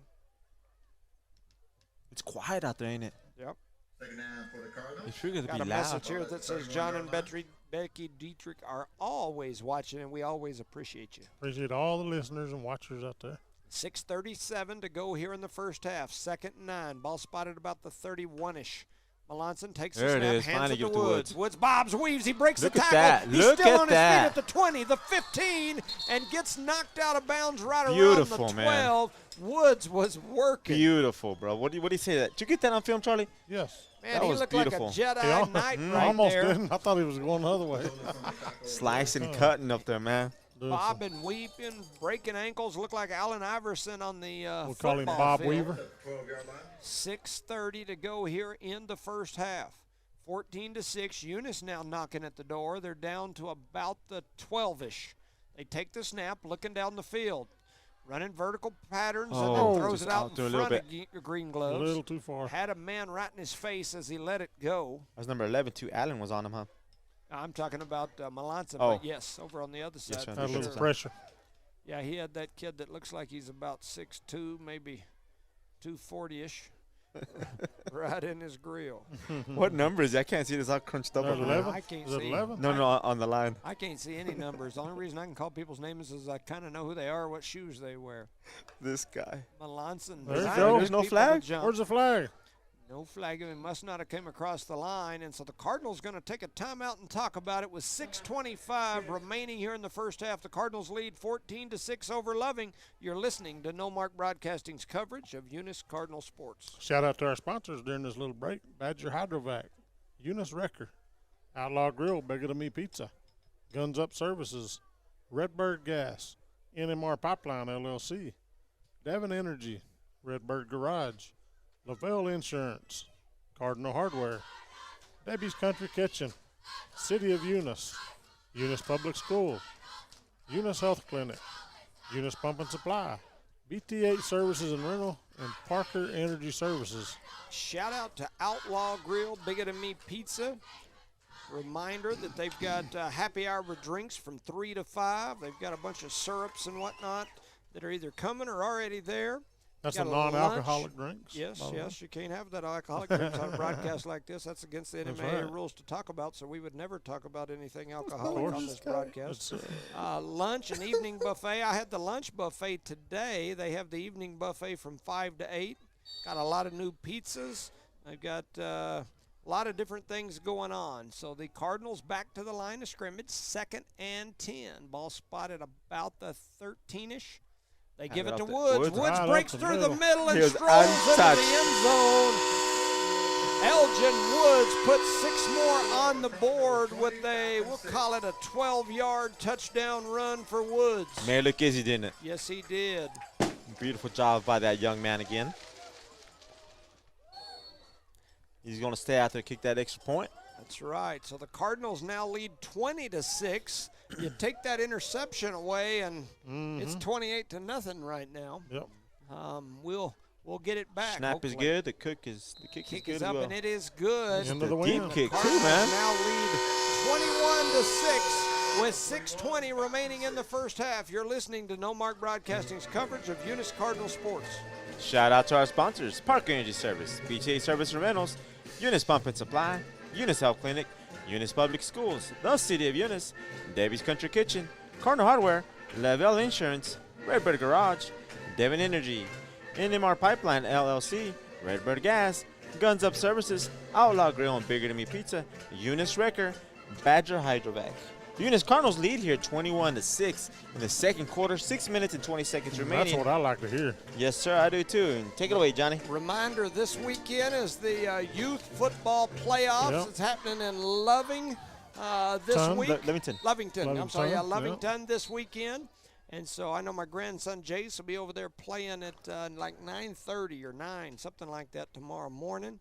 It's quiet out there, ain't it? Yep. Second down for the Cardinals. It's really Got gonna a be loud. message here that says John and Becky Dietrich are always watching, and we always appreciate you. Appreciate all the listeners and watchers out there. 6:37 to go here in the first half. 2nd and 9. Ball spotted about the 31-ish. Melanson takes There the it snap, is. hands Finally it give to it to Woods. Woods. Woods bobs, weaves, he breaks Look the at tackle. that. He's Look still at on that. his feet at the 20, the 15, and gets knocked out of bounds right Beautiful, around the man. 12. Woods was working. Beautiful, bro. What do you say that? Did you get that on film, Charlie? Yes. Man, That he was looked beautiful. like a Jedi Yeah, Knight I right almost there. didn't. I thought he was going the other way. Slicing, cutting up there, man. Bobbing, weeping, breaking ankles. Looked like Allen Iverson on the We'll call him football Bob field. Weaver. 12-yard line. 6:30 to go here in the first half. 14-6. Eunice now knocking at the door. They're down to about the 12-ish. They take the snap, looking down the field, running vertical patterns, and Oh, then throws just it out out in there a little front of Green A Gloves. little too far. Had a man right in his face as he let it go. That was number 11, too. Allen was on him, huh? I'm talking about Melanson, Oh. but yes, over on the other side. Yes, sir. for Had a Sure. little sure. pressure. Yeah, he had that kid that looks like he's about 6'2", maybe 240-ish, right in his grill. What number is that? I can't see this all crunched up. There's over there. 11. I can't Is it see. 11? No, on the line. I can't see any numbers. The only reason I can call people's names is I kind of know who they are, what shoes they wear. This guy. Melanson. There you trying go. to There's get no people to flag? jump. Where's the flag? No flag. He must not have come across the line, and so the Cardinals going to take a timeout and talk about it with 6:25 remaining here in the first half. The Cardinals lead 14-6 over Loving. You're listening to No Mark Broadcasting's coverage of Eunice Cardinal Sports. Shout out to our sponsors during this little break. Badger Hydrovac, Eunice Wrecker, Outlaw Grill, Bigger Than Me Pizza, Guns Up Services, Redbird Gas, NMR Pipeline LLC, Devon Energy, Redbird Garage, Lavelle Insurance, Cardinal Hardware, Debbie's Country Kitchen, City of Eunice, Eunice Public Schools, Eunice Health Clinic, Eunice Pump and Supply, BT8 Services and Rental, and Parker Energy Services. Shout out to Outlaw Grill, Bigger Than Me Pizza. Reminder that they've got happy hour with drinks from 3 to 5. They've got a bunch of syrups and whatnot that are either coming or already there. That's Got the a lunch. non-alcoholic drinks. Yes, by the way. yes, you can't have that alcoholic drinks on a broadcast like this. That's against the NMA right. rules to talk about, so we would never talk about anything alcoholic course. on this broadcast. It's, Lunch and evening buffet. I had the lunch buffet today. They have the evening buffet from 5 to 8. Got a lot of new pizzas. They've got a lot of different things going on. So the Cardinals back to the line of scrimmage, 2nd and 10. Ball spotted about the 13-ish. They give it it to off the- Woods. Woods. Woods Right breaks up the through the middle. middle and He was strolls into untouched. the end zone. Elgin Woods puts 6 more on the board with a, we'll call it a 12-yard touchdown run for Woods. Made it look easy, didn't it? Yes, he did. Beautiful job by that young man again. He's going to stay out there and kick that extra point. That's right. So the Cardinals now lead 20-6. You take that interception away, and it's 28-0 right now. Yep. We'll get it back. Snap is hopefully. good. The kick is Kick good is as up, well. and it is good. End of the deep win. kick too, Cardinals man. now lead 21-6 with 6:20 remaining in the first half. You're listening to No Mark Broadcasting's coverage of Eunice Cardinal Sports. Shout out to our sponsors: Parker Energy Service, BTA Service and Rentals, Eunice Pump and Supply, Eunice Health Clinic, Eunice Public Schools, the City of Eunice, Debbie's Country Kitchen, Cardinal Hardware, Lavelle Insurance, Redbird Garage, Devon Energy, NMR Pipeline LLC, Redbird Gas, Guns Up Services, Outlaw Grill and Bigger Than Me Pizza, Eunice Wrecker, Badger Hydrovac. The Eunice Cardinals lead here 21-6 in the second quarter, 6 minutes and 20 seconds That's remaining. what I like to hear. Yes, sir, I do too. And take it away, Johnny. Reminder, this weekend is the youth football playoffs. Yep. It's happening in Loving this Ton. week. Lovington. I'm sorry, yeah, Lovington, Lovington this weekend. And so I know my grandson Jace will be over there playing at like 9:30 or 9, something like that tomorrow morning.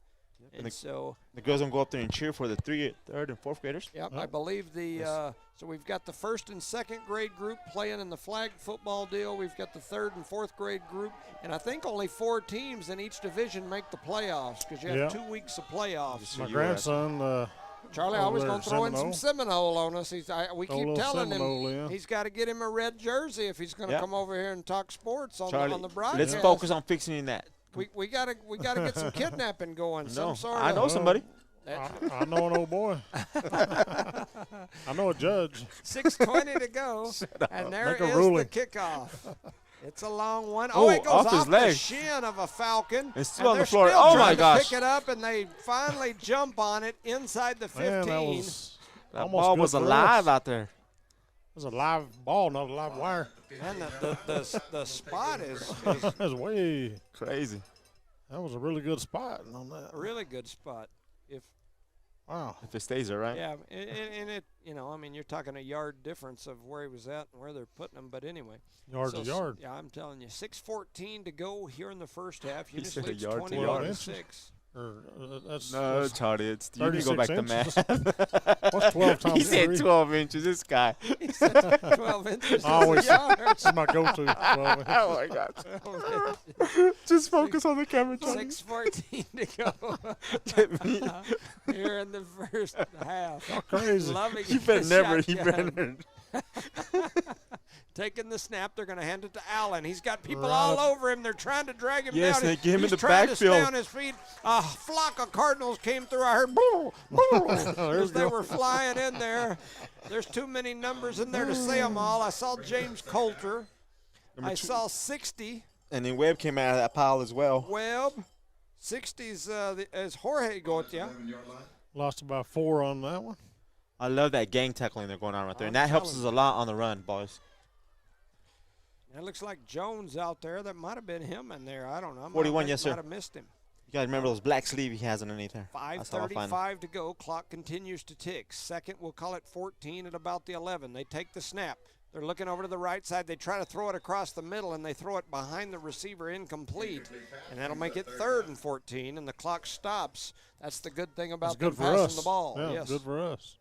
And so, The girls don't go up there and cheer for the third, and fourth graders. yep, I believe the so we've got the 1st and 2nd grade group playing in the flag football deal. We've got the 3rd and 4th grade group, and I think only 4 teams in each division make the playoffs because you have Yeah. 2 weeks of playoffs. My you grandson, Charlie, I was over going at to throw in some Seminole. Seminole on us. We Throw a keep little telling Seminole him in. he's got to get him a red jersey if he's going to Yeah. come over here and talk sports on Charlie, the broadcast. let's focus on fixing that. We gotta get some kidnapping going. No, Some sort I of. know somebody. I know an old boy. I know a judge. 6:20 to go, and there Make a is ruling. the kickoff. It's a long one. Oh, It goes off his the leg. shin of a Falcon. It's still and on the they're floor. still Oh, trying my to gosh. Pick it up, and they finally jump on it inside the 15. Man, That almost ball good was for alive us. out there. It was a live ball, not a live wire. And the spot is That was way. Crazy. That was a really good spot on that. a really good spot. Wow. If it stays there, right? Yeah, and it, I mean, you're talking a yard difference of where he was at and where they're putting him. But anyway. Yard to yard. Yeah, I'm telling you, 6:14 to go here in the first half. He Eunice said a leads yard to 21 yard. to 6. That's No, Charlie, it's you need to go 36 back to inches. math. What's 12 times He said 3? 12 inches. This guy. He said 12 inches. Always. yards. That's my go-to. 12 Oh my gosh. Just focus on the camera, Charlie. 6:14 to go Get me. here in the first half. crazy. Loving You the better never. He shotgun. better. Taking the snap, they're going to hand it to Allen. He's got people Right all up. over him. They're trying to drag him Yes, down. they get him in He's the trying to stay backfield. on his feet. A flock of Cardinals came through. I heard boo, boo, as they were flying in there. There's too many numbers in there to say them all. I saw James Coulter. I saw 60. And then Webb came out of that pile as well. Webb. 60's is Jorge Gotia. Lost about 4 on that one. I love that gang tackling they're going on right there. And I'm that helps us telling a lot on the run, boys. It looks like Jones out there. That might have been him in there. I don't know. 41, yes, sir. Might have missed him. You guys remember those black sleeve he has underneath there? That's how I find him. 5:35 to go. Clock continues to tick. Second, we'll call it 14 at about the 11. They take the snap. They're looking over to the right side. They try to throw it across the middle, and they throw it behind the receiver incomplete. And that'll make it 3rd and 14, and the clock stops. That's the good thing about That's good them for passing us. the ball. Yeah, Yes. good for us.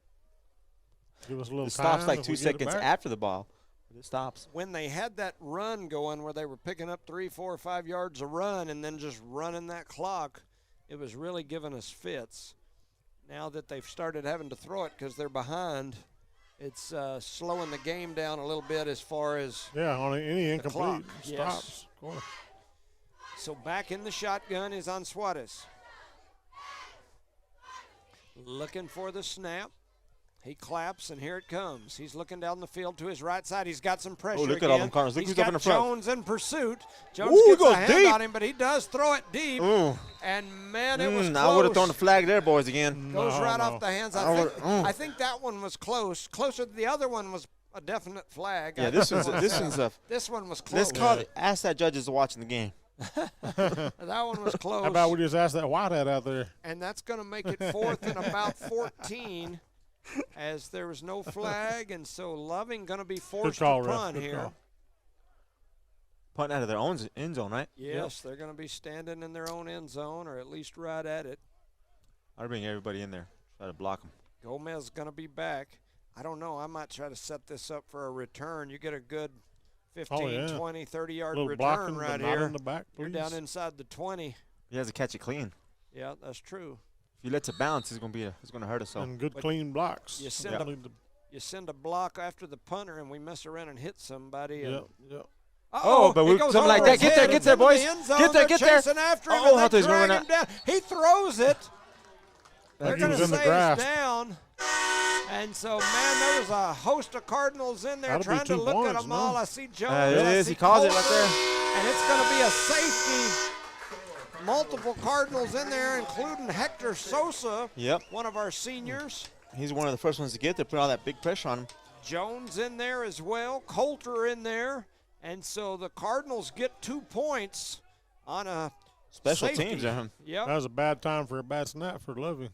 Give us a little It time. stops like if 2 we get it seconds back. after the ball. But it stops. When they had that run going where they were picking up 3, 4, 5 yards a run and then just running that clock, it was really giving us fits. Now that they've started having to throw it because they're behind, it's slowing the game down a little bit as far as Yeah, on any the clock. incomplete Yes. stops. Of course. So back in the shotgun is on Suarez. Looking for the snap. He claps, and here it comes. He's looking down the field to his right side. He's got some pressure. Oh, look at again. all them Cardinals. Look He's who's up got in the front. Jones in pursuit. Jones Ooh, he gets a goes hand deep. on him, but he does throw it deep. Ooh. And, man, it was close. I would have thrown the flag there, boys, again. Goes No, right no. off the hands. I think that one was close. Closer. The other one was a definite flag. Yeah, this one's a. This one was close. Let's call it. Ask that judges watching the game. That one was close. How about we just ask that whitehead out there? And that's going to make it 4th and about 14 as there was no flag, and so Loving going to be forced call, to Ref. punt Good here. call. Punting out of their own end zone, right? Yes, they're going to be standing in their own end zone, or at least right at it. I'll bring everybody in there. Try to block them. Gomez is going to be back. I don't know. I might try to set this up for a return. You get a good 15, 20, 30-yard Little return blocking, right but not here. in the back, You're please. down inside the 20. He has to catch it clean. Yeah, that's true. If he lets it bounce, it's gonna hurt us. So And good But clean blocks. you send Yeah. a- You send a block after the punter, and we mess around and hit somebody. Yeah, And yeah. Oh, but he we- goes something like over that. his Get there, head. get It's there, into the boys. end zone. Get there, They're get there. chasing after him, Oh, and I thought he they was gonna drag run him down. He throws it. They're He going was to in the say grass. he's down. And so, man, there was a host of Cardinals in there That'll be trying to 2 look at points, them all. no? I see Jones. It I is. see He calls it right Colter, there. And it's going to be a safety. Multiple Cardinals in there, including Hector Sosa, Yep. one of our seniors. He's one of the first ones to get there. Put all that big pressure on him. Jones in there as well, Coulter in there, and so the Cardinals get 2 points on a Special safety. teams, That Yep. was a bad time for a bad snap for Loving.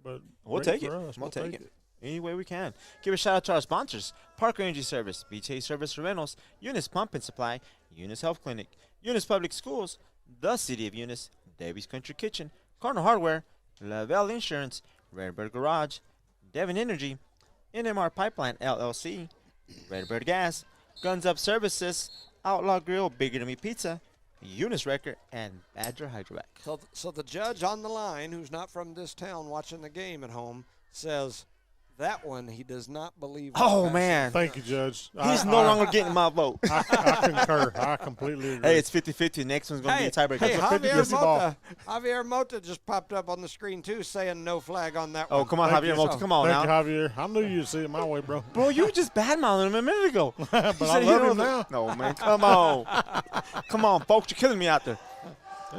But We'll great take it. for us. We'll take it. Any way we can. Give a shout out to our sponsors: Parker Energy Service, BJ Service Rentals, Eunice Pump and Supply, Eunice Health Clinic, Eunice Public Schools, the City of Eunice, Davies Country Kitchen, Cardinal Hardware, Lavelle Insurance, Redbird Garage, Devon Energy, NMR Pipeline LLC, Redbird Gas, Guns Up Services, Outlaw Grill, Bigger Than Me Pizza, Eunice Record, and Badger Hydrovac. So the judge on the line, who's not from this town watching the game at home, says That one he does not believe. Oh, was man. Thank you, Judge. He's no longer getting my vote. I concur. I completely agree. Hey, it's 50-50. Next one's going to be a tiebreaker. Hey, It's a 50-50 ball. Javier Mota just popped up on the screen too, saying no flag on that Oh, one. come on, Thank Javier you. Mota. Come on Thank now. you, Javier. I knew you'd see it my way, bro. Bro, you were just bad-mouthing him a minute ago. But You I said he love don't him now. No, man. Come on. Come on, folks. You're killing me out there.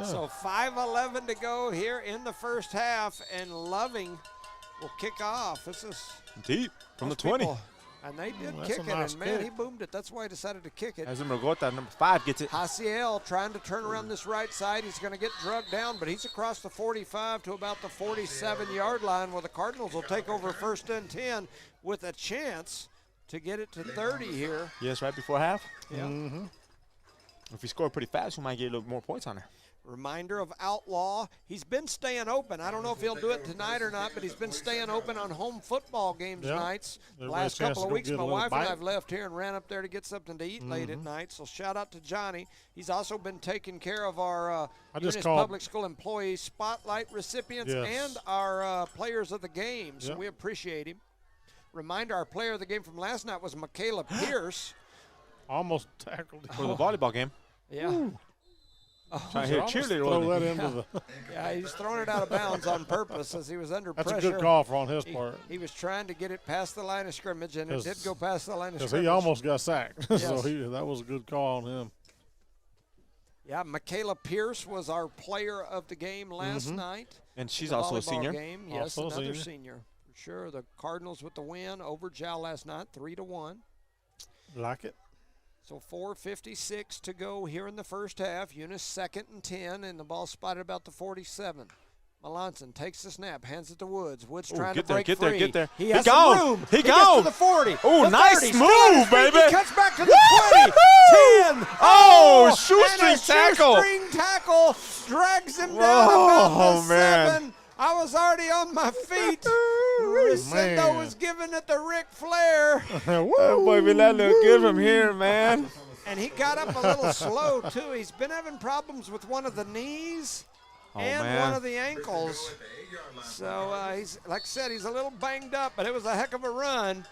So 5:11 to go here in the first half, and Loving will kick off. This is Deep from the most 20. people- and they did That's kick a it, nice and man, kick. he boomed it. That's why he decided to kick it. As Murgota, number 5, gets it. Haciel trying to turn around this right side. He's going to get drugged down, but he's across the 45 to about the 47-yard line, where the Cardinals will take over first and 10 with a chance to get it to 30 here. Yes, right before half. Yeah. If we score pretty fast, we might get a little more points on her. Reminder of Outlaw. He's been staying open. I don't know if he'll do it tonight or not, but he's been staying open on home football games Yeah. nights. Everybody Last a chance couple to of go weeks, get a my little wife bite. and I've left here and ran up there to get something to eat late at night. So shout out to Johnny. He's also been taking care of our I just Eunice called- Public School employee spotlight recipients Yes. and our players of the game. So Yep. we appreciate him. Reminder, our player of the game from last night was Michaela Pierce. Almost tackled him. For the volleyball game. Yeah. Trying to hit a Almost cheerleader, throw wasn't that he? into the. Yeah, he's throwing it out of bounds on purpose as he was under That's pressure. a good call on his He, part he was trying to get it past the line of scrimmage, and it 'Cause- did go past the line of Because scrimmage. he almost got sacked. So Yes. that was a good call on him. Yeah, Michaela Pierce was our player of the game last night. And she's The also a volleyball senior. Game. Yes, Also a another senior. senior. For sure. The Cardinals with the win over Jal last night, 3-1. Like it. So 4:56 to go here in the first half. Eunice 2nd and 10, and the ball spotted about the 47. Melanson takes the snap, hands it to Woods. Woods Ooh, trying get to there, break get there, free. get there. He He has gone. some room. He gets gone. to the 40. Ooh, the nice 30, move, still on his feet. baby. He cuts back to the 20. 10. Oh, and a shoestring tackle. shoestring tackle drags him down Oh, about the man. 7. I was already on my feet. Rosendo Man. was giving it to Ric Flair. Oh, boy, we let look good from here, man. And he got up a little slow, too. He's been having problems with one of the knees and man. one of the ankles. So he's, like I said, he's a little banged up, but it was a heck of a run.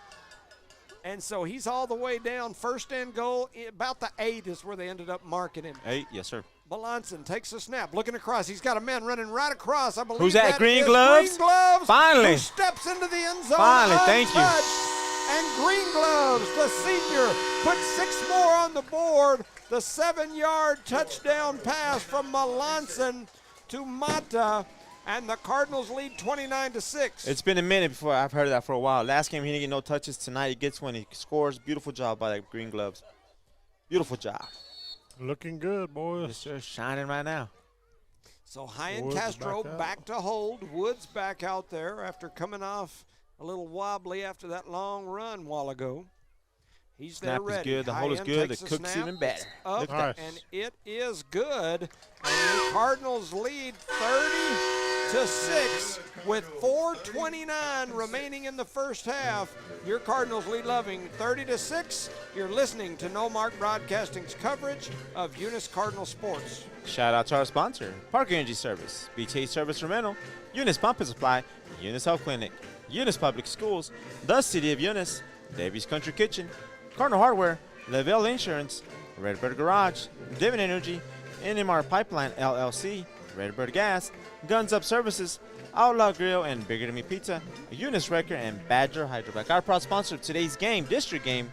And so he's all the way down. First and goal, about the 8 is where they ended up marking him. 8, yes, sir. Melanson takes a snap, looking across. He's got a man running right across. I believe Who's that? Green is Gloves? Green Gloves. Finally. Who steps into the end zone. Finally, thank you. untouched. And Green Gloves, the senior, put 6 more on the board. The 7-yard touchdown pass from Melanson to Mata. And the Cardinals lead 29-6. It's been a minute before I've heard that for a while. Last game, he didn't get no touches. Tonight, he gets one. He scores. Beautiful job by the Green Gloves. Beautiful job. Looking good, boys. It's just shining right now. So Hyan Woods Castro back out. back to hold. Woods back out there after coming off a little wobbly after that long run a while ago. He's there Snap is ready. good. The hold is Hyan good. takes The a cook's snap. even better. It's up, Look at that. and it is good. And the Cardinals lead 30-6 with 4:29 remaining in the first half. Your Cardinals lead Loving 30-6. You're listening to No Mark Broadcasting's coverage of Eunice Cardinal Sports. Shout out to our sponsor, Park Energy Service, BTA Service for Rental, Eunice Pump and Supply, Eunice Health Clinic, Eunice Public Schools, the City of Eunice, Davies Country Kitchen, Cardinal Hardware, Lavelle Insurance, Redbird Garage, Divin Energy, NMR Pipeline LLC, Redbird Gas, Guns Up Services, Outlaw Grill, and Bigger Than Me Pizza, Eunice Wrecker, and Badger Hydrovac. Our proud sponsor of today's game, district game.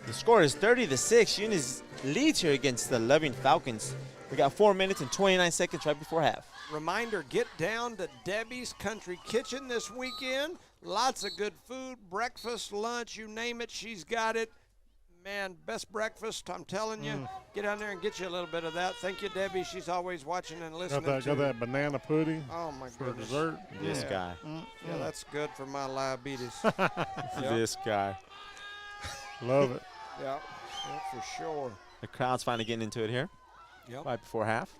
The score is 30-6. Eunice leads here against the Loving Falcons. We got 4 minutes and 29 seconds right before half. Reminder, get down to Debbie's Country Kitchen this weekend. Lots of good food, breakfast, lunch, you name it, she's got it. Man, best breakfast, I'm telling you. Get down there and get you a little bit of that. Thank you, Debbie. She's always watching and listening Got to. that banana pudding Oh, my for goodness. dessert. This Yeah. guy. Yeah, that's good for my diabetes. This guy. Love it. Yeah, for sure. The crowd's finally getting into it here Yep. right before half.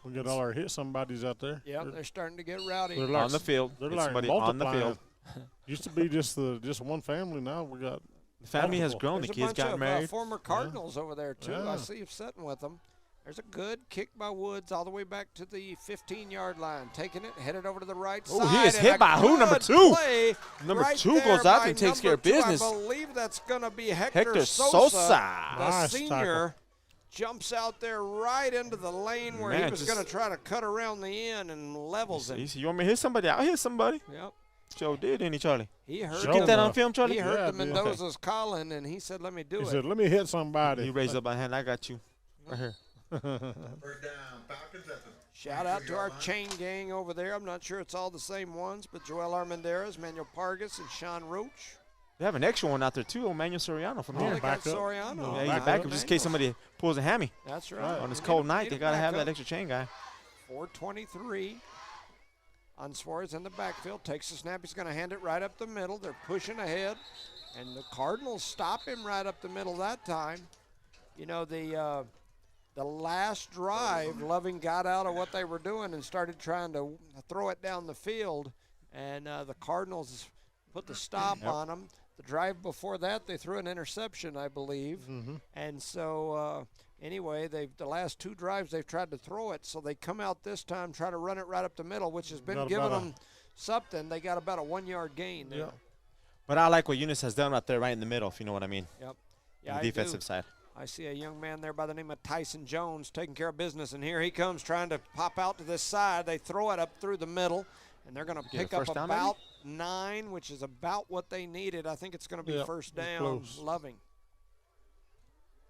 We got all our hit somebodies out there. Yeah, they're starting to get rowdy. They're like, On the field. They're It's like somebody on the multiplying. field. Used to be just one family. Now we got The family has multiple. grown. There's The a kids bunch got of married. former Cardinals over there, too. I Yeah. see you sitting with them. There's a good kick by Woods all the way back to the 15-yard line. Taking it, headed over to the right side. Oh, he is and hit a by who? Number good 2. play Number right 2 there goes out by and takes care number of business. 2. I believe that's going to be Hector Sosa. Sosa. The Nice senior tackle. jumps out there right into the lane where he Man, was just- going to try to cut around the end and levels him. You want me to hit somebody? I'll hit somebody. Yep. Joe did, didn't he, Charlie? He heard, Show Get that enough. on film, Charlie? he heard Yeah, the dude. Mendoza's calling, and he said, let me do He it. said, let me hit somebody. He raised up my hand. I got you. Right here. First down, Falcons at the Shout out to our 23-yard line. chain gang over there. I'm not sure it's all the same ones, but Joel Armendariz, Manuel Pargas, and Sean Roach. They have an extra one out there, too, Emmanuel Soriano from Oh, here. they got back up. Soriano. Yeah, Yeah, Oh, you back can back up. him just in case somebody pulls a hammy That's right. on this Need cold a- night. need They a got to have that backup. extra chain guy. 4:23 on Suarez in the backfield. Takes the snap. He's going to hand it right up the middle. They're pushing ahead, and the Cardinals stop him right up the middle that time. You know, the last drive, Loving got out of what they were doing and started trying to throw it down the field, and the Cardinals put the stop on them. The drive before that, they threw an interception, I believe. And so, anyway, the last 2 drives, they've tried to throw it. So they come out this time, try to run it right up the middle, which has been Got giving about a- them something. They got about a 1-yard gain there. Yeah. But I like what Eunice has done right there, right in the middle, if you know what I mean. Yep. On Yeah, the I do. defensive side. I see a young man there by the name of Tyson Jones taking care of business, and here he comes trying to pop out to this side. They throw it up through the middle, and they're going to Get a pick up first down, about 9, which is about what they needed. I think it's going to be Yep, first it's down. close. Loving.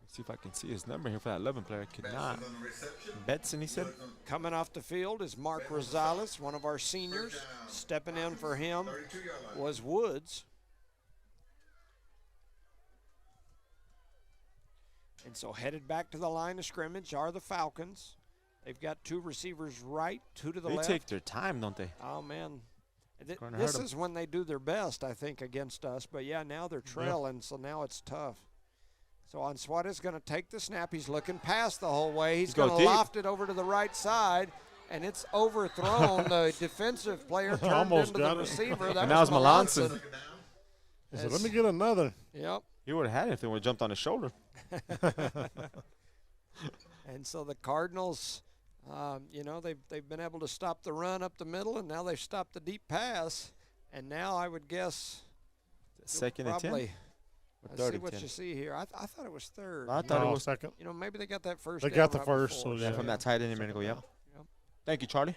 Let's see if I can see his number here for that 11 player. I could not. Benson's on the reception. Betson, he said. Coming off the field is Mark Rosales, one of our seniors. Stepping in for him 32-yard line. was Woods. And so headed back to the line of scrimmage are the Falcons. They've got 2 receivers right, 2 to the They left. take their time, don't they? Oh, man. Gonna This hurt 'em. is when they do their best, I think, against us. But, yeah, now they're trailing, so now it's tough. So Ansuarez going to take the snap. He's looking past the whole way. He's Go going to deep. loft it over to the right side, and it's overthrown. The defensive player turned Almost into got the it. receiver. That And now was it's Melanson. Second down. He said, let me get another. Yep. He would have had it if they would have jumped on his shoulder. And so the Cardinals, you know, they've been able to stop the run up the middle, and now they've stopped the deep pass. And now I would guess Second and 10. probably. Or Let's third see and what 10. you see here. I thought it was third. I thought it No, was second. You know, maybe they got that first. They down got the right first, before. so yeah. from that tight end a minute ago. Yep. Yep. Thank you, Charlie.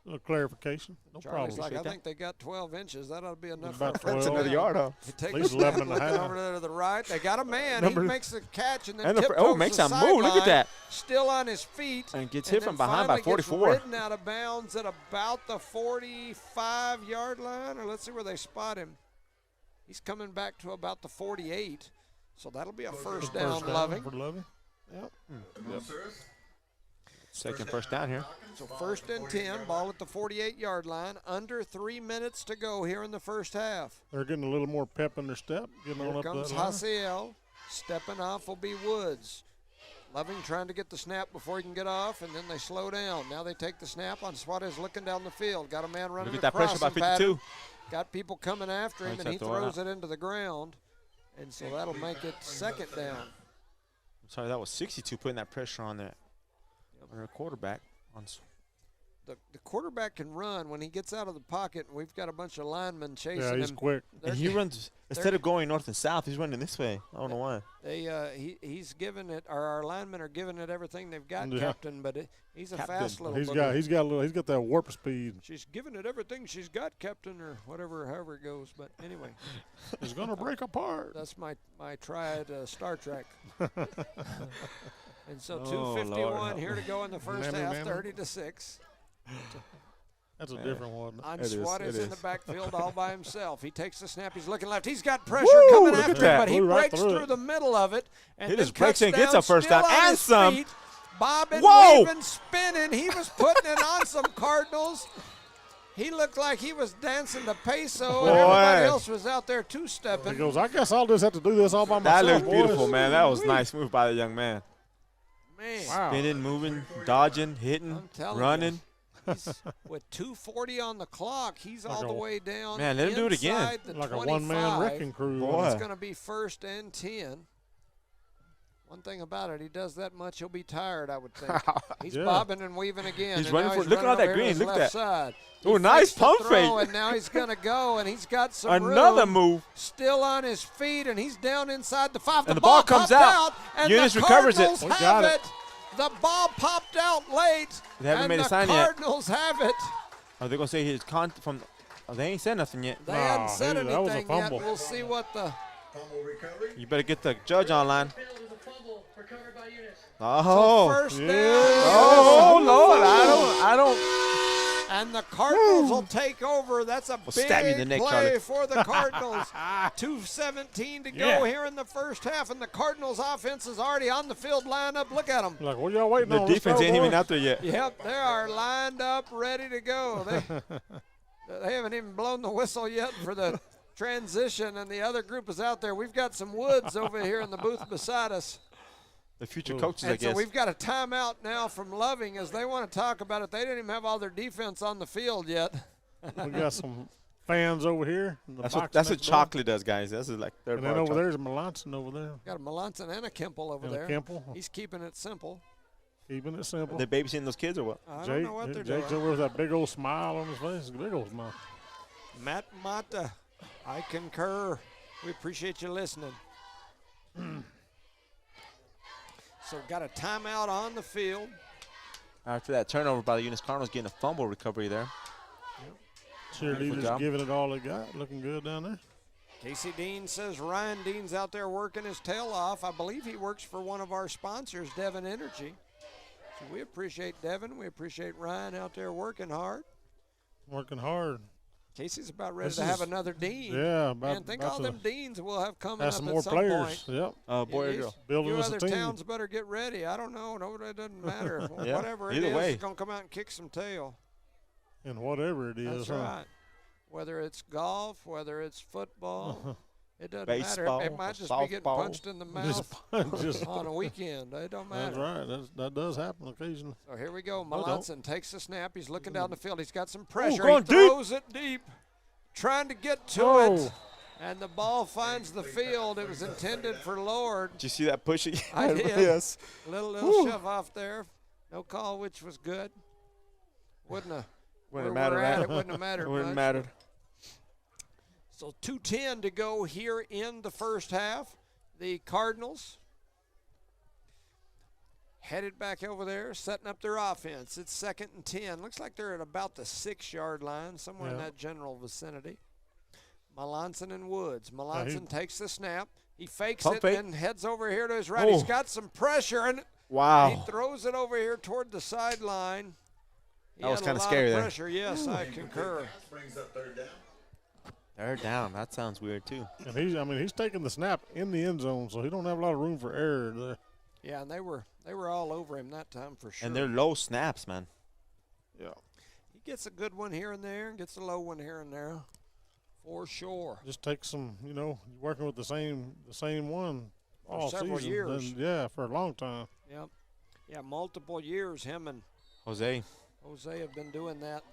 A little clarification. No Charlie's problem. like, I Appreciate think they got 12 inches. That ought to be enough. About for a 12. first That's down. yard, huh? He takes At least the snap, 11 and a looking half. over there to the right. They got a man. Number- He makes the catch and then And the fr- tiptoes oh, makes the a move. Look at sideline, that. Still on his feet. And gets and hit then from behind by finally gets 44. ridden out of bounds at about the 45-yard line. Or let's see where they spot him. He's coming back to about the 48. So that'll be a first down, Loving. For Loving. Yep. Ramon Suarez. Second first down here. So first and 10, ball at the 48-yard line. Under 3 minutes to go here in the first half. They're getting a little more pep in their step. Getting on Here up comes that line. Hasiel. Stepping off will be Woods. Loving trying to get the snap before he can get off, and then they slow down. Now they take the snap on Suarez looking down the field. Got a man running Look at that across pressure by him, Patton. 52. Got people coming after him, Nice and he that throw it throws out. it into the ground. And so that'll make it second down. I'm sorry, that was 62 putting that pressure on that on our quarterback. The quarterback can run when he gets out of the pocket, and we've got a bunch of linemen chasing Yeah, he's him. quick. They're- And he runs instead of going north and south, he's running this way. I don't know why. He's giving it, or our linemen are giving it everything they've got, Yeah. Captain. But he's a Captain. fast little. He's booger. got that warp speed. She's giving it everything she's got, Captain, or whatever, however it goes. But anyway, It's gonna break apart. that's my triad Star Trek. And so Oh, 2:51 Lord. here to go in the first Mammy, half, mammy. 30-6. That's a different one. On It is, Suarez it in the is. backfield all by himself. He takes the snap. He's looking left. He's got pressure Woo, coming look at after him, that. but he Flew right breaks through through it. the middle of it and He then just breaks in, cuts gets down a first still down on and his some. feet. Bobbing, Whoa. weaving, spinning. He was putting it on some Cardinals. He looked like he was dancing the peso, and Boy. everybody else was out there He two-stepping. goes, I guess I'll just have to do this all by That myself. looked beautiful, boys." man. That was Woo-wee. nice move by the young man. Man, Wow. Spinning, moving, dodging, I'm hitting, telling running. he's, with 2:40 on the clock, he's Like all the a- way down. Man, let him do it again. inside the Like a 25. one-man wrecking crew. Boy. It's going to be first and 10. One thing about it, he does that much, he'll be tired, I would think. He's Yeah. bobbing and weaving again. He's and running now for- he's look at all running that over here to green, his look at left that. side. Oh, He nice fakes the pump throw, fake. And now he's going to go, and he's got some Another room. move. Still on his feet, and he's down inside the 5. And the ball comes popped out. and Eunice the recovers it. Cardinals We have got it. The ball popped out late. They haven't and made a the sign yet. Cardinals have it. Are they going to say his from? Oh, they ain't said nothing yet. They hadn't said that was a anything yet. fumble. We'll see what the. Fumble recovery. You better get the judge online. Field was a fumble recovered by Eunice. Oh. First yeah. down. Oh, Lord. I don't. And the Cardinals will take over. That's a stab you in the big neck, play Charlie. for the Cardinals. 2:17 to Yeah. go here in the first half, and the Cardinals offense is already on the field lineup. Look at them. Like, what y'all waiting The on? Let's defense go, ain't even boys. out there yet. Yep, they are lined up, ready to go. They haven't even blown the whistle yet for the transition, and the other group is out there. We've got some Woods over here in the booth beside us. The future coaches, I And so guess. we've got a timeout now from Loving as they want to talk about it. They didn't even have all their defense on the field yet. We got some fans over here. In the That's box what next door. chocolate does, guys. That's like third And then part over chocolate. there's Melanson over there. Got a Melanson and a Kemple over And a there. Kemple. He's keeping it simple. Keeping it simple. They babysitting those kids or what? I don't know what they're Jake's doing. over with that big old smile on his face. Big old smile. Matt Mata, I concur. We appreciate you listening. So got a timeout on the field. After that turnover by the Eunice Cardinals, getting a fumble recovery there. Cheerleaders job. giving it all they got. Looking good down there. Casey Dean says Ryan Dean's out there working his tail off. I believe he works for one of our sponsors, Devon Energy. So we appreciate Devon. We appreciate Ryan out there working hard. Working hard. Casey's about ready This to have is- another dean. Yeah, Man, think about all to them deans we'll have coming have up some at more some players. point. Yep. Boy or It girl? is. Building You us a other team. towns better get ready. I don't know. No, it doesn't matter. Yeah, Whatever it either is, way. it's going to come out and kick some tail. And whatever it is. That's right. Whether it's golf, whether it's football, it doesn't Baseball, matter. It might just be getting softball. punched in the Just, mouth just on a weekend. It don't matter. that's right. That does happen occasionally. So here we go. No, don't. Melanson takes the snap. He's looking down the field. He's got some pressure. going He throws it deep, trying to get to it. Oh. And the ball finds the field. It was intended for Lord. Did you see that push? I did. Yes. Little shove off there. No call, which was good. Wouldn't have. Wouldn't where have we're mattered. at, it wouldn't have mattered It wouldn't much. mattered. So 2:10 to go here in the first half. The Cardinals headed back over there, setting up their offense. It's 2nd and 10. Looks like they're at about the 6-yard line, somewhere in Yeah. that general vicinity. Melanson and Woods. Melanson takes the snap. He fakes Pump it fake. and heads over here to his right. He's Oh. got some pressure, and Wow. he throws it over here toward the sideline. He That was had a kinda lot scary of there. pressure. Yes, I concur. Pass brings up third down. Third down. That sounds weird too. And he's taking the snap in the end zone, so he don't have a lot of room for error there. Yeah, and they were all over him that time for sure. And they're low snaps, man. Yeah. He gets a good one here and there, and gets a low one here and there, for sure. Just take some, working with the same one all several season. years. And, yeah, for a long time. Yep. Yeah, multiple years. Him and Jose. Jose have been doing that.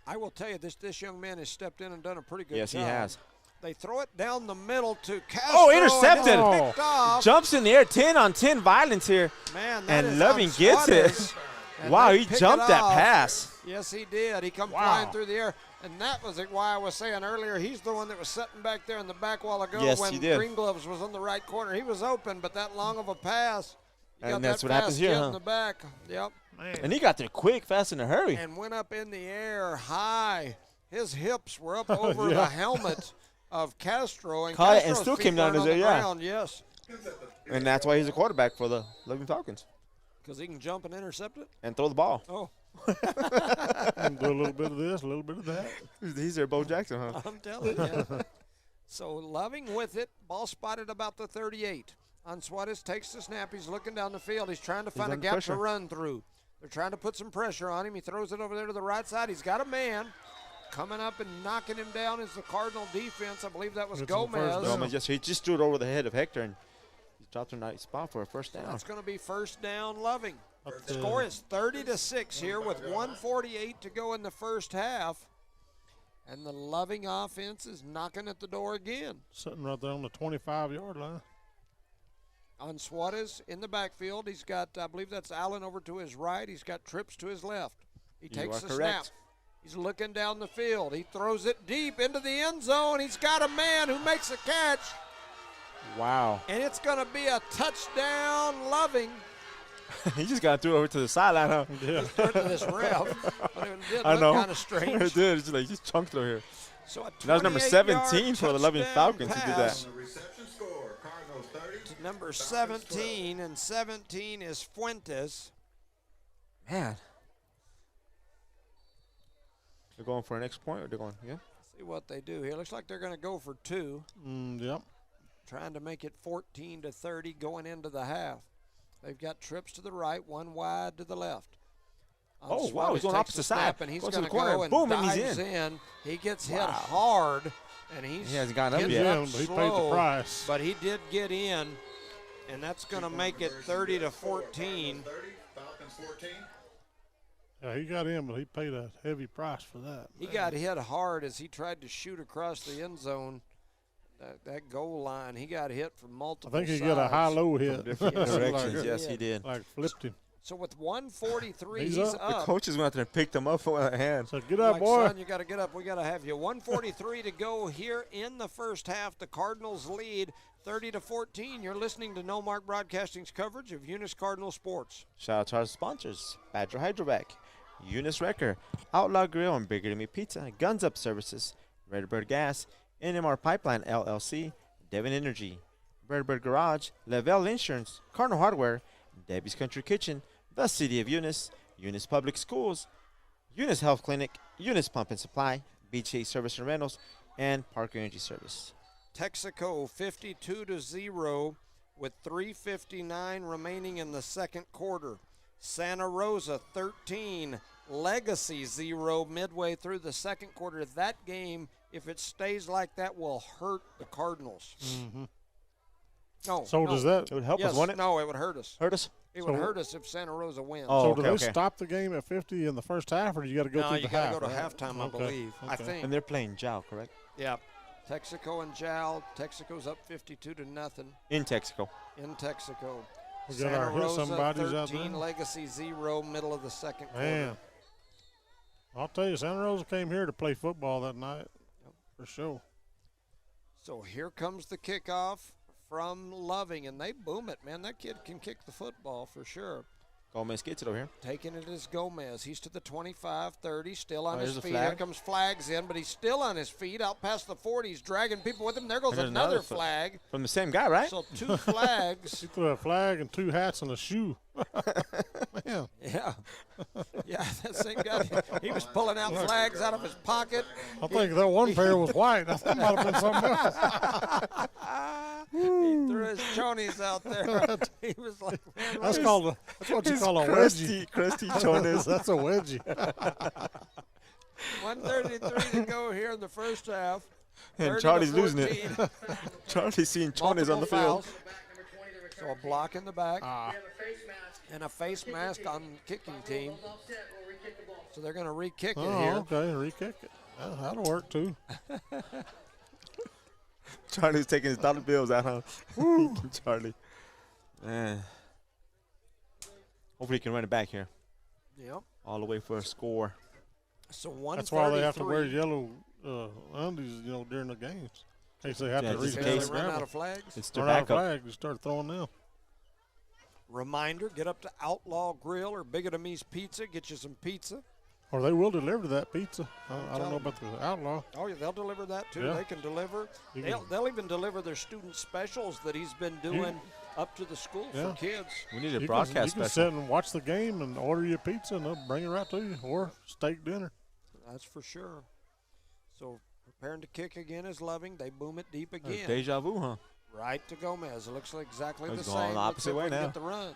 I will tell you, this young man has stepped in and done a pretty good Yes, job. he has. They throw it down the middle to Castro. Oh, and it's intercepted. picked off. Jumps in the air, 10-on-10 violence here. Man, that And is Loving on gets it. Suarez. And Wow, they he pick it jumped that off. pass. Yes, he did. He come Wow. flying through the air. And that was why I was saying earlier, he's the one that was sitting back there in the back while ago Yes, when he did. Green Gloves was on the right corner. He was open, but that long of a pass. You And got that's that what happens fast here, kid huh? in the back. Yep. And he got there quick, fast, in a hurry. And went up in the air high. His hips were up over Yeah. the helmet of Castro. And Caught it and Castro's still feet came down weren't to on there, the yeah. ground, yes. And that's why he's a quarterback for the Loving Falcons. Because he can jump and intercept it? And throw the ball. Oh, And do a little bit of this, a little bit of that. He's their Bo Jackson, huh? I'm telling you. So Loving with it. Ball spotted about the 38. Suarez takes the snap. He's looking down the field. He's trying to find a under gap pressure. to run through. They're trying to put some pressure on him. He throws it over there to the right side. He's got a man. Coming up and knocking him down is the Cardinal defense. I believe that was It's on first Gomez. down. Gomez just, he just threw it over the head of Hector, and he dropped a nice spot for a first down. That's going to be first down Loving. Up The to- score is 30-6 here with 1:48 to go in the first half. And the Loving offense is knocking at the door again. Sitting right there on the 25-yard line. on Suarez in the backfield. He's got, I believe that's Allen over to his right. He's got Trips to his left. He takes the snap. He's looking down the field. He throws it deep into the end zone. He's got a man who makes a catch. Wow. And it's going to be a touchdown, Loving. He just got threw over to the sideline, huh? Yeah. To this ref. But it did I look know. kind of strange. It did. It's like just chunked through here. So a That was number 28-yard 17 for the Loving touchdown Falcons who did pass that. The reception score, Cardinals 30. to number Falcons 17, and 17 is Fuentes. Man. They're going for an extra point, or they're going, yeah? See what they do here. Looks like they're going to go for 2. Yep. Trying to make it 14-30 going into the half. They've got Trips to the right, one wide to the left. Oh, wow, Suarez he's going takes opposite the snap, side. and he's Goes to going the to corner, go and boom, and he's dives in. in. He gets hit Wow. hard, and he hasn't gotten up gets yet. Yeah, up but he paid slow, the price. But he did get in, and that's going to make it 30-14. 30, Falcons 14. Yeah, he got in, but he paid a heavy price for that. He got hit hard as he tried to shoot across the end zone. That goal line, he got hit from I multiple think he sides. got a high-low hit. Different Yes, directions. like- Yes, he did. Like flipped him. So with 143, He's he's up. The up. coaches went out there and picked him up with a hand. So get up, Like, boy. son, you got to get up. We got to have you. 143 to go here in the first half. The Cardinals lead 30-14. You're listening to No Mark Broadcasting's coverage of Eunice Cardinal Sports. Shout out to our sponsors, Badger Hydrovac, Eunice Wrecker, Outlaw Grill and Bigger Than Me Pizza, Guns Up Services, Redbird Gas, NMR Pipeline LLC, Devon Energy, Redbird Garage, Lavelle Insurance, Cardinal Hardware, Debbie's Country Kitchen, the City of Eunice, Eunice Public Schools, Eunice Health Clinic, Eunice Pump and Supply, BJ Service and Rentals, and Parker Energy Service. Texaco 52-0 with 3:59 remaining in the second quarter. Santa Rosa 13, Legacy 0 midway through the second quarter. That game, if it stays like that, will hurt the Cardinals. Mm-hmm. No. So no. does that? It would help Yes, us, wouldn't it? no, it would hurt us. Hurt us? It would So- hurt us if Santa Rosa wins. Oh, So okay, do they okay. stop the game at 50 in the first half, or you got to go no, through you the got half? to go to right? halftime, I Okay, believe. I okay. think. And they're playing Jow, correct? Yeah. Texaco and Jal. Texaco's up 52-0 In Texaco. in Texaco. We got Santa our hit Rosa somebodies out 13, there. Legacy 0, middle of the second quarter. Man, I'll tell you, Santa Rosa came here to play football that night, for sure. So here comes the kickoff from Loving, and they boom it, man. That kid can kick the football for sure. Gomez gets it over here. Taking it is Gomez. He's to the 25-30, still on Oh, his there's a feet. flag. Here comes Flags in, but he's still on his feet. Out past the 40, he's dragging people with him. There goes And there's another another fl- flag. From the same guy, right? So 2 flags. He threw a flag and 2 hats and a shoe. Man, Yeah. Yeah, that same guy. He was pulling out flags out of his pocket. I think that one pair was white. That might have been something else. He threw his chonies out there. He was like, man, That's what what you call a wedgie. Crusty Jonas. That's a wedgie. 1:33 to go here in the first half. And Charlie's losing it. 30-14. Charlie's seeing Jonas on the Multiple field. fouls. So a block in the back Ah, and a face mask on the kicking team. So they're going to re-kick it oh, here. okay, re-kick it. That'll work too. Charlie's taking his dollar bills out, huh? Charlie. Man. Hopefully he can run it back here. Yep. All the way for a score. So 133. That's why they have to wear yellow undies, during the games. In case they have Yeah, to just in Because case. they run out of flags. It's their Run out of backup. flags, you start throwing them. Reminder, get up to Outlaw Grill or Big to Me's Pizza. Get you some pizza. Or they will deliver that pizza. I don't know about the Outlaw. Oh, yeah, they'll deliver that too. Yeah. They can deliver. You They'll even deliver their student specials that he's been doing up to the school Yeah. for kids. We need a You can broadcast sit special. and watch the game and order your pizza, and they'll bring it right to you, or steak dinner. That's for sure. So preparing to kick again is Loving. They boom it deep again. Deja vu, huh? Right to Gomez. It looks like exactly He's the going same. the opposite Looks like way we can now. Get the run.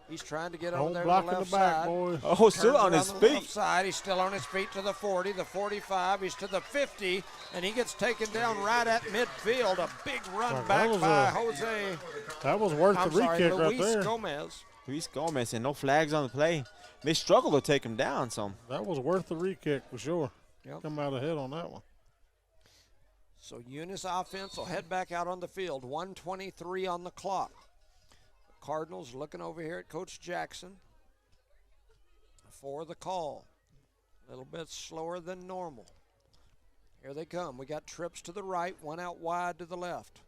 He's trying to get over Don't there block to the in left the back, side. boys. Oh, still Turns on his around the left feet. side. He's still on his feet to the 40, the 45. He's to the 50, and he gets taken down right at midfield. A big run That back was by a- Jose. That was worth I'm the sorry, re-kick right Luis there. Gomez. Luis Gomez and no flags on the play. They struggle to take him down some. That was worth the re-kick for sure. Yep. Come out ahead on that one. So Eunice offense will head back out on the field. 1:23 on the clock. Cardinals looking over here at Coach Jackson for the call. A little bit slower than normal. Here they come. We got trips to the right, one out wide to the left.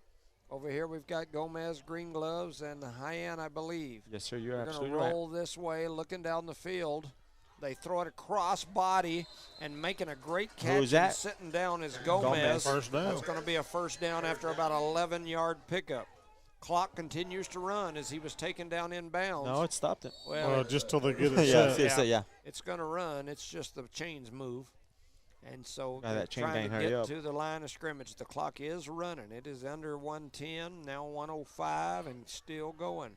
Over here we've got Gomez, green gloves, and Hyan, I believe. Yes, sir. You're They're absolutely going to right. roll this way, looking down the field. They throw it across body, and making a great catch. Who's that? And sitting down is Gomez. Gomez. First down. That's going to be a first down after about 11-yard pickup. Clock continues to run as he was taken down inbounds. No, it stopped it. Well, Just till they get it yeah, set. yeah. it's going to run. It's just the chains move. And so Got they're that chain trying gang, to hurry get up. to the line of scrimmage. The clock is running. It is under 110, now 105, and still going.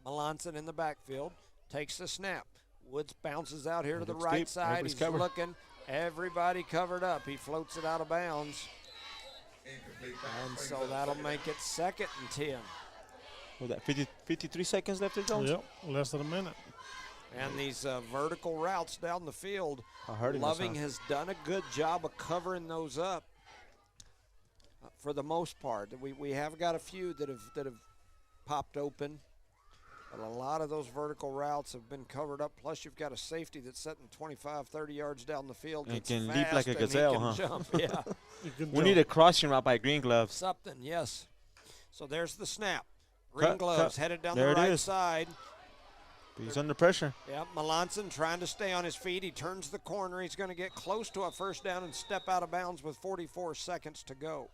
Melanson in the backfield takes the snap. Woods bounces out here to the Looks right deep. side. Everybody's He's covered. looking. Everybody covered up. He floats it out of bounds. And so that'll make it 2nd and 10. What was that, 53 seconds left, Jones? Yep, less than a minute. And these vertical routes down the field, Are hurting us, Loving huh? has done a good job of covering those up for the most part. We have got a few that have popped open, but a lot of those vertical routes have been covered up. Plus, you've got a safety that's sitting 25, 30 yards down the field. And Gets can leap fast like a and he gazelle, can huh? Jump. Yeah, You can We jump. need a crossing route by Green Gloves. something. Yes. So there's the snap. Green Cut, gloves cut. headed down There the it right is. side. He's under pressure. Yep, Melanson trying to stay on his feet. He turns the corner. He's going to get close to a first down and step out of bounds with 44 seconds to go.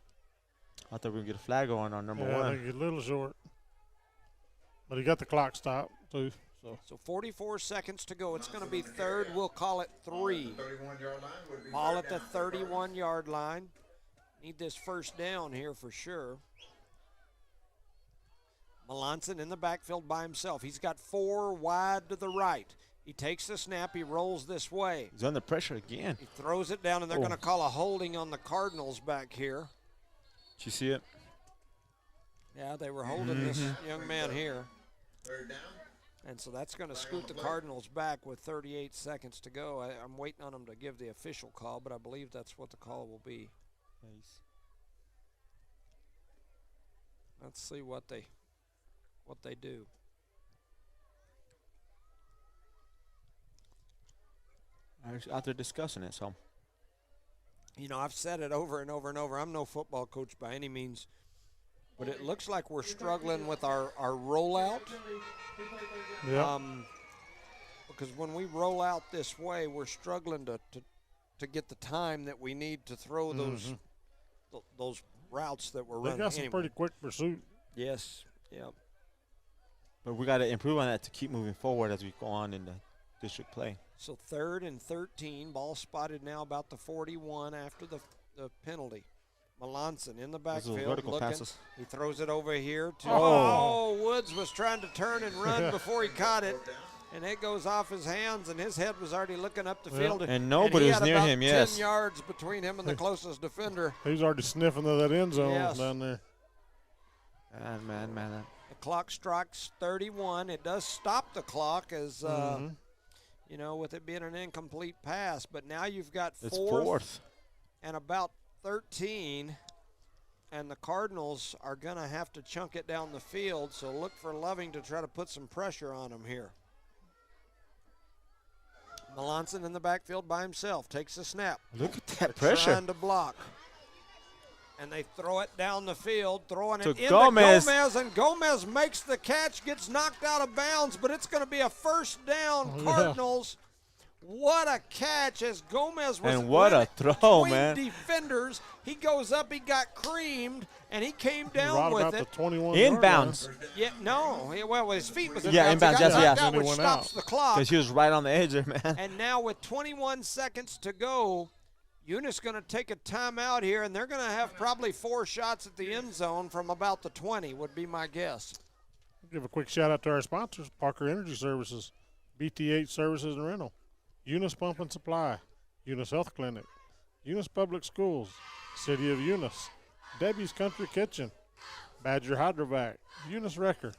I thought we were going to get a flag on number I one. think he's a little short. But he got the clock stopped, too. So 44 seconds to go. It's going to be 3rd. We'll call it 3. 31-yard line would be Ball third at the down for Cardinals. 31-yard line. Need this first down here for sure. Melanson in the backfield by himself. He's got 4 wide to the right. He takes the snap. He rolls this way. He's under pressure again. He throws it down, and they're Oh. going to call a holding on the Cardinals back here. Did you see it? Yeah, they were holding this young man here. Third down. And so that's going to scoot the Cardinals back with 38 seconds to go. I'm waiting on them to give the official call, but I believe that's what the call will be. Let's see what they do. I was out there discussing it, so. You know, I've said it over and over and over. I'm no football coach by any means, but it looks like we're struggling with our rollout. Yeah. Because when we roll out this way, we're struggling to get the time that we need to throw those routes that we're They running. got some Anyway. pretty quick pursuit. Yes. Yep. But we got to improve on that to keep moving forward as we go on in the district play. So 3rd and 13. Ball spotted now about the 41 after the penalty. Melanson in the Those little backfield vertical looking. passes. He throws it over here to Oh. Woods was trying to turn and run before he caught it. And it goes off his hands, and his head was already looking up the Yeah. field. And nobody he was had near about him, 10 yes. yards between him and the closest defender. He was already sniffing to that end zone Yes. down there. Man. The clock strikes 31. It does stop the clock as, you know, with it being an incomplete pass. But now you've got It's 4th fourth. and about 13. And the Cardinals are going to have to chunk it down the field. So look for Loving to try to put some pressure on him here. Melanson in the backfield by himself. Takes the snap. Look at that pressure. Trying to block. And they throw it down the field, throwing To it into Gomez. Gomez, and Gomez makes the catch, gets knocked out of bounds, but it's going to be a first down, Cardinals. What a catch as Gomez was And what a went throw, between man. defenders. He goes up, he got creamed, and he came down Right with about it. the 21 Inbounds. Yeah, no, well, his feet was Yeah, inbounds. inbounds, He got yes, knocked yeah. out, Then he which went stops out. the clock. Because he was right on the edge there, man. And now with 21 seconds to go, Eunice going to take a timeout here, and they're going to have probably 4 shots at the end zone from about the 20, would be my guess. Give a quick shout out to our sponsors, Parker Energy Services, BTH Services and Rental, Eunice Pump and Supply, Eunice Health Clinic, Eunice Public Schools, City of Eunice, Debbie's Country Kitchen, Badger Hydrovac, Eunice Wrecker,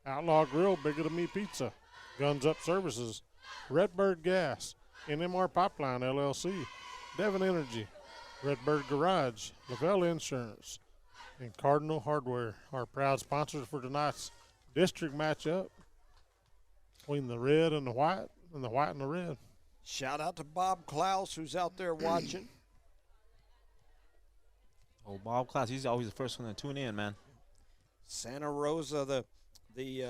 Outlaw Grill, Bigger Than Me Pizza, Guns Up Services, Redbird Gas, NMR Pipeline LLC, Devon Energy, Redbird Garage, Lavelle Insurance, and Cardinal Hardware, our proud sponsors for tonight's district matchup between the red and the white and the white and the red. Shout out to Bob Klaus, who's out there watching. Oh, Bob Klaus, he's always the first one to tune in, man. Santa Rosa, the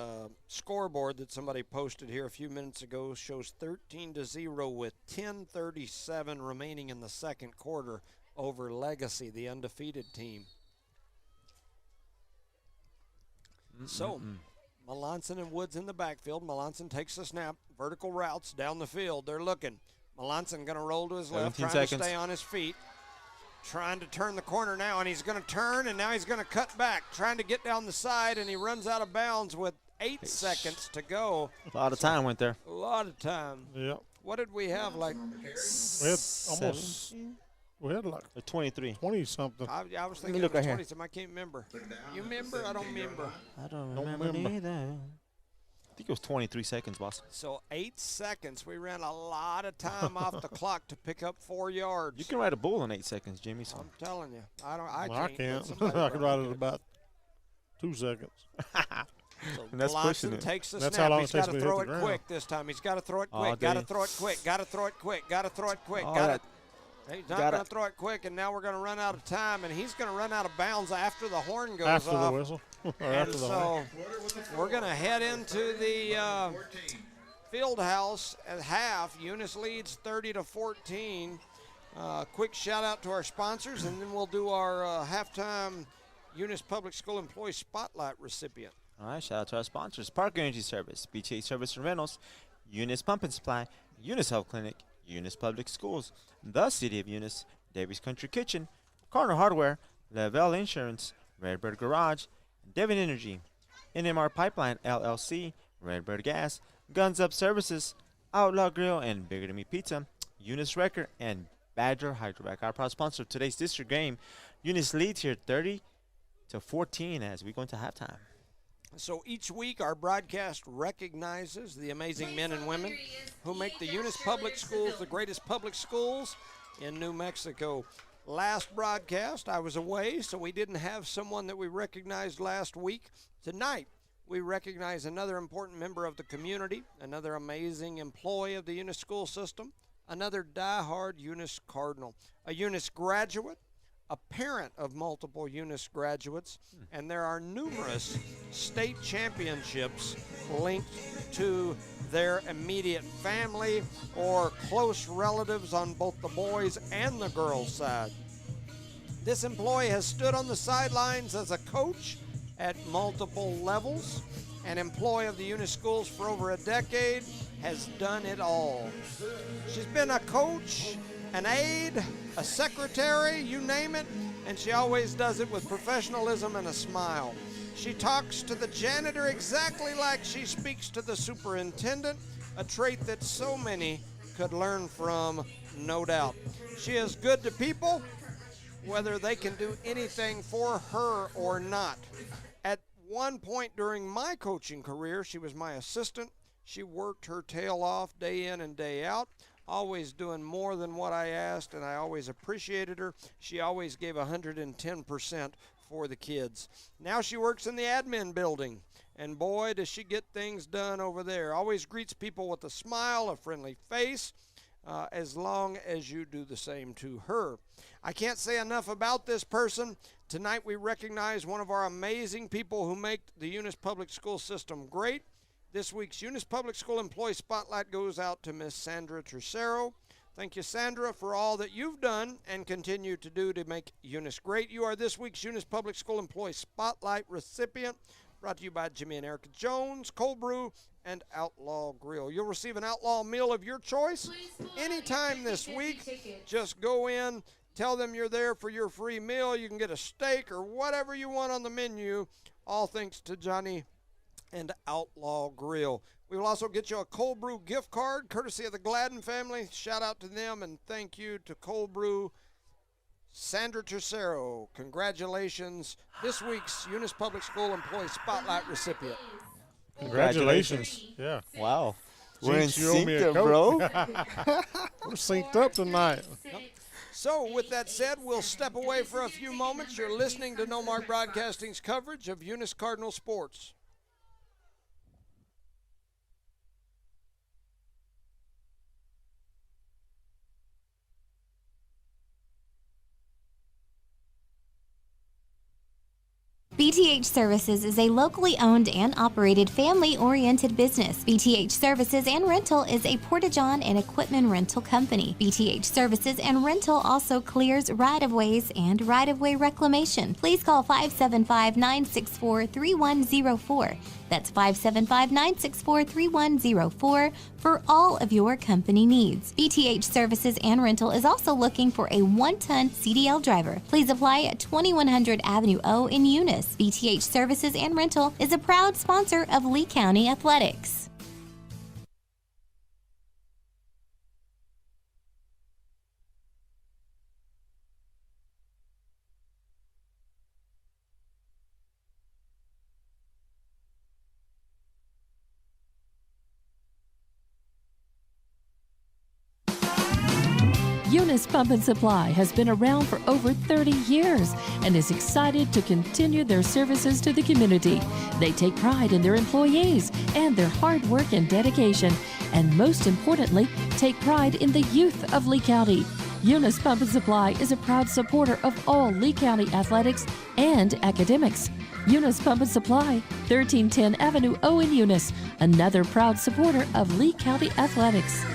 scoreboard that somebody posted here a few minutes ago shows 13-0 with 10:37 remaining in the second quarter over Legacy, the undefeated team. So, Melanson and Woods in the backfield. Melanson takes the snap, vertical routes down the field. They're looking. Melanson going to roll to his left, trying to stay on his feet. Trying to turn the corner now, and he's going to turn, and now he's going to cut back, trying to get down the side, and he runs out of bounds with 8 seconds to go. A lot of time went there. A lot of time. Yep. What did we have, like? We had almost. We had like 23. 20 something. I was thinking look it was right 20 something. I can't remember. You remember? I don't remember. I don't remember neither. I think it was 23 seconds, boss. So 8 seconds. We ran a lot of time off the clock to pick up 4 yards. You can ride a bull in 8 seconds, Jimmy. So. I'm telling you. I Well, I can't. can't. I can ride it about 2 seconds. So And that's pushing it. takes the That's snap. how long He's it takes got me to to throw hit it the quick this time. He's got to throw it All quick. Got to day. throw it quick. Got to throw it quick. Got to throw it quick. All Got that- to. He's not Got going it. to throw it quick, and now we're going to run out of time, and he's going to run out of bounds after the horn goes After off. the whistle. Or And after the horn. so we're going to head into the field house at half. Eunice leads 30-14. Quick shout out to our sponsors, and then we'll do our halftime Eunice Public School Employee Spotlight recipient. All right, shout out to our sponsors: Park Energy Service, BTA Service and Rentals, Eunice Pump and Supply, Eunice Health Clinic, Eunice Public Schools, the City of Eunice, Davies Country Kitchen, Corner Hardware, Lavelle Insurance, Redbird Garage, Devon Energy, NMR Pipeline LLC, Redbird Gas, Guns Up Services, Outlaw Grill and Bigger Than Me Pizza, Eunice Wrecker, and Badger Hydrovac. Our proud sponsor of today's district game. Eunice leads here 30-14 as we go into halftime. So each week our broadcast recognizes the amazing men and women who make the Eunice Public Schools the greatest public schools in New Mexico. Last broadcast I was away, so we didn't have someone that we recognized last week. Tonight we recognize another important member of the community, another amazing employee of the Eunice school system, another diehard Eunice Cardinal, a Eunice graduate, a parent of multiple Eunice graduates, and there are numerous state championships linked to their immediate family or close relatives on both the boys and the girls' side. This employee has stood on the sidelines as a coach at multiple levels, an employee of the Eunice schools for over a decade, has done it all. She's been a coach, an aide, a secretary, you name it, and she always does it with professionalism and a smile. She talks to the janitor exactly like she speaks to the superintendent, a trait that so many could learn from, no doubt. She is good to people, whether they can do anything for her or not. At one point during my coaching career, she was my assistant. She worked her tail off day in and day out, always doing more than what I asked, and I always appreciated her. She always gave 110% for the kids. Now she works in the admin building, and boy, does she get things done over there. Always greets people with a smile, a friendly face, as long as you do the same to her. I can't say enough about this person. Tonight we recognize one of our amazing people who make the Eunice Public School system great. This week's Eunice Public School Employee Spotlight goes out to Miss Sandra Tercero. Thank you, Sandra, for all that you've done and continue to do to make Eunice great. You are this week's Eunice Public School Employee Spotlight recipient, brought to you by Jimmy and Erica Jones, Cold Brew, and Outlaw Grill. You'll receive an Outlaw meal of your choice anytime this week. Just go in, tell them you're there for your free meal. You can get a steak or whatever you want on the menu, all thanks to Johnny and Outlaw Grill. We will also get you a Cold Brew gift card, courtesy of the Gladden family. Shout out to them, and thank you to Cold Brew. Sandra Tercero, congratulations, this week's Eunice Public School Employee Spotlight recipient. Congratulations. Yeah. Wow. We're in Jinx, you owe me sync, a coat. bro. We're synced up tonight. So, with that said, we'll step away for a few moments. You're listening to No Mark Broadcasting's coverage of Eunice Cardinal sports. BTH Services is a locally owned and operated family-oriented business. BTH Services and Rental is a Porta-John and equipment rental company. BTH Services and Rental also clears right-of-ways and right-of-way reclamation. Please call 575-964-3104. That's 575-964-3104 for all of your company needs. BTH Services and Rental is also looking for a 1-ton CDL driver. Please apply at 2100 Avenue O in Eunice. BTH Services and Rental is a proud sponsor of Lee County Athletics. Eunice Pump and Supply has been around for over 30 years and is excited to continue their services to the community. They take pride in their employees and their hard work and dedication, and most importantly, take pride in the youth of Lee County. Eunice Pump and Supply is a proud supporter of all Lee County athletics and academics. Eunice Pump and Supply, 1310 Avenue O in Eunice, another proud supporter of Lee County athletics.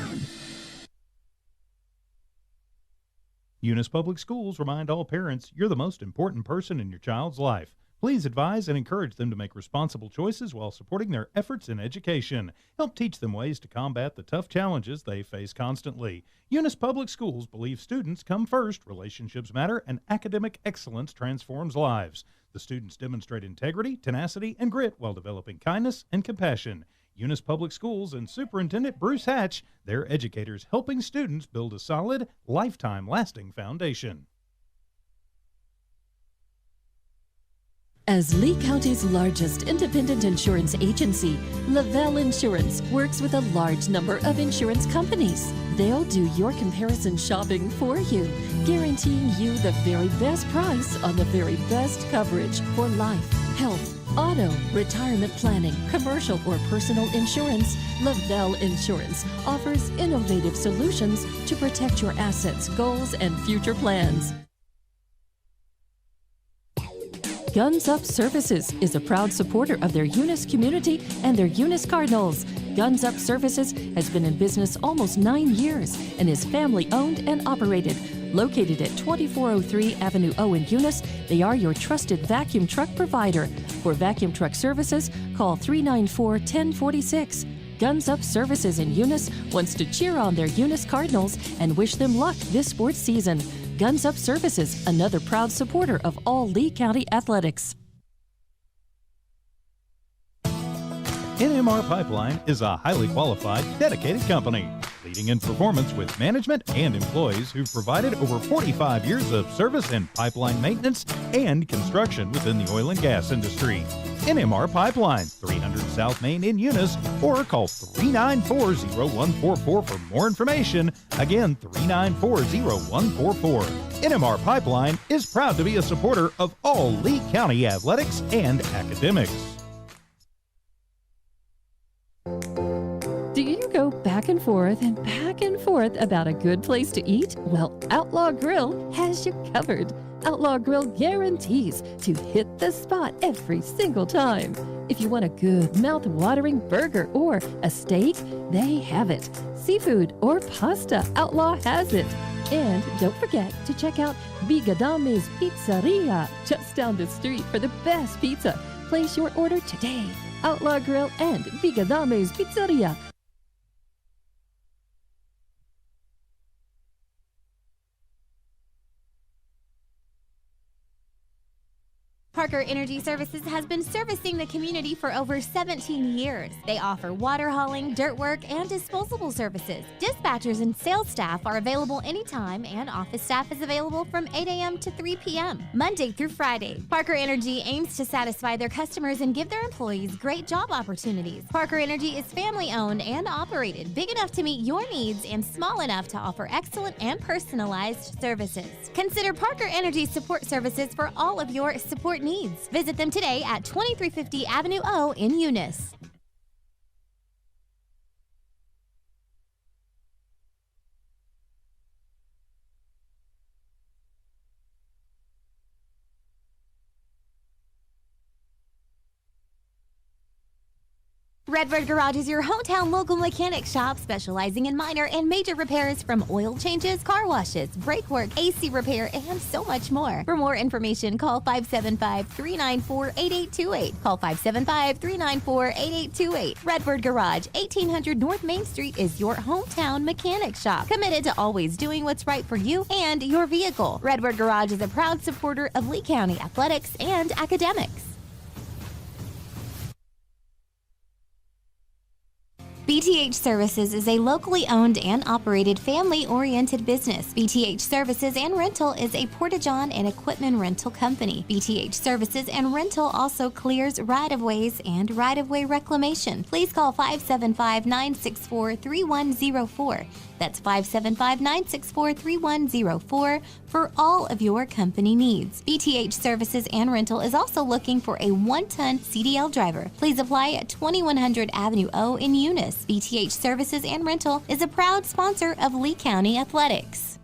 Eunice Public Schools remind all parents you're the most important person in your child's life. Please advise and encourage them to make responsible choices while supporting their efforts in education. Help teach them ways to combat the tough challenges they face constantly. Eunice Public Schools believe students come first, relationships matter, and academic excellence transforms lives. The students demonstrate integrity, tenacity, and grit while developing kindness and compassion. Eunice Public Schools and Superintendent Bruce Hatch, their educators helping students build a solid, lifetime lasting foundation. As Lee County's largest independent insurance agency, Lavelle Insurance works with a large number of insurance companies. They'll do your comparison shopping for you, guaranteeing you the very best price on the very best coverage for life, health, auto, retirement planning, commercial or personal insurance. Lavelle Insurance offers innovative solutions to protect your assets, goals, and future plans. Guns Up Services is a proud supporter of their Eunice community and their Eunice Cardinals. Guns Up Services has been in business almost 9 years and is family owned and operated. Located at 2403 Avenue O in Eunice, they are your trusted vacuum truck provider. For vacuum truck services, call 394-1046. Guns Up Services in Eunice wants to cheer on their Eunice Cardinals and wish them luck this sports season. Guns Up Services, another proud supporter of all Lee County athletics. NMR Pipeline is a highly qualified, dedicated company, leading in performance with management and employees who've provided over 45 years of service in pipeline maintenance and construction within the oil and gas industry. NMR Pipeline, 300 South Main in Eunice, or call 394-0144 for more information. Again, 394-0144. NMR Pipeline is proud to be a supporter of all Lee County athletics and academics. Do you go back and forth about a good place to eat? Well, Outlaw Grill has you covered. Outlaw Grill guarantees to hit the spot every single time. If you want a good mouth-watering burger or a steak, they have it. Seafood or pasta, Outlaw has it. And don't forget to check out Bigadame's Pizzeria just down the street for the best pizza. Place your order today. Outlaw Grill and Bigadame's Pizzeria. Parker Energy Services has been servicing the community for over 17 years. They offer water hauling, dirt work, and disposable services. Dispatchers and sales staff are available anytime, and office staff is available from 8 a.m. to 3 p.m., Monday through Friday. Parker Energy aims to satisfy their customers and give their employees great job opportunities. Parker Energy is family-owned and operated, big enough to meet your needs and small enough to offer excellent and personalized services. Consider Parker Energy support services for all of your support needs. Visit them today at 2350 Avenue O in Eunice. Redbird Garage is your hometown local mechanic shop specializing in minor and major repairs from oil changes, car washes, brake work, AC repair, and so much more. For more information, call 575-394-8828. Call 575-394-8828. Redbird Garage, 1800 North Main Street is your hometown mechanic shop, committed to always doing what's right for you and your vehicle. Redbird Garage is a proud supporter of Lee County athletics and academics. BTH Services is a locally owned and operated family-oriented business. BTH Services and Rental is a porta-john and equipment rental company. BTH Services and Rental also clears right-of-ways and right-of-way reclamation. Please call 575-964-3104. That's 575-964-3104 for all of your company needs. BTH Services and Rental is also looking for a 1-ton CDL driver. Please apply at 2100 Avenue O in Eunice. BTH Services and Rental is a proud sponsor of Lee County Athletics.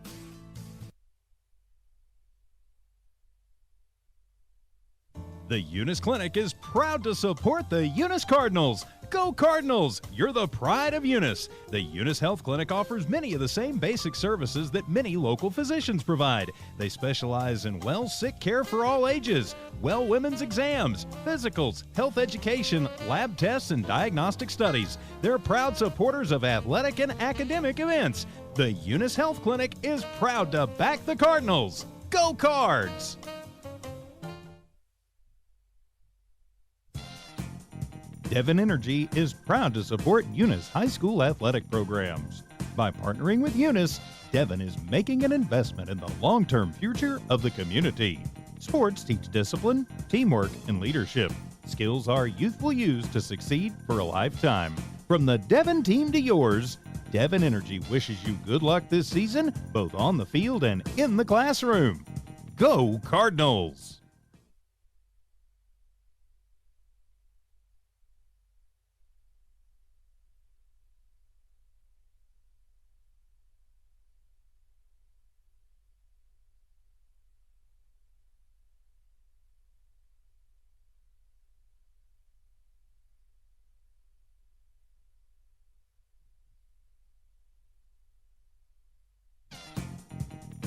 The Eunice Clinic is proud to support the Eunice Cardinals. Go Cardinals! You're the pride of Eunice. The Eunice Health Clinic offers many of the same basic services that many local physicians provide. They specialize in sick care for all ages, women's exams, physicals, health education, lab tests, and diagnostic studies. They're proud supporters of athletic and academic events. The Eunice Health Clinic is proud to back the Cardinals. Go Cards! Devon Energy is proud to support Eunice High School athletic programs. By partnering with Eunice, Devon is making an investment in the long-term future of the community. Sports teach discipline, teamwork, and leadership. Skills our youth will use to succeed for a lifetime. From the Devon team to yours, Devon Energy wishes you good luck this season, both on the field and in the classroom. Go Cardinals!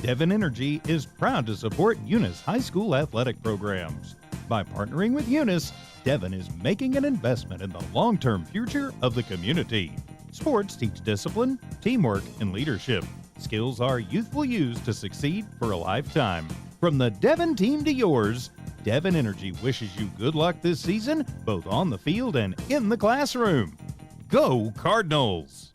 Devon Energy is proud to support Eunice High School athletic programs. By partnering with Eunice, Devon is making an investment in the long-term future of the community. Sports teach discipline, teamwork, and leadership. Skills our youth will use to succeed for a lifetime. From the Devon team to yours, Devon Energy wishes you good luck this season, both on the field and in the classroom. Go Cardinals!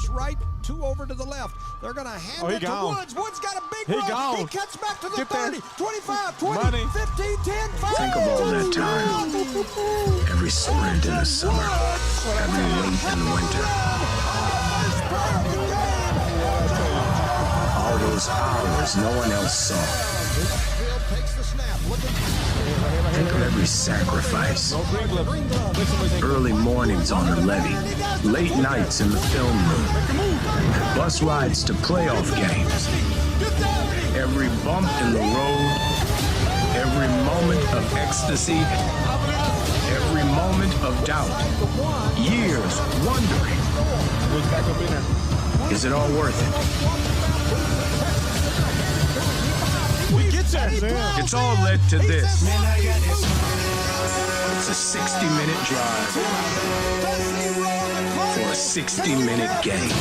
Right, 2 over to the left. They're going to hand it to gone. Woods. Woods got a big He run. gone. He cuts back to the Get 30, there. 25, 20, Money. 15, 10, 5. Think of all that time. Every sprint in the summer. Every wait in the winter. All those hours no one else saw. Field takes the snap. Think of every sacrifice. Early mornings on the levee. Late nights in the film room. Bus rides to playoff games. Every bump in the road. Every moment of ecstasy. Every moment of doubt. Years wondering. Is it all worth it? It's all led to this. It's a 60-minute drive for a 60-minute game.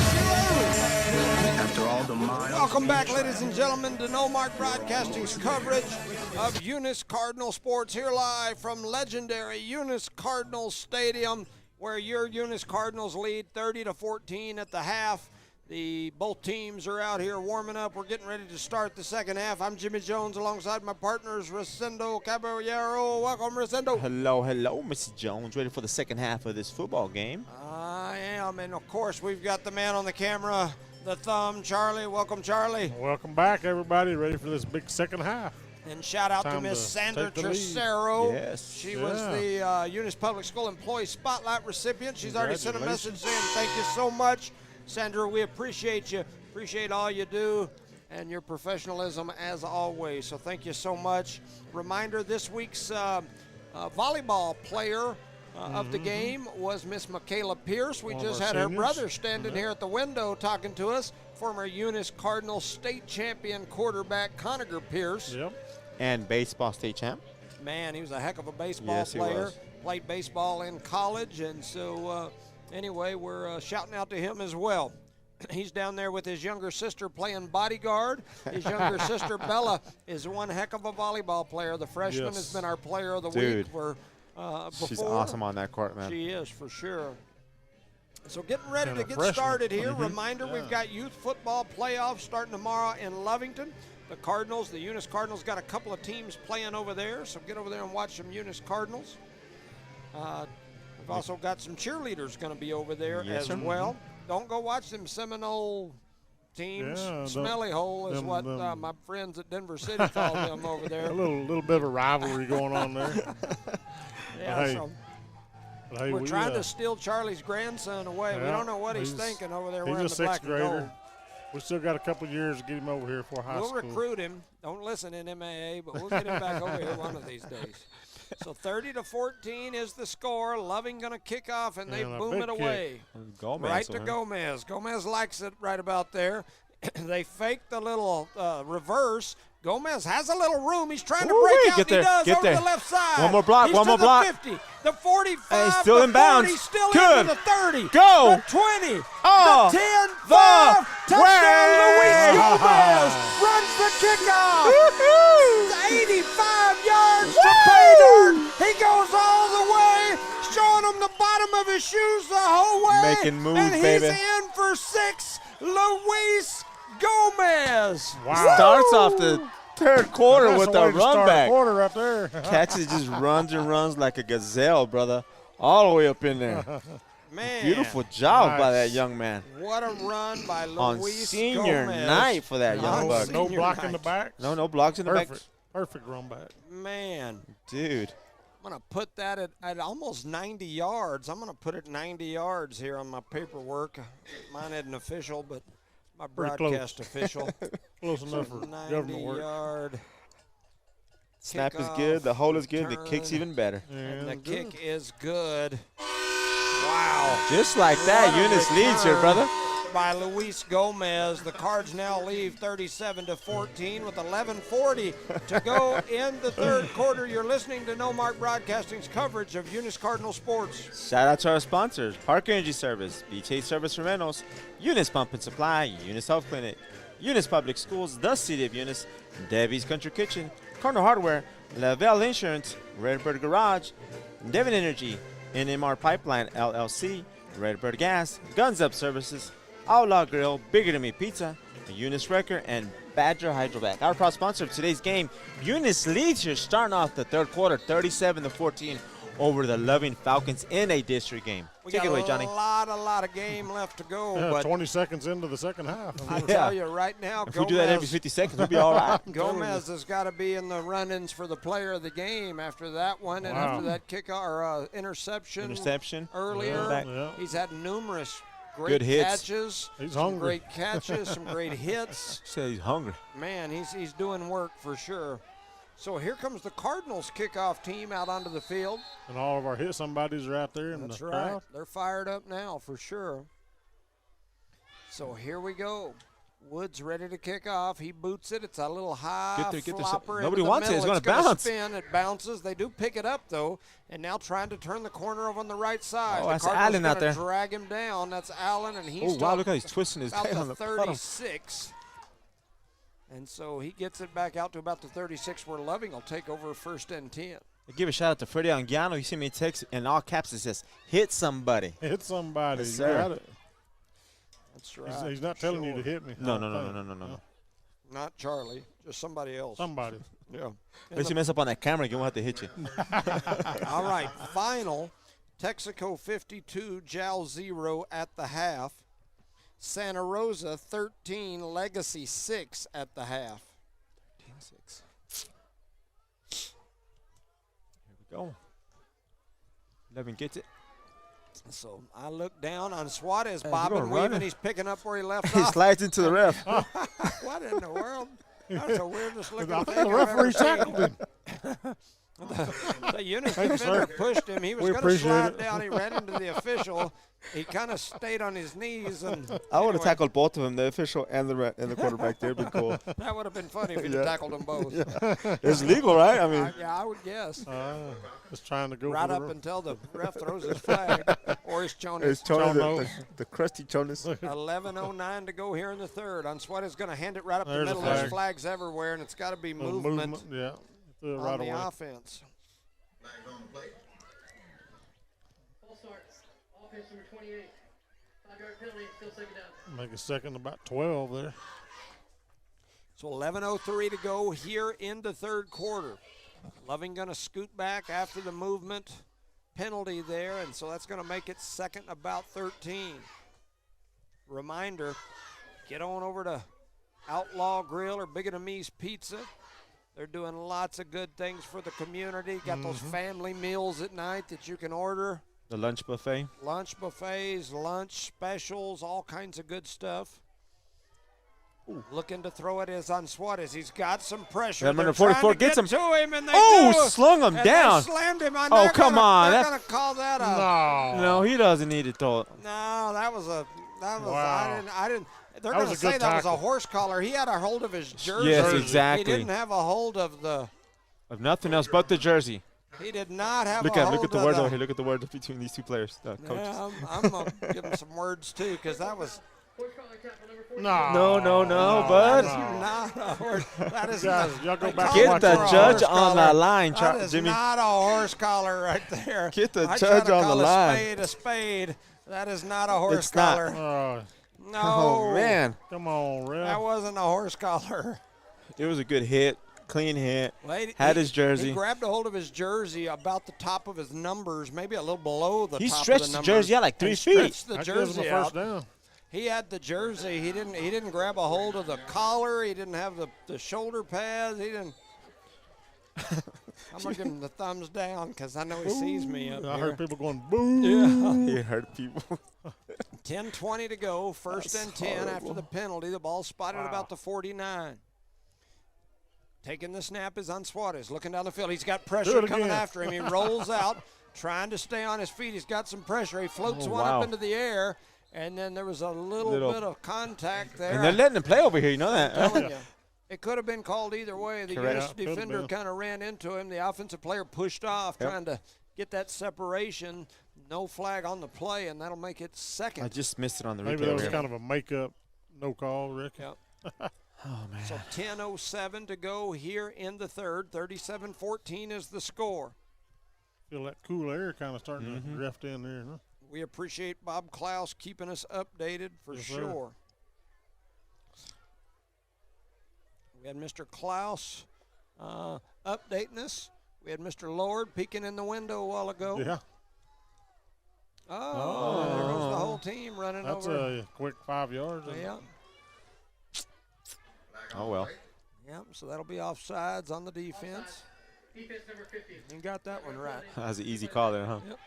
After all the miles... Welcome back, ladies and gentlemen, to No Mark Broadcasting's coverage of Eunice Cardinal Sports, here live from legendary Eunice Cardinal Stadium, where your Eunice Cardinals lead 30-14 at the half. Both teams are out here warming up. We're getting ready to start the second half. I'm Jimmy Jones alongside my partners, Rosendo Caballero. Welcome, Rosendo. Hello, Mr. Jones. Ready for the second half of this football game? I am, and of course, we've got the man on the camera, the thumb, Charlie. Welcome, Charlie. Welcome back, everybody. Ready for this big second half. And shout out to Time Miss to Sandra take the lead. Trocero. Yes. She was the Eunice Public School Employee Spotlight recipient. She's already sent a message saying thank you so much. Sandra, we appreciate you. Appreciate all you do and your professionalism as always. So thank you so much. Reminder, this week's volleyball player of the game was Miss Michaela Pierce. We One of just our had her seniors. brother standing here at the window talking to us. Former Eunice Cardinal state champion quarterback Conager Pierce. Yep. And baseball state champ. Man, he was a heck of a baseball Yes, he player. was. Played baseball in college, and so anyway, we're shouting out to him as well. He's down there with his younger sister playing bodyguard. His younger sister, Bella, is one heck of a volleyball player. The freshman Yes. has been our player of the Dude. week for before. She's awesome on that court, man. She is, for sure. So getting ready And to a get freshman. started here. Mhm. Reminder, we've got youth football playoffs starting tomorrow in Lovington. The Cardinals, the Eunice Cardinals, got a couple of teams playing over there, so get over there and watch some Eunice Cardinals. We've also got some cheerleaders going to be over there Yes, as sir. well. Don't go watch them Seminole teams. Yeah, Smelly Hole is them- what them- my friends at Denver City call them over A there. little bit of a rivalry going on there. Yeah, Hey, so But hey, we're we, trying to steal Charlie's grandson away. We yeah, don't know what he's he's- thinking over there He's wearing a the sixth black and gold. grader. We still got a couple of years to get him over here for high We'll school. recruit him. Don't listen in MAA, but we'll get him back over here one of these days. So 30-14 is the score. Loving going to kick off, and they And a boom big it kick. away. Gomez, Right to man. Gomez. Gomez likes it right about there. They fake the little reverse. Gomez has a little room. He's trying to Ooh-wee, break out. get there, He does get over there. the left side. One more block, He's one to more the block. 50, the 45, Hey, still the in bounds. 40, still Good. into the 30, Go. the 20, Oh, the 10, the 5, touchdown, way. Luis Gomez runs the kickoff. Woo-hoo. 85 yards to pay dirt. He goes all the way, showing him the bottom of his shoes the whole way. Making moves, and he's baby. in for 6. Luis Gomez. Wow. Starts off the third quarter That's with the way a to run start back. quarter right there. Catches, just runs and runs like a gazelle, brother. All the way up in there. Man, Beautiful job by that Nice. young man. what a run by On Luis senior Gomez. night for that young On buck. No senior block in the night. back. No blocks in the back. Perfect. Perfect run back. Man, Dude. I'm going to put that at almost 90 yards. I'm going to put it 90 yards here on my paperwork. Mine isn't official, but my Pretty broadcast close. official. Close enough for 90 government work. yard. Snap is Kickoff, good. The hole is good. The kick's return, even better. And the good. kick is good. Wow. Just like that, What a Eunice leads here, return brother. By Luis Gomez. The Cards now leave 37-14 with 11:40 to go in the third quarter. You're listening to No Mark Broadcasting's coverage of Eunice Cardinal Sports. Shout out to our sponsors, Park Energy Service, BJ Service for Rentals, Eunice Pump and Supply, Eunice Health Clinic, Eunice Public Schools, the City of Eunice, Debbie's Country Kitchen, Cardinal Hardware, Lavelle Insurance, Redbird Garage, Devon Energy, NMR Pipeline LLC, Redbird Gas, Guns Up Services, Outlaw Grill, Bigger Than Me Pizza, Eunice Wrecker, and Badger Hydrovac. Our proud sponsor of today's game, Eunice leads here starting off the third quarter, 37-14 over the Loving Falcons in a district game. We Take got it away, Johnny. a lot of game left to go. Yeah, but 20 seconds into the second half. I Yeah. tell you right now, If we do that every 50 seconds, we'll be all right. Gomez has got to be in the run-ins for the player of the game after that one and Wow. after that kick or interception. Interception. Earlier. Back. Yeah. He's had numerous great Good hits. catches. He's some hungry. great catches, some great hits. Said he's hungry. Man, he's doing work for sure. So here comes the Cardinals kickoff team out onto the field. And all of our hit somebodies are out there in That's the right. crowd. They're fired up now for sure. So here we go. Woods ready to kick off. He boots it. It's a little high Get there. flopper into Nobody the wants it. middle. It's gonna bounce. Spin. It bounces. They do pick it up though, and now trying to turn the corner over on the right side. Oh, the that's Cardinals Allen out gonna there. Drag him down. That's Allen, and he's Oh, wow, look how he's twisting his about tail on the the bottom. 36. And so he gets it back out to about the 36 where Loving will take over first and 10. Give a shout out to Freddie Anguiano. He sent me a text in all caps that says, hit somebody. Hit somebody. Yes, You sir. got it. That's right. He's not telling you to hit me. No. I don't think. Not Charlie, just somebody else. Somebody. Yeah. Unless you mess up on that camera, again, we'll have to hit you. All right, final. Texaco 52, Jal 0 at the half. Santa Rosa 13, Legacy 6 at the half. Go. Levin gets it. So I look down on Suarez, Hey, bobbing, you gonna weaving. run it? He's picking up where he left He off. slides into the ref. What in the world? That's the weirdest looking I thing think the I've ever referee tackled him. seen. The Eunice Thank you, defender sir. pushed him. He was We going to appreciate slide it. down. He ran into the official. He kind of stayed on his knees. And I would have anyway, tackled both of them, the official and the quarterback. They'd been cool. That would have been funny if he'd Yeah. have tackled them both. It's legal, right? I mean, Yeah, I would guess. Just trying to go Right for up the until the ref throws his flag. Or his it's chonis. Chonas, Chonos. the crusty Chonas. 11:09 to go here in the third. Suarez going to hand it right up the There's a middle. There's flag. flags everywhere, and it's got to be little movement Yeah. Threw it on right the away. offense. Flags on the plate. Ball start. Offense number 28. 5-yard penalty. Still second down. Make a second, about 12 there. So 11:03 to go here in the third quarter. Loving going to scoot back after the movement penalty there, and so that's going to make it second about 13. Reminder, get on over to Outlaw Grill or Big and Me's Pizza. They're doing lots of good things for the community. Got those family meals at night that you can order. The lunch buffet. Lunch buffets, lunch specials, all kinds of good stuff. Looking to throw it is on Suarez. He's got some pressure. That number They're trying 44 to gets get him. to him, and they Oh, do. slung him And down. They slammed him on. Oh, They're come gonna- on. They're That- going to call that a. No. No, he doesn't need to throw it. No, that was a. That was. Wow. I didn't. They're That going was to a say good that was a tackle. horse collar. He had a hold of his jersey. Yes, exactly. He didn't have a hold of the. Of nothing else but the jersey. He did not have Look a at hold look at the of words the, over here. Look at the words between these two players, the coaches. Yeah, I'm going to give him some words too, because that was. Horse collar tackle number 14. No, bud. Not a horse. That is Guys, not. y'all go they back call and Get watch it the for a judge horse on collar. the line, That is Jimmy. not a horse collar right there. Get the I judge try to on the call line. A spade a spade. That is not a horse It's not. collar. Oh, No. Oh, man. come on, That ref. wasn't a horse collar. It was a good hit. Clean hit. Wait, Had he- his jersey. He grabbed a hold of his jersey about the top of his numbers, maybe a little below the He top stretched of the the numbers. jersey out like 3 and feet. stretched the That gives him jersey a first out. down. He had the jersey. He didn't grab a hold of the collar. He didn't have the shoulder pads. He didn't. I'm gonna give him the thumbs down because I know he sees me up I here. heard people going, boo. Yeah. He hurt people. 10:20 to go. First and 10 after the penalty. The ball spotted about the 49. Taking the snap is on Suarez. Looking down the field. He's got Do pressure it coming again. after him. He rolls out, trying to stay on his feet. He's got some pressure. He floats one wow. up into the air, and then there was a little bit of contact there. And they're letting him play over here. You know that. I'm telling you, it could have been called either way. The Correct. Eunice Yeah, could've defender been. kind of ran into him. The offensive player pushed off, Yep. trying to get that separation. No flag on the play, and that'll make it second. I just missed it on the Maybe replay that over was here. kind of a makeup no call, Rick. Yep. Oh, man. So 10:07 to go here in the third. 37-14 is the score. Feel that cool air kind of starting to drift in there. Huh? We appreciate Bob Klaus keeping us updated for Yes, sir. sure. We had Mr. Klaus updating us. We had Mr. Lord peeking in the window a while ago. Yeah, Oh, there goes the whole team running that's over. a quick 5 yards. Yeah. Oh, well. Yep, so that'll be offsides on the defense. Defense number 50. You got that one right. That was an easy call there, huh? Yep.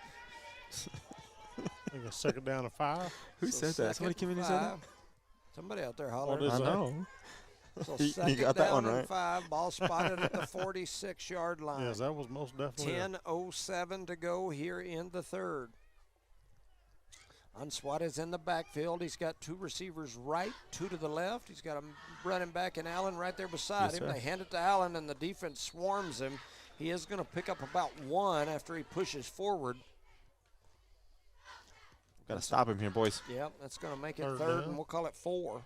I think a second down and 5. Who So said that? Somebody second came in and and said that? 5. Somebody out there What hollering. is I that? know. So He second got that down one and right. 5. Ball spotted at the 46-yard line. Yes, that was most definitely. 10:07 to go here in the third. Suarez in the backfield. He's got two receivers right, two to the left. He's got a running back in Allen right there beside Yes, him. sir. They hand it to Allen, and the defense swarms him. He is going to pick up about one after he pushes forward. Got to stop him here, boys. Yep, that's going to make it Third third, down. and we'll call it 4.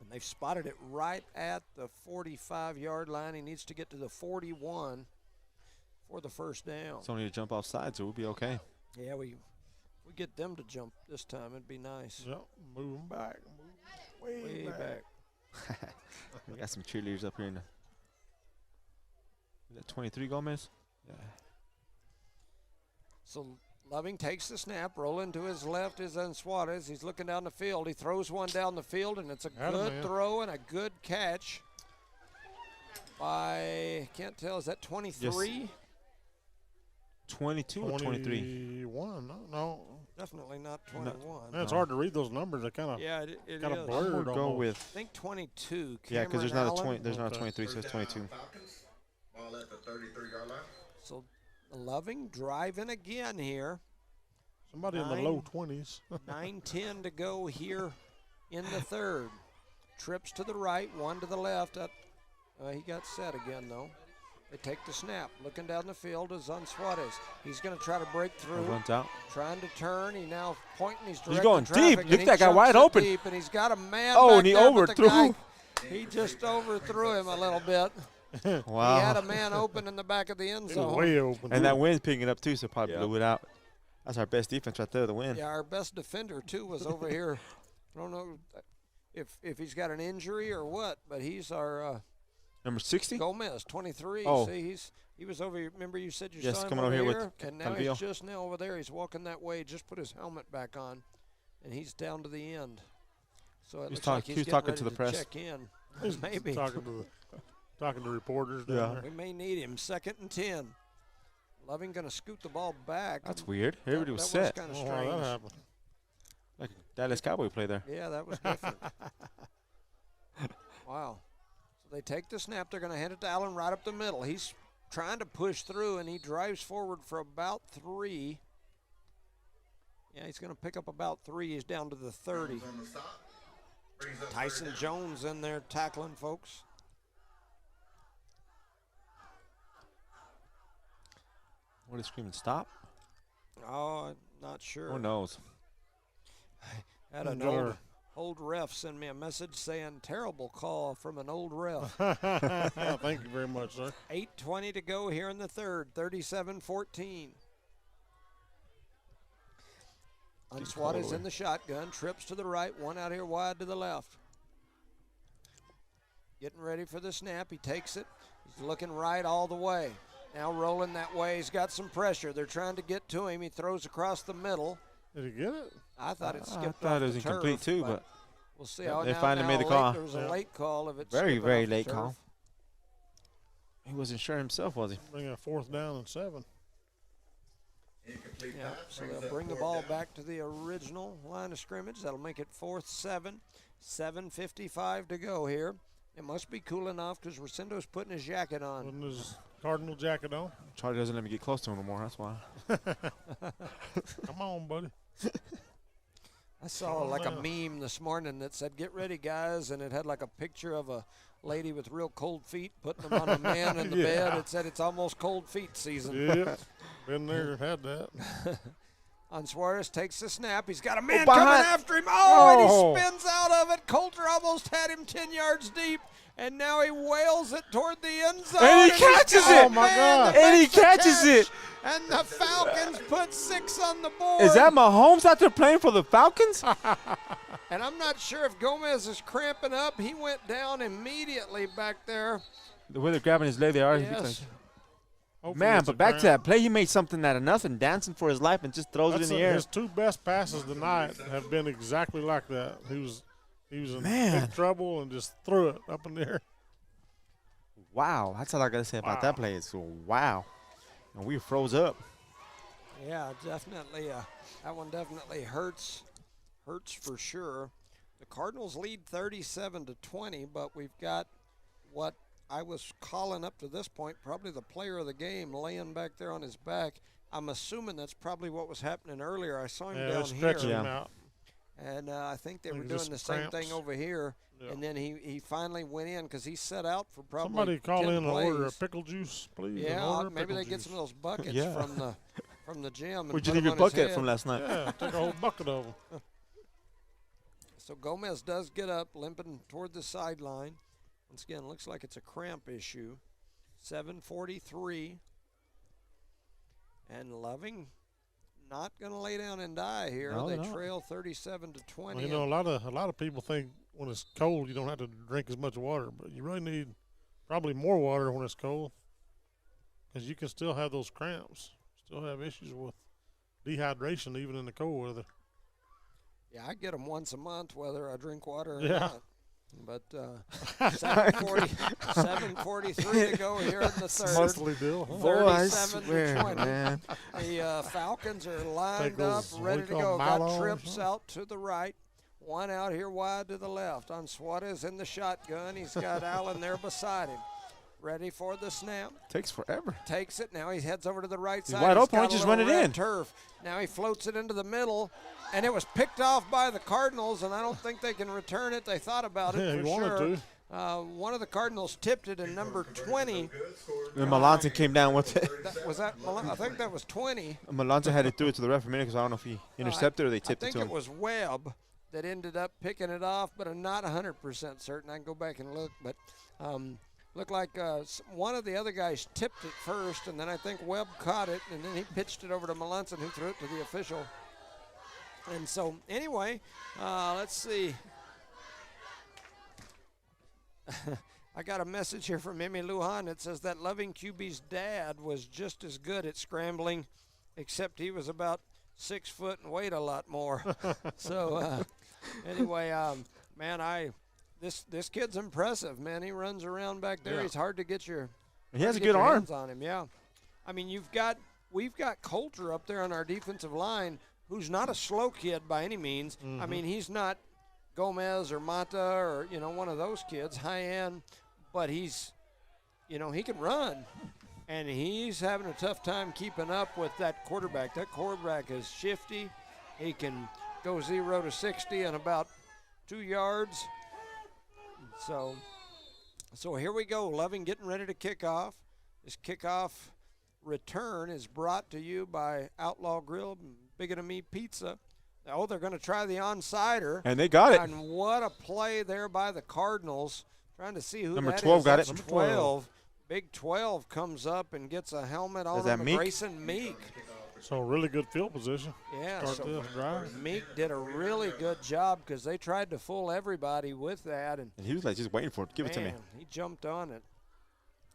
And they've spotted it right at the 45-yard line. He needs to get to the 41 for the first down. It's only a jump offside, so we'll be okay. Yeah, we get them to jump this time. It'd be nice. Yep, move 'em back. Move Way back. We got some cheerleaders up here. We got 23 Gomez. Yeah. So Loving takes the snap, rolling to his left is Suarez. He's looking down the field. He throws one down the field, and it's a Atta good man. throw and a good catch by, can't tell, is that 23? 22 or 23? 21. No. Definitely not 21. Man, it's hard to read those numbers. They kind of it kind is. of blurred. Go almost. with. I think 22. Yeah, because there's Cameron not a 20. Allen. There's not a Okay. 23, so it's 22. Falcons. Ball at the 33-yard line. So Loving driving again here. Somebody in the low 20s. 9:10 to go here in the third. Trips to the right, one to the left. He got set again, though. They take the snap. Looking down the field is Suarez. He's going to try to break through. Runs out. Trying to turn. He now pointing. He's going traffic, deep. Look at that guy chunks wide it open. Deep, and he's got a man Oh, back and he there, but the overthrew. guy, he just overthrew him a little bit. Wow. He had a man open in the back of the end zone. Way open. And that wind's picking it up, too, so probably blew it out. That's our best defense right there, the win. Yeah, our best defender, too, was over here. I don't know if he's got an injury or what, but he's our Number 60? Gomez, 23. Oh. See, he was over here. Remember you said you Yes, saw him coming over over here here? with And now Calvillo. he's just now over there. He's walking that way. Just put his helmet back on, and he's down to the end. So it looks like he's getting talking ready to the press. check in. He's Maybe. talking to reporters down there. We may need him. 2nd and 10. Loving going to scoot the ball back. That's weird. Everybody was that set. kind of Oh, strange. wow, that happened. Like Dallas Cowboy play there. Yeah, that was different. Wow. So they take the snap. They're going to hand it to Allen right up the middle. He's trying to push through, and he drives forward for about 3. Yeah, he's going to pick up about 3. He's down to the 30. On the stop. Brings up Tyson third down. Jones in there tackling folks. What is screaming? Stop? Oh, I'm not sure. Who knows? Had an old ref send me a message saying terrible call from an old ref. Thank you very much, sir. 8:20 to go here in the third. 37-14. Suarez in the shotgun. Trips to the right. One out here wide to the left. Getting ready for the snap. He takes it. He's looking right all the way. Now rolling that way. He's got some pressure. They're trying to get to him. He throws across the middle. Did he get it? I thought it skipped I off thought it was the incomplete turf, too, but we'll see. Yep, how they now- finally now made the late- call. There was a Yeah. late call if it's very, very late turf. call. He wasn't sure himself, was he? Bring a 4th down and 7. Incomplete Yeah, pass. so Brings they'll up bring the 4th ball down. back to the original line of scrimmage. That'll make it 4th 7. 7:55 to go here. It must be cool enough because Rosendo's putting his jacket on. Putting his Cardinal jacket on. Charlie doesn't let me get close to him anymore. That's why. Come on, buddy. I saw like a meme this morning that said, "Get ready, guys," and it had like a picture of a lady with real cold feet putting them on a man in the bed. It said it's almost cold feet season. Yeah, been there, had that. Suarez takes the snap. He's got a man behind- coming after him. Oh, and Oh. he spins out of it. Coulter almost had him 10 yards deep, and now he wails it toward the end zone. And he he's catches got it. a Oh, my man God. that And he makes the catches catch. it. And the Falcons put 6 on the board. Is that Mahomes out there playing for the Falcons? And I'm not sure if Gomez is cramping up. He went down immediately back there. The way they're grabbing his leg, they are. Yes. Hopefully Man, it's a but back to cramp. that play, he made something out of nothing, dancing for his life and just throws That's it in the air. His 2 best passes tonight have been exactly like that. He was in Man. big trouble and just threw it up in the air. Wow, that's all I gotta say about Wow. that play. Is wow, and we froze up. Yeah, definitely. That one definitely hurts for sure. The Cardinals lead 37-20, but we've got what I was calling up to this point, probably the player of the game, laying back there on his back. I'm assuming that's probably what was happening earlier. I saw him Yeah, down they're stretching here, him out. and I think they I were think doing just the same cramps. thing over here. Yeah. And then he finally went in because he set out for probably Somebody call 10 in and order a plays. pickle juice, please. Yeah, An order of maybe pickle they get juice. some of those buckets Yeah. from the gym. And Where'd you put leave 'em your on his bucket head. from last night? Yeah, take a whole bucket of them. So Gomez does get up, limping toward the sideline. Once again, looks like it's a cramp issue. 7:43. And Loving not going to lay down and die here. No, they they're not. trail 37-20. Well, you know, a lot of people think when it's cold you don't have to drink as much water, but you really need probably more water when it's cold because you can still have those cramps, still have issues with dehydration even in the cold weather. Yeah, I get them once a month whether I drink water or Yeah. not. But 7:43 to go here in the third. Monthly deal. Huh? Boy, I 37 swear, to 20. man. The Falcons are lined those, up, ready to we go. call Got Milo, trips huh? out to the right. One out here wide to the left. On Suarez in the shotgun. He's got Allen there beside him. Ready for the snap. Takes forever. Takes it. Now he heads over to the right side. wide He's open. got He a just little run it red in. Turf. Now he floats it into the middle, and it was picked off by the Cardinals, and I don't think they can return it. They thought about it Yeah, he for wanted sure. to. One of the Cardinals tipped it, and number 20. And Melanson came down with it. I think that was 20. Melanson had to do it to the ref a minute because I don't know if he intercepted or they tipped it I to think him. it was Webb that ended up picking it off, but I'm not 100% certain. I can go back and look, but looked like one of the other guys tipped it first, and then I think Webb caught it, and then he pitched it over to Melanson, who threw it to the official. And so, anyway, let's see. I got a message here from Emmy Lujan that says that Loving QB's dad was just as good at scrambling, except he was about 6 foot and weighed a lot more. So, anyway, man, this kid's impressive, man. He runs around back there. Yeah. He's hard to get your He has a get good your arm. hands on him. Yeah, I mean we've got Coulter up there on our defensive line, who's not a slow kid by any means. I mean he's not Gomez or Mata or one of those kids, high end, but he's he can run, and he's having a tough time keeping up with that quarterback. That quarterback is shifty. He can go 0 to 60 in about 2 yards. So here we go. Loving getting ready to kick off. This kickoff return is brought to you by Outlaw Grill, Big and Me Pizza. Oh, they're going to try the onside-er. And they got it. And what a play there by the Cardinals. Trying to see who Number that 12 is. got That's it. 12. Big 12 comes up and gets a helmet on that him. Meek? Grayson Meek. So really good field position. Yeah, Start so this drive. Meek did a really good job because they tried to fool everybody with that. And he was like just waiting for it. Give it to me. man, he jumped on it.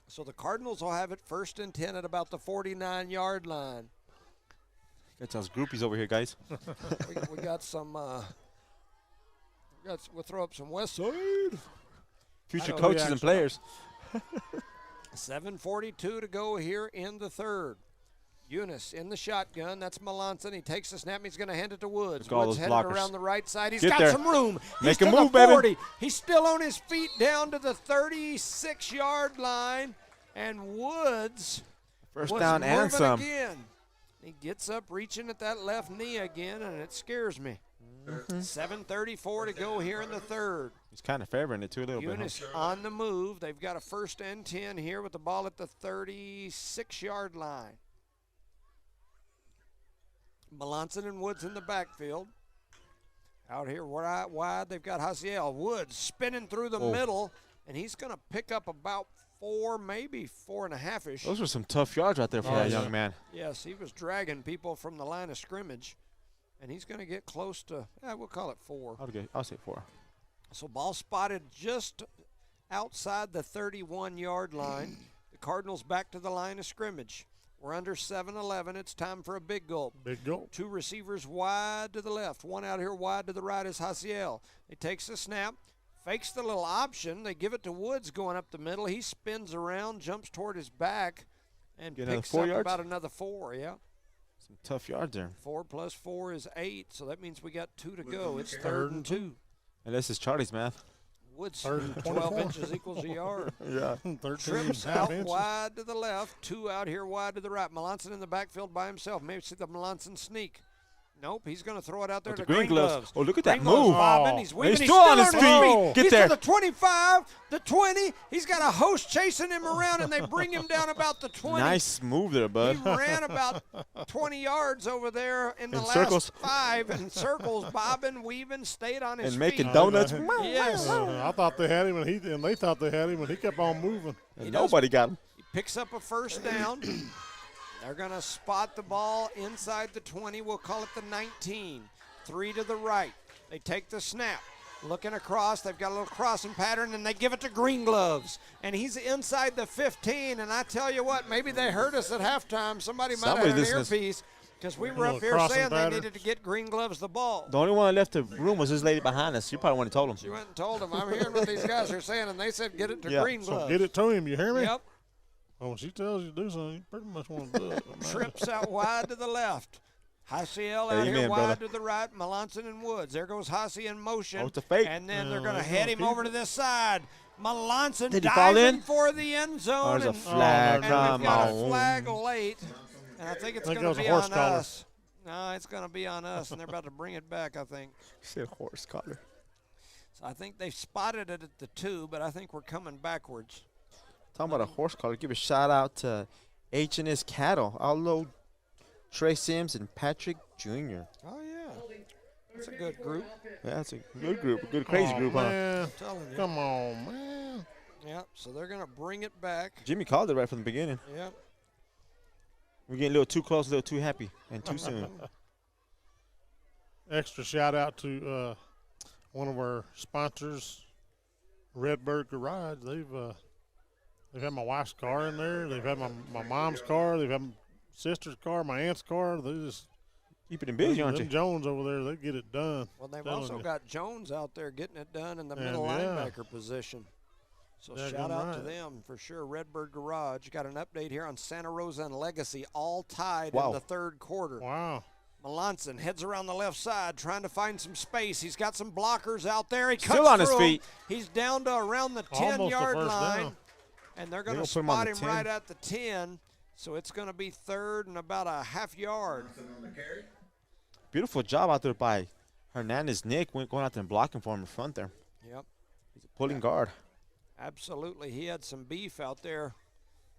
So the Cardinals will have it 1st and 10 at about the 49-yard line. Got those groupies over here, guys. we got some. We'll throw up some West Side. Future I know, coaches yeah, and players. 7:42 to go here in the third. Eunice in the shotgun. That's Melanson. He takes the snap. He's going to hand it to Woods. Look at all Woods those headed blockers. around the right side. He's Get got there. some room. Make He's a to move, the baby. 40. He's still on his feet down to the 36-yard line. And Woods First was down and moving some. again. He gets up reaching at that left knee again, and it scares me. 7:34 to go here in the third. He's kind of favoring it too a little bit. Eunice on the move. They've got a 1st and 10 here with the ball at the 36-yard line. Melanson and Woods in the backfield. Out here wide, they've got Haziel. Woods spinning through the middle, and he's going to pick up about 4, maybe 4.5-ish. Those were some tough yards right there for that young man. Yes, he was dragging people from the line of scrimmage, and he's going to get close to, we'll call it 4. I'll say 4. So ball spotted just outside the 31-yard line. The Cardinals back to the line of scrimmage. We're under 7:11. It's time for a big gulp. Big gulp. 2 receivers wide to the left. One out here wide to the right is Haziel. He takes the snap, fakes the little option. They give it to Woods going up the middle. He spins around, jumps toward his back, and Get another picks 4 up yards? about another 4, yeah. Some tough yards there. 4 plus 4 is 8, so that means we got 2 to go. It's 3rd and 2. And this is Charlie's math. Woods, 3rd and 12 24. inches equals a yard. Yeah. 13 Trips half out inches. wide to the left, 2 out here wide to the right. Melanson in the backfield by himself. Maybe see the Melanson sneak. Nope, he's going to throw it out there With to the green gloves. Oh, look at that Green gloves move. bobbing. Oh. He's weaving. He's He's still on his feet. feet. Get He's there. to the 25, the 20. He's got a host chasing him around, and they bring him down about the 20. Nice move there, He bud. ran about 20 yards over there in the In last circles. 5 in circles, bobbing, weaving, stayed on his And feet. making donuts. Yes. I thought they had him, and they thought they had him, and he kept on moving. And nobody got him. He picks up a 1st down. They're going to spot the ball inside the 20. We'll call it the 19. 3 to the right. They take the snap. Looking across. They've got a little crossing pattern, and they give it to Green Gloves. And he's inside the 15. And I tell you what, maybe they heard us at halftime. Somebody might have had an listening. earpiece, Because we A were up little here crossing saying they pattern. needed to get Green Gloves the ball. The only one that left the room was this lady behind us. You probably wouldn't have told him. She went and told them, I'm hearing what these guys are saying, and they said get it to Yeah. Green So Gloves. get it to him, you hear me? Yep. Well, when she tells you to do something, you pretty much want to do it. Trips out wide to the left. Haciel out Amen, here wide brother. to the right. Melanson and Woods. There goes Hassi in motion. Oh, it's a fake. And then they're Yeah, going to they're head gonna him keep over it. to this side. Melanson Did he fall diving in? for the end zone. There's a and, flag. and Come we've got a on. flag late. And I think it's I think going that to was be a on horse collar. us. No, it's going to be on us, and they're about to bring it back, I think. Said horse collar. So I think they've spotted it at the 2, but I think we're coming backwards. Talking about a horse collar. Give a shout out to H&S Cattle. Outlaw Trey Sims and Patrick Jr. Oh, yeah. That's a good group. Yeah, that's a good group. A good crazy group, huh? Man. I'm telling you. Come on, man. Yep, so they're going to bring it back. Jimmy called it right from the beginning. Yep. We're getting a little too close, a little too happy, and too soon. Extra shout out to one of our sponsors, Redbird Garage. They've had my wife's car in there. They've had my mom's car. They've had my sister's car, my aunt's car. They just Keeping him busy, aren't them you? Jones over there, they get it done. Well, they've Telling also you. got Jones out there getting it done in the And middle yeah. linebacker position. So Yeah, shout good out to right. them for sure. Redbird Garage got an update here on Santa Rosa and Legacy, all tied Wow. in the third quarter. Wow. Melanson heads around the left side trying to find some space. He's got some blockers out there. He cuts Still on his through 'em. feet. He's down to around the Almost a 10-yard first line. down. And they're They going to gonna put him on spot the him 10. right at the 10. So it's going to be third and about a half yard. Beautiful job out there by Hernandez. Nick went going out there and blocking for him in front there. Yep. He's a pulling guard. Absolutely. He had some beef out there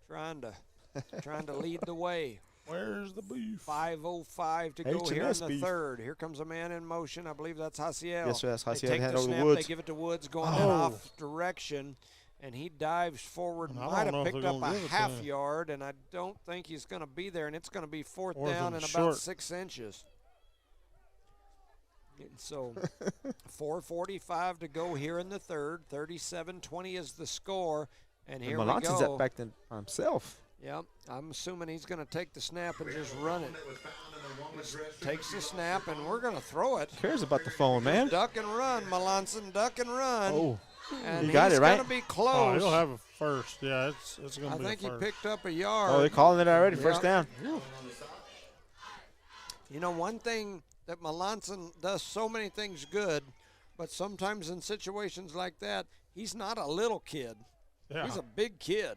trying to lead the way. Where's the beef? 5:05 to go here in H&S the beef. third. Here comes a man in motion. I believe that's Haciel. Yes, sir, that's They Haciel. take Hand the over to snap, Woods. they give it to Woods going in Oh. off direction, and he dives forward. And I Might don't know have if picked they're up gonna a give it to half him. yard, and I don't think he's going to be there, and it's going to be fourth Or is down it and short? about 6 inches. And so 4:45 to go here in the third. 37-20 is the score, and here we Melanson's go. at back then by himself. Yep, I'm assuming he's going to take the snap and just run it. Takes the snap, and we're going to throw it. Cares about the phone, man. Duck and run, Melanson, duck and run. Oh, and you got he's it, right? going to be Oh, close. he'll have a first. Yeah, it's going I to be think a he first. picked up a yard. oh, they're calling it already. First Yeah. down. You know, one thing that Melanson does so many things good, but sometimes in situations like that, he's not a little kid. Yeah. He's a big kid.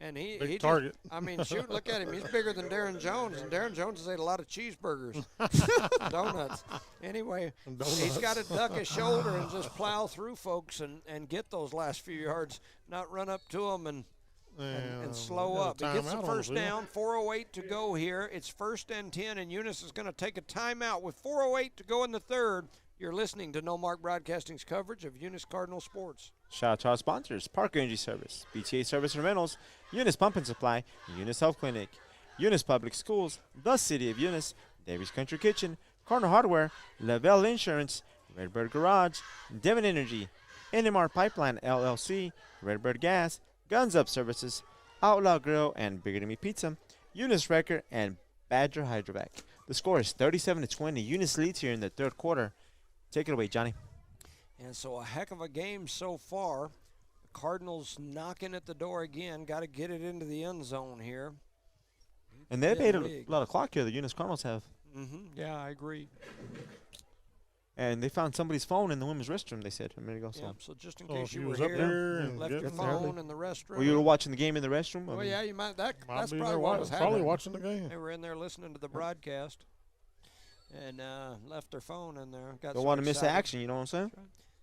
And he Big just- target. I mean, shoot, look at him. He's bigger than Darren Jones, and Darren Jones has ate a lot of cheeseburgers, donuts. Anyway, he's got to duck his shoulder and just plow through folks and get those last few yards, not run up to them and slow we got a up. He gets the timeout on first the field. down, 4:08 to go here. It's 1st and 10, and Eunice is going to take a timeout with 4:08 to go in the third. You're listening to No Mark Broadcasting's coverage of Eunice Cardinal Sports. Shout out to our sponsors: Parker Energy Service, BTA Service and Rentals, Eunice Pump and Supply, Eunice Health Clinic, Eunice Public Schools, the City of Eunice, Davies Country Kitchen, Corner Hardware, Lavelle Insurance, Redbird Garage, Devon Energy, NMR Pipeline LLC, Redbird Gas, Guns Up Services, Outlaw Grill and Bigger Than Me Pizza, Eunice Wrecker, and Badger Hydrovac. The score is 37-20. Eunice leads here in the third quarter. Take it away, Johnny. And so a heck of a game so far. The Cardinals knocking at the door again. Got to get it into the end zone here. And they've Yeah, made a big. lot of clock here, the Eunice Cardinals have. Yeah, I agree. And they found somebody's phone in the women's restroom, they said a minute ago. So. Yeah, so just in So case if you you were was up here, there and left get your there phone early. in the restroom. Well, you were watching the game in the restroom? Well, yeah, you might. That's Might be probably there what was probably happening. watching the game. They were in there listening to the broadcast and left their phone in there. Got Don't so want to miss the excited. action, you know what I'm saying?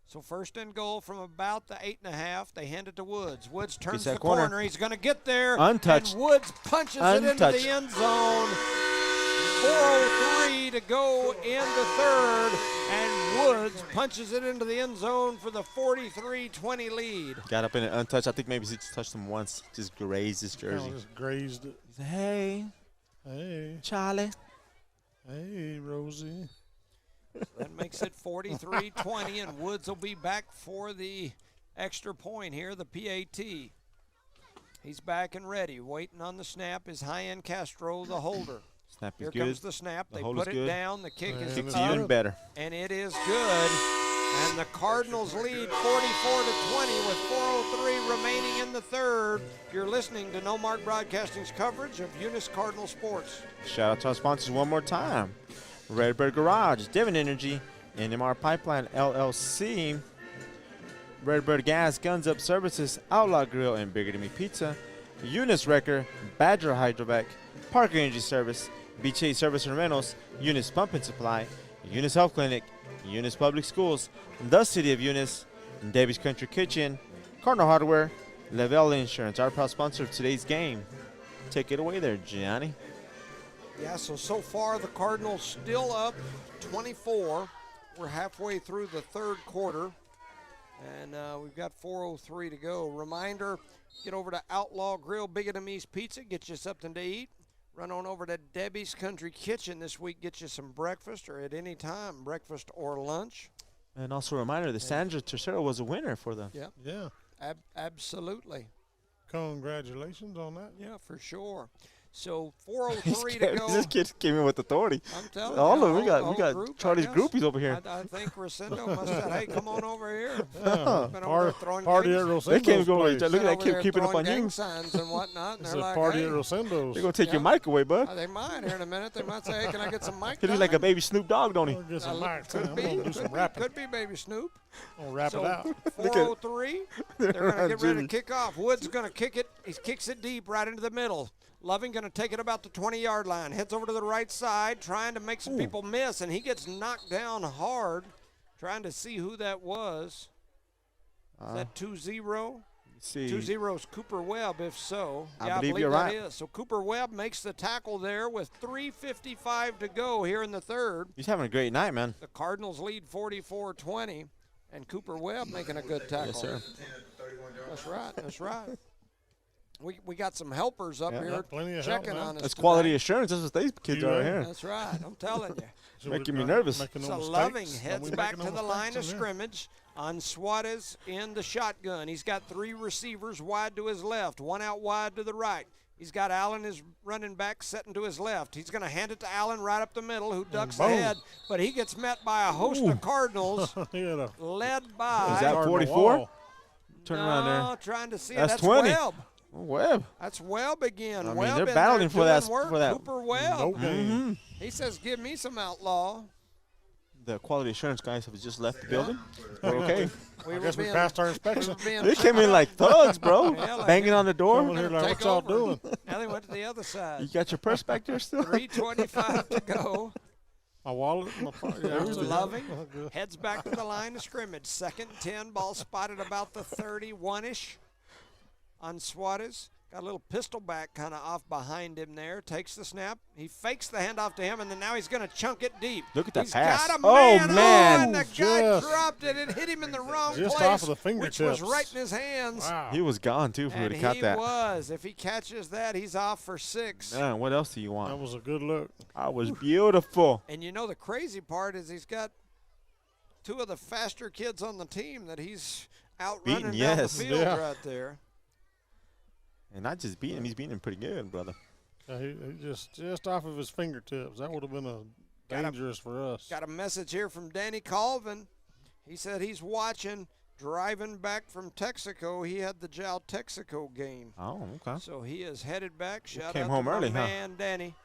So 1st and goal from about the 8.5. They hand it to Woods. Woods turns that the corner. corner. He's going to get there. Untouched. And Woods punches it into Untouched. the end zone. 4:03 to go in the third. And Woods punches it into the end zone for the 43-20 lead. Got up in it untouched. I think maybe he just touched him once. Just grazed his jersey. Just grazed it. He said, hey, Hey, Charlie. hey, Rosie. That makes it 43-20, and Woods will be back for the extra point here, the PAT. He's back and ready. Waiting on the snap is High-End Castro, the holder. Snap is Here good. comes the snap. The They hold put is it good. down. The kick is Kicks up, even better. and it is good. And the Cardinals lead 44-20 with 4:03 remaining in the third. You're listening to No Mark Broadcasting's coverage of Eunice Cardinal sports. Shout out to our sponsors one more time. Redbird Garage, Devon Energy, NMR Pipeline LLC, Redbird Gas, Guns Up Services, Outlaw Grill, and Bigger Than Me Pizza, Eunice Wrecker, Badger Hydrovac, Parker Energy Service, BHA Service and Rentals, Eunice Pump and Supply, Eunice Health Clinic, Eunice Public Schools, the City of Eunice, Debbie's Country Kitchen, Cardinal Hardware, Lavelle Insurance, our proud sponsor of today's game. Take it away there, Gianni. Yeah, so far the Cardinals still up 24. We're halfway through the third quarter, and we've got 4:03 to go. Reminder, get over to Outlaw Grill, Big and Me's Pizza, get you something to eat. Run on over to Debbie's Country Kitchen this week, get you some breakfast, or at any time, breakfast or lunch. And also a reminder, the Sandra Tercero was a winner for them. Yeah. Yeah. Absolutely. Congratulations on that. Yeah, for sure. So 4:03 to go. This kid came in with authority. I'm telling All you, of them. We whole got group, Charlie's I guess. groupies over here. I think Rosendo must have said, hey, come on over here. Yeah. Been over there throwing Party gangs- at Rosendo's They can't go. place. Look been at that over kid there keeping up throwing on gang you. signs and whatnot. And It's they're a like, party hey, at Rosendo's. They're gonna take your Yeah. mic away, bud. They might here in a minute. They might say, hey, can I get some mic He looks time? like a baby Snoop Dogg, don't he? I'll get some mics. Could I'm be. gonna do some rapping. Could be Baby Snoop. I'm gonna rap So it out. 4:03. They're going to get ready Jimmy. to kick off. Wood's going to kick it. He kicks it deep right into the middle. Loving going to take it about the 20-yard line. Heads over to the right side, trying to make some people miss, and he gets knocked down hard. Trying to see who that was. Is that 2-0? See, 2-0 is Cooper Webb, if so. I Yeah, believe you're that right. is. So Cooper Webb makes the tackle there with 3:55 to go here in the third. he's having a great night, man. The Cardinals lead 44-20, and Cooper Webb making a good tackle. Yes, sir. That's right. That's right. We got some helpers up Yeah. here Got plenty of checking help now. on us. That's quality today. assurance. That's what these kids You are right. here. That's right. I'm telling you. So Making we're me nervous. making no So mistakes. Loving Don't heads be back making to no the line mistakes of in here. scrimmage on Suarez in the shotgun. He's got three receivers wide to his left, one out wide to the right. He's got Allen, his running back, setting to his left. He's going to hand it to Allen right up the middle, who ducks boom. ahead, but he gets met by a host of Cardinals He had a led by. Is that Cardinal 44? wall. Turn no, around there. Trying to see it. That's That's 20. Webb. Oh, Webb. That's Webb again. I mean, Webb they're in battling there for that- doing work. for that- Cooper Webb. No game. He says, "Give me some outlaw." The quality assurance guys have just left the building. We're okay. We I guess we passed our inspection. They came in like thugs, bro. Yeah, like Banging on the door. Someone here like, Take what y'all over. doing? Now they went to the other side. You got your purse back there still? 3:25 to go. My wallet, my everything. Loving heads back to the line of scrimmage. 2nd and 10. Ball spotted about the 31-ish on Suarez. Got a little pistol back kind of off behind him there. Takes the snap. He fakes the handoff to him, and then now he's going to chunk it deep. Look at that He's pass. got a Oh, man. man. Oh, and the guy Just- dropped it. It hit him in the wrong Just place, off of the which fingertips. was right in his hands. Wow. He was gone, too, if we would And have caught he that. was. If he catches that, he's off for 6. Man, what else do you That want? was a good look. I was beautiful. And you know the crazy part is he's got 2 of the faster kids on the team that he's out Beating, running yes. down the field Yeah. right there. And not just beating him, he's beating him pretty good, brother. He just off of his fingertips. That would have been dangerous for us. Got a message here from Danny Colvin. He said he's watching, driving back from Texaco. He had the Jal Texaco game. Oh, okay. So he is headed back. Shout came out home to early, my huh? man Danny.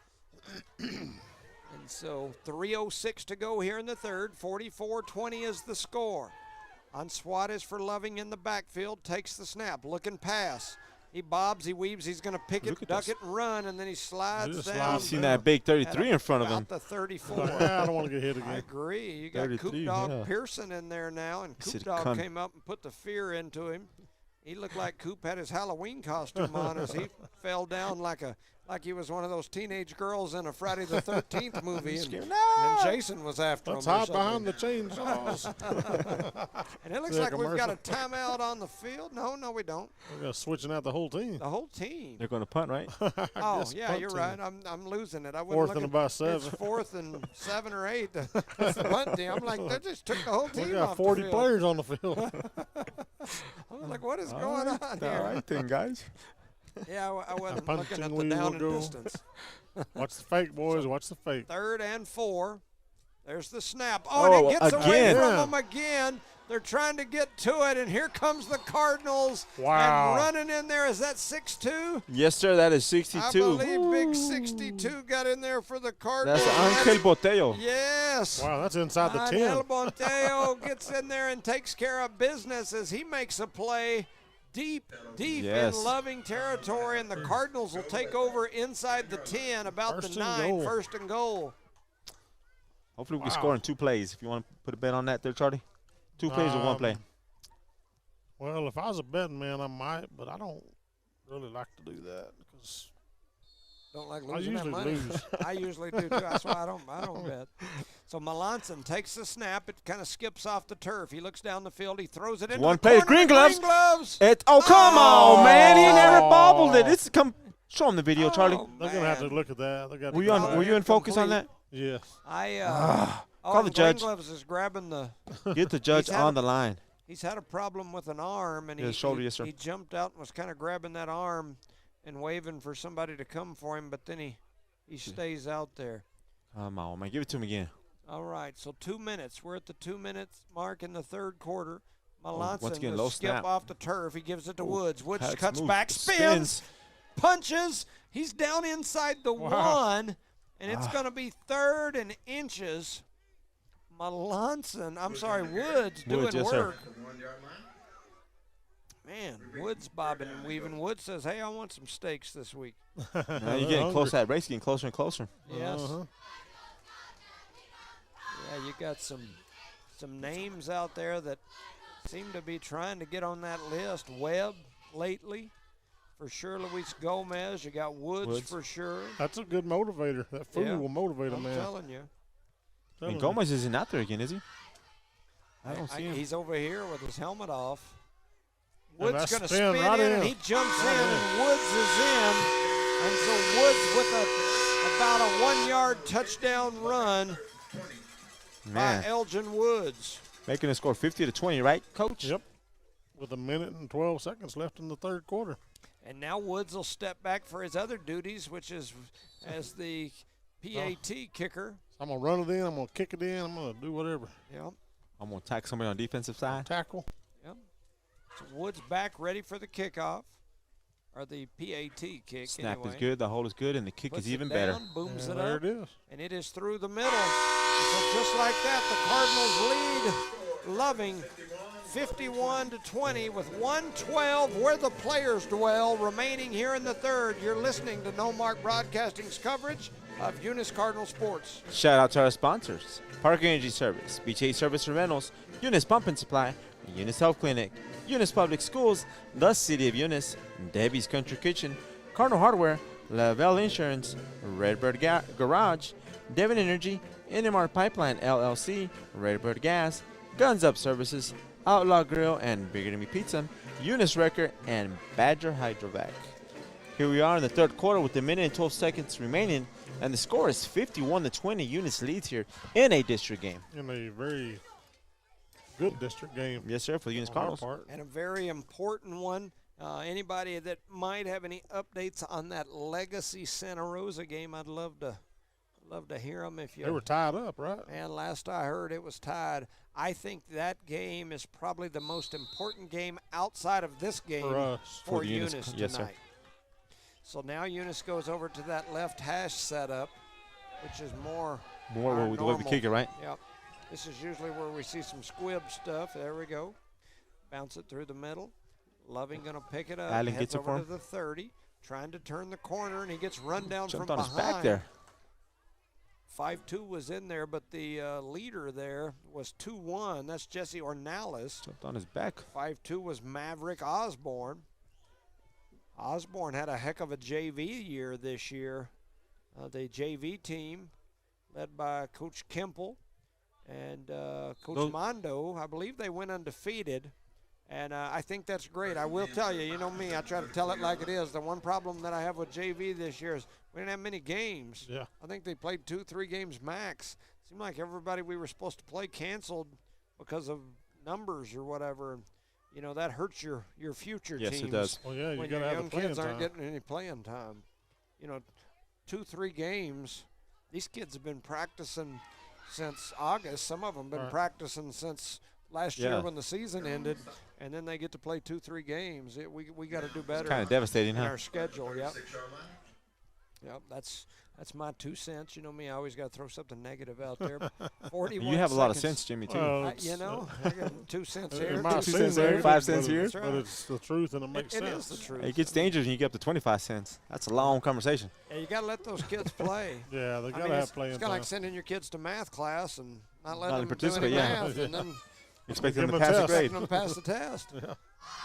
And so 3:06 to go here in the third. 44-20 is the score. On Suarez for Loving in the backfield. Takes the snap. Looking pass. He bobs, he weaves, he's going to pick Look it, at duck this. it, and run, and then he slides just down. slides I've seen down. that big at 33 in front of him. about the 34. I don't want to get hit I again. agree. You got 33, Coop Dog yeah. Pearson in there now, and He Coop said, Dog "Come." came up and put the fear into him. He looked like Coop had his Halloween costume on as he fell down like he was one of those teenage girls in a Friday the 13th movie, and Jason was after Let's him. or hide behind something. the chainsaws. And it looks See a like we've got a commercial? timeout on the field. No, we don't. We're switching out the whole team. The whole team. They're going to punt, right? Oh, guess yeah, punt you're team. right. I'm losing it. I wouldn't 4th look and at- about It's 7. 4th and 7 or 8. That's the punt team. I'm like, they just took the whole We team got off 40 the field. players on the field. I was like, what is going on All here? right then, guys. Yeah, I wasn't punching looking at the wheel down will and go. distance. Watch the fake, boys. Watch the fake. 3rd and 4. There's the snap. Oh, and it gets away again. from them again. They're trying to get to it, and here comes the Cardinals. Wow. And running in there, is that 6'2"? Yes, sir. That is 62. I believe big 62 got in there for the Cardinals. That's Angel Boteo. Yes. Wow, that's inside the 10. Angel Boteo gets in there and takes care of business as he makes a play deep Yes. in Loving territory, and the Cardinals will take over inside the 10, about First the and 9, goal. 1st and goal. Hopefully we score in 2 plays. If you want to put a bet on that there, Charlie. 2 plays or 1 play. Well, if I was a betting man, I might, but I don't really like to do that because Don't like I losing that usually money. lose. I usually do too. That's why I don't bet. So Melanson takes the snap. It kind of skips off the turf. He looks down the field. He throws it into One the play, corner. green gloves. Green gloves. Come on, man. He never bobbled it. It's show him the video, Charlie. They're going to have to look at that. They got Were you in focus on that? Yes. Call the judge. Green gloves is grabbing the. Get the judge on the line. He's had a problem with an arm, and Yeah, shoulder, yes, sir. he jumped out and was kind of grabbing that arm and waving for somebody to come for him, but then he stays out there. Come on, man. Give it to him again. All right, so 2 minutes. We're at the 2 minutes mark in the 3rd quarter. once Melanson again, will low skip snap. off the turf. He gives it to Woods. Woods Cuts, cuts moves, back, spins, punches. He's down inside the 1, and it's going to be 3rd and inches. Woods doing yes, sir. work. Man, Woods bobbing and weaving. Woods says, hey, I want some steaks this week. Now you're getting close. That race getting closer and closer. Yes. Yeah, you got some names out there that seem to be trying to get on that list. Webb lately, for sure. Luis Gomez. You got Woods. For sure. That's a good motivator. That food will motivate a man. I'm telling you. And Gomez isn't out there again, is he? I don't see him. He's over here with his helmet off. And Woods going to spin spin right in, in. and he jumps in, and Woods is in. And so Woods with about a 1-yard touchdown run by Elgin Woods. Making a score 50-20, right, Coach? Yep. With 1 minute and 12 seconds left in the 3rd quarter. And now Woods will step back for his other duties, which is as the PAT kicker. I'm going to run it in. I'm going to kick it in. I'm going to do whatever. Yep. I'm going to attack somebody on the defensive side. Tackle. Yep. So Woods back ready for the kickoff, or the PAT kick. Snap anyway. is good, the hold is good, and the kick Puts is even it better. down, booms it There up, it is. and it is through the middle. So just like that, the Cardinals lead Loving 51-20 with 1:12 where the players dwell remaining here in the 3rd. You're listening to No Mark Broadcasting's coverage of Eunice Cardinal Sports. Shout out to our sponsors: Park Energy Service, BJ Service and Rentals, Eunice Pump and Supply, Eunice Health Clinic, Eunice Public Schools, the City of Eunice, Debbie's Country Kitchen, Cardinal Hardware, Lavelle Insurance, Redbird Garage, Devon Energy, NMR Pipeline LLC, Redbird Gas, Guns Up Services, Outlaw Grill and Bigger Than Me Pizza, Eunice Wrecker, and Badger Hydrovac. Here we are in the 3rd quarter with 1 minute and 12 seconds remaining, and the score is 51-20. Eunice leads here in a district game. In a very good district game. Yes, sir, for the Eunice on our Cardinals. part. And a very important one. Anybody that might have any updates on that Legacy Santa Rosa game, I'd love to hear them. If you They were tied up, right? Man, last I heard it was tied. I think that game is probably the most important game outside of this game For us. for For the Eunice Eunice, tonight. yes, sir. So now Eunice goes over to that left hash setup, which is more More our where we love to normal. kick it, right? Yep. This is usually where we see some squib stuff. There we go. Bounce it through the middle. Loving going to pick it up. Allen Heads gets it over for to him. the 30. Trying to turn the corner, and he gets run down Jumped from on his behind. back there. 5-2 was in there, but the leader there was 2-1. That's Jesse Ornalis. Jumped on his back. 5-2 was Maverick Osborne. Osborne had a heck of a JV year this year. The JV team, led by Coach Kemple and Coach Mondo, I believe they went undefeated. And I think that's great. I will tell you, you know me, I try to tell it like it is. The one problem that I have with JV this year is we didn't have many games. Yeah. I think they played 2-3 games max. Seemed like everybody we were supposed to play canceled because of numbers or whatever. you know, that hurts your future Yes, teams. it does. Well, yeah, you when got your to have young the playing kids aren't time. getting any playing time. You know, 2-3 games. These kids have been practicing since August. Some of them been Right. practicing since last Yeah. year when the season ended, and then they get to play 2-3 games. We got to do better. Kind of devastating, in huh? our schedule. Yep. 6-yard line. Yep. That's my 2 cents. You know me, I always got to throw something negative out there. 41 You have a lot of seconds. sense, Jimmy, too. Well, You know, I got 2 cents it here, might 2 seem cents there. negative, 5 cents but here. it's- That's But right. it's the truth, and it makes It sense. is the truth. It gets dangerous when you get up to 25 cents. That's a long conversation. Yeah, you got to let those kids play. Yeah, they I got mean, to have it's playing kind of time. like sending your kids to math class and not Not letting them do participate, any yeah. math, and then Expect Give them to them a pass the test. grade. expecting them to pass the test. Yeah.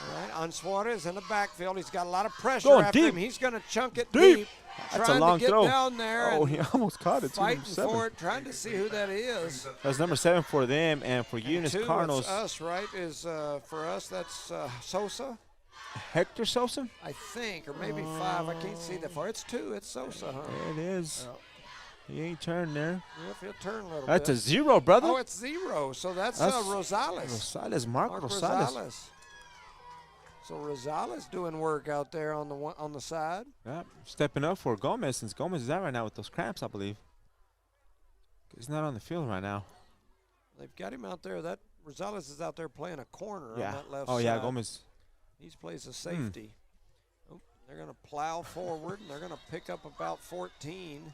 All right, on Suarez in the backfield. He's got a lot of pressure Going after deep. him. He's going to chunk it Deep. deep. That's trying a long to get throw. down there Oh, and he almost caught it. fighting 7. for it, trying to see who that is. That's number 7 for them, and for Eunice 2, Cardinals, it's us, right? Is for us, that's Sosa, Hector Sosa. I think, or maybe 5. I can't see that far. It's 2. It's Sosa, huh? There it is. He ain't turned there. Yep, he'll turn a little That's bit. a 0, brother. Oh, it's 0. So that's Rosales. Rosales, Mark Rosales. So Rosales doing work out there on the side. Yeah, stepping up for Gomez, since Gomez is out right now with those cramps, I believe. He's not on the field right now. They've got him out there. That Rosales is out there playing a corner on Yeah. that left Oh, side. yeah, Gomez. He plays a safety. Oh, they're going to plow forward, and they're going to pick up about 14.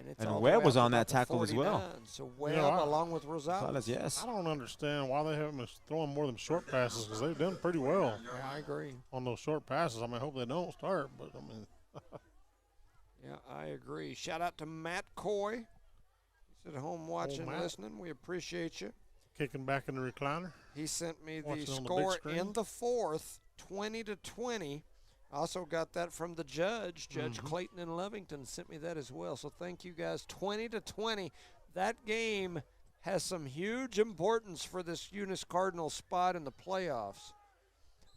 It's And all the Webb way was up on that about the tackle as well. 49. So Webb I- along with Rosales. Rosales, yes. I don't understand why they haven't been throwing more of them short passes, because they've done pretty well Yeah, I agree. on those short passes. I mean, I hope they don't start, but I mean, Yeah, I agree. Shout out to Matt Coy. He's at home watching, Matt. listening. We appreciate you. kicking back in the recliner. He sent me the Watching on the big score screen. in the 4th, 20-20. Also got that from the judge. Judge Clayton in Lovington sent me that as well. So thank you guys. 20-20. That game has some huge importance for this Eunice Cardinals spot in the playoffs.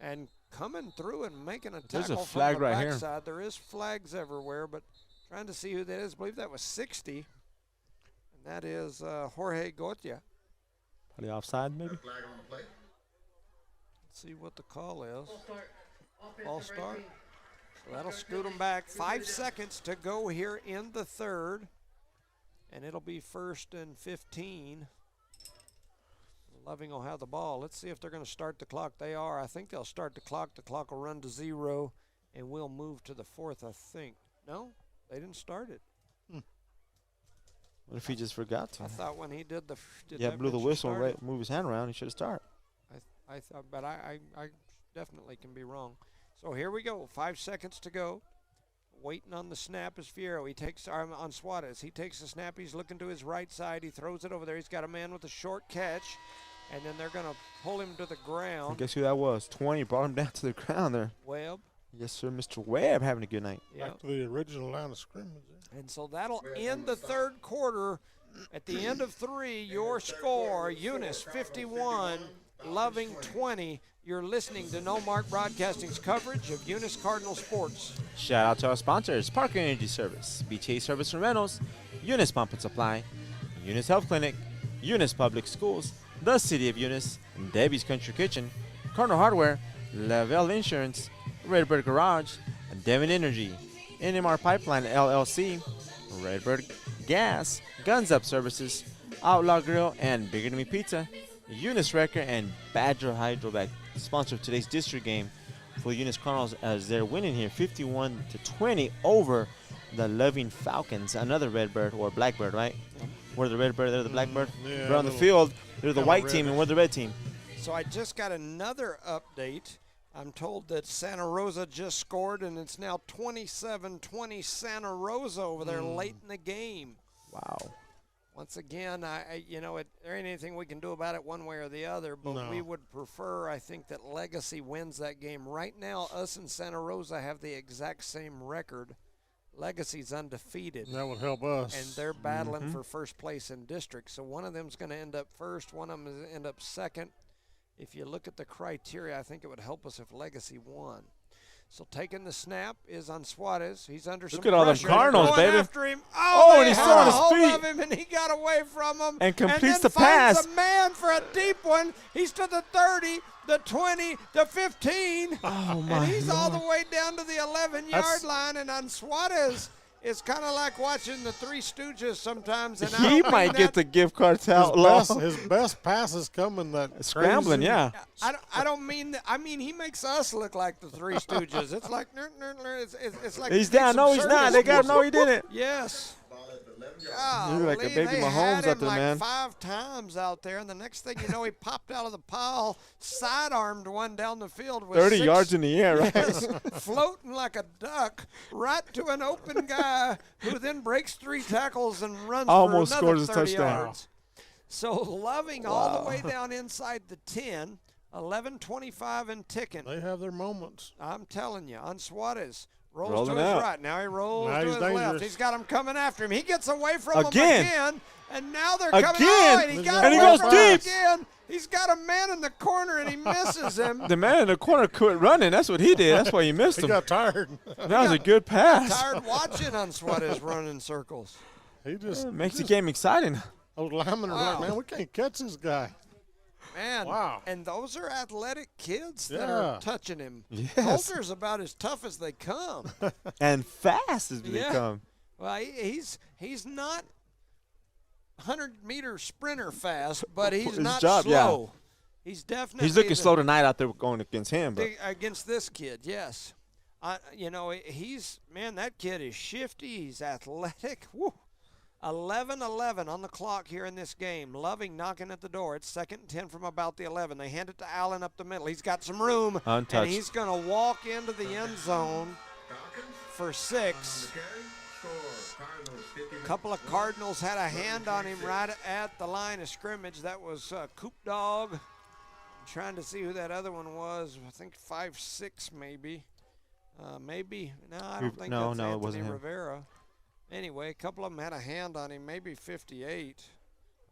And coming through and making a There's a tackle flag from the right here. backside. There is flags everywhere, but trying to see who that is. I believe that was 60. And that is Jorge Gotia. Probably offside, maybe. Flag on the play. Let's see what the call is. Full start. Offense, Ball number start. 18. So that'll scoot them back. 5 seconds to go here in the 3rd. And it'll be 1st and 15. Loving will have the ball. Let's see if they're going to start the clock. They are. I think they'll start the clock. The clock will run to 0, and we'll move to the 4th, I think. No, they didn't start it. What if he just forgot to? I thought when he did the Yeah, blew the mention whistle, started. right? Move his hand around. He should have started. I thought, but I definitely can be wrong. So here we go. 5 seconds to go. Waiting on the snap is Fierro. He takes on Suarez. He takes the snap. He's looking to his right side. He throws it over there. He's got a man with a short catch, and then they're going to pull him to the And ground. guess who that was? 20 brought him down to the ground there. Webb. Yes, sir. Mr. Webb having a good night. Yeah. Back to the original line of scrimmage there. And so that'll end the 3rd quarter. At the end of 3, your score, Eunice 51, Loving 20. You're listening to No Mark Broadcasting's coverage of Eunice Cardinal Sports. Shout out to our sponsors, Parker Energy Service, BTA Service and Rentals, Eunice Pump and Supply, Eunice Health Clinic, Eunice Public Schools, the City of Eunice, Debbie's Country Kitchen, Cardinal Hardware, Lavelle Insurance, Redbird Garage, Devon Energy, NMR Pipeline LLC, Redbird Gas, Guns Up Services, Outlaw Grill, and Bigger Than Me Pizza, Eunice Wrecker, and Badger Hydrovac. Sponsor of today's district game for Eunice Cardinals as they're winning here 51-20 over the Loving Falcons. Another Redbird or Blackbird, right? We're the Redbird, they're the Blackbird. Yeah, we're on the little field. They're the kinda white team and reddish. we're the red team. So I just got another update. I'm told that Santa Rosa just scored, and it's now 27-20 Santa Rosa over there late in the game. Wow. Once again, there ain't anything we can do about it one way or the other, but No. we would prefer, I think, that Legacy wins that game. Right now, us and Santa Rosa have the exact same record. Legacy's undefeated, That would help us. and they're battling for first place in district. So one of them's going to end up first, one of them is end up second. If you look at the criteria, I think it would help us if Legacy won. So taking the snap is on Suarez. He's under some Look at all them pressure. Cardinals, They're going baby. After him. Oh, and they he's had still on a his hold feet. of him, and he got away from him. And completes then the finds pass. a man for a deep one. He's to the 30, the 20, the 15. Oh, my And he's all Lord. the way down to the 11-yard line. And on Suarez, it's kind of like watching the Three Stooges sometimes. And I He don't might mean get that- the gift cards out. His best passes come in that Scrambling, crazy- yeah. I don't mean that. I mean, he makes us look like the Three Stooges. It's like, it's like He's need down. some No, he's not. circus They got music. no, he didn't. Yes. Ball at the 11-yard line. You look like a Golly, baby they Mahomes had out him there, like man. 5 times out there, and the next thing you know, he popped out of the pile, side-armed one down the field with 30 6 yards in the air, right? Yes, floating like a duck right to an open guy who then breaks 3 tackles and runs Almost for another scores a 30 touchdown. yards. So Loving all the way down inside the 10, 11:25 and ticking. They have their moments. I'm telling you, on Suarez. Rolls Rolling to his out. right. Now he rolls Now to he's his left. dangerous. He's got him coming after him. He gets away from Again. him again. And now they're coming. Again. Oh, and he got And he away goes from deep. him again. He's got a man in the corner and he misses him. The man in the corner quit running. That's what he did. That's why he missed He him. got tired. That was a good pass. Tired watching on Suarez run in circles. He just Makes the game exciting. those linemen are like, Wow. man, we can't catch this guy. Man. Wow. And those are athletic kids that Yeah. are touching him. Yes. Coulter's about as tough as they come. And fast as they Yeah. come. Well, he's not 100-meter sprinter fast, but he's His not job, yeah. slow. He's definitely He's looking the- slow tonight out there going against him. But against this kid. Yes, he's that kid is shifty. He's athletic. Woo. 11-11 on the clock here in this game. Loving knocking at the door. It's 2nd and 10 from about the 11. They hand it to Allen up the middle. He's got some room. Untouched. And he's going to walk into the end zone Falcons for on 6. the carry. Score. Cardinals 50. A couple of Cardinals had a hand on him right at the line of scrimmage. That was Coop Dog. I'm trying to see who that other one was. I think 5'6", maybe. Maybe. No, I don't think No, that's no, it Anthony wasn't him. Rivera. Anyway, a couple of them had a hand on him, maybe 58.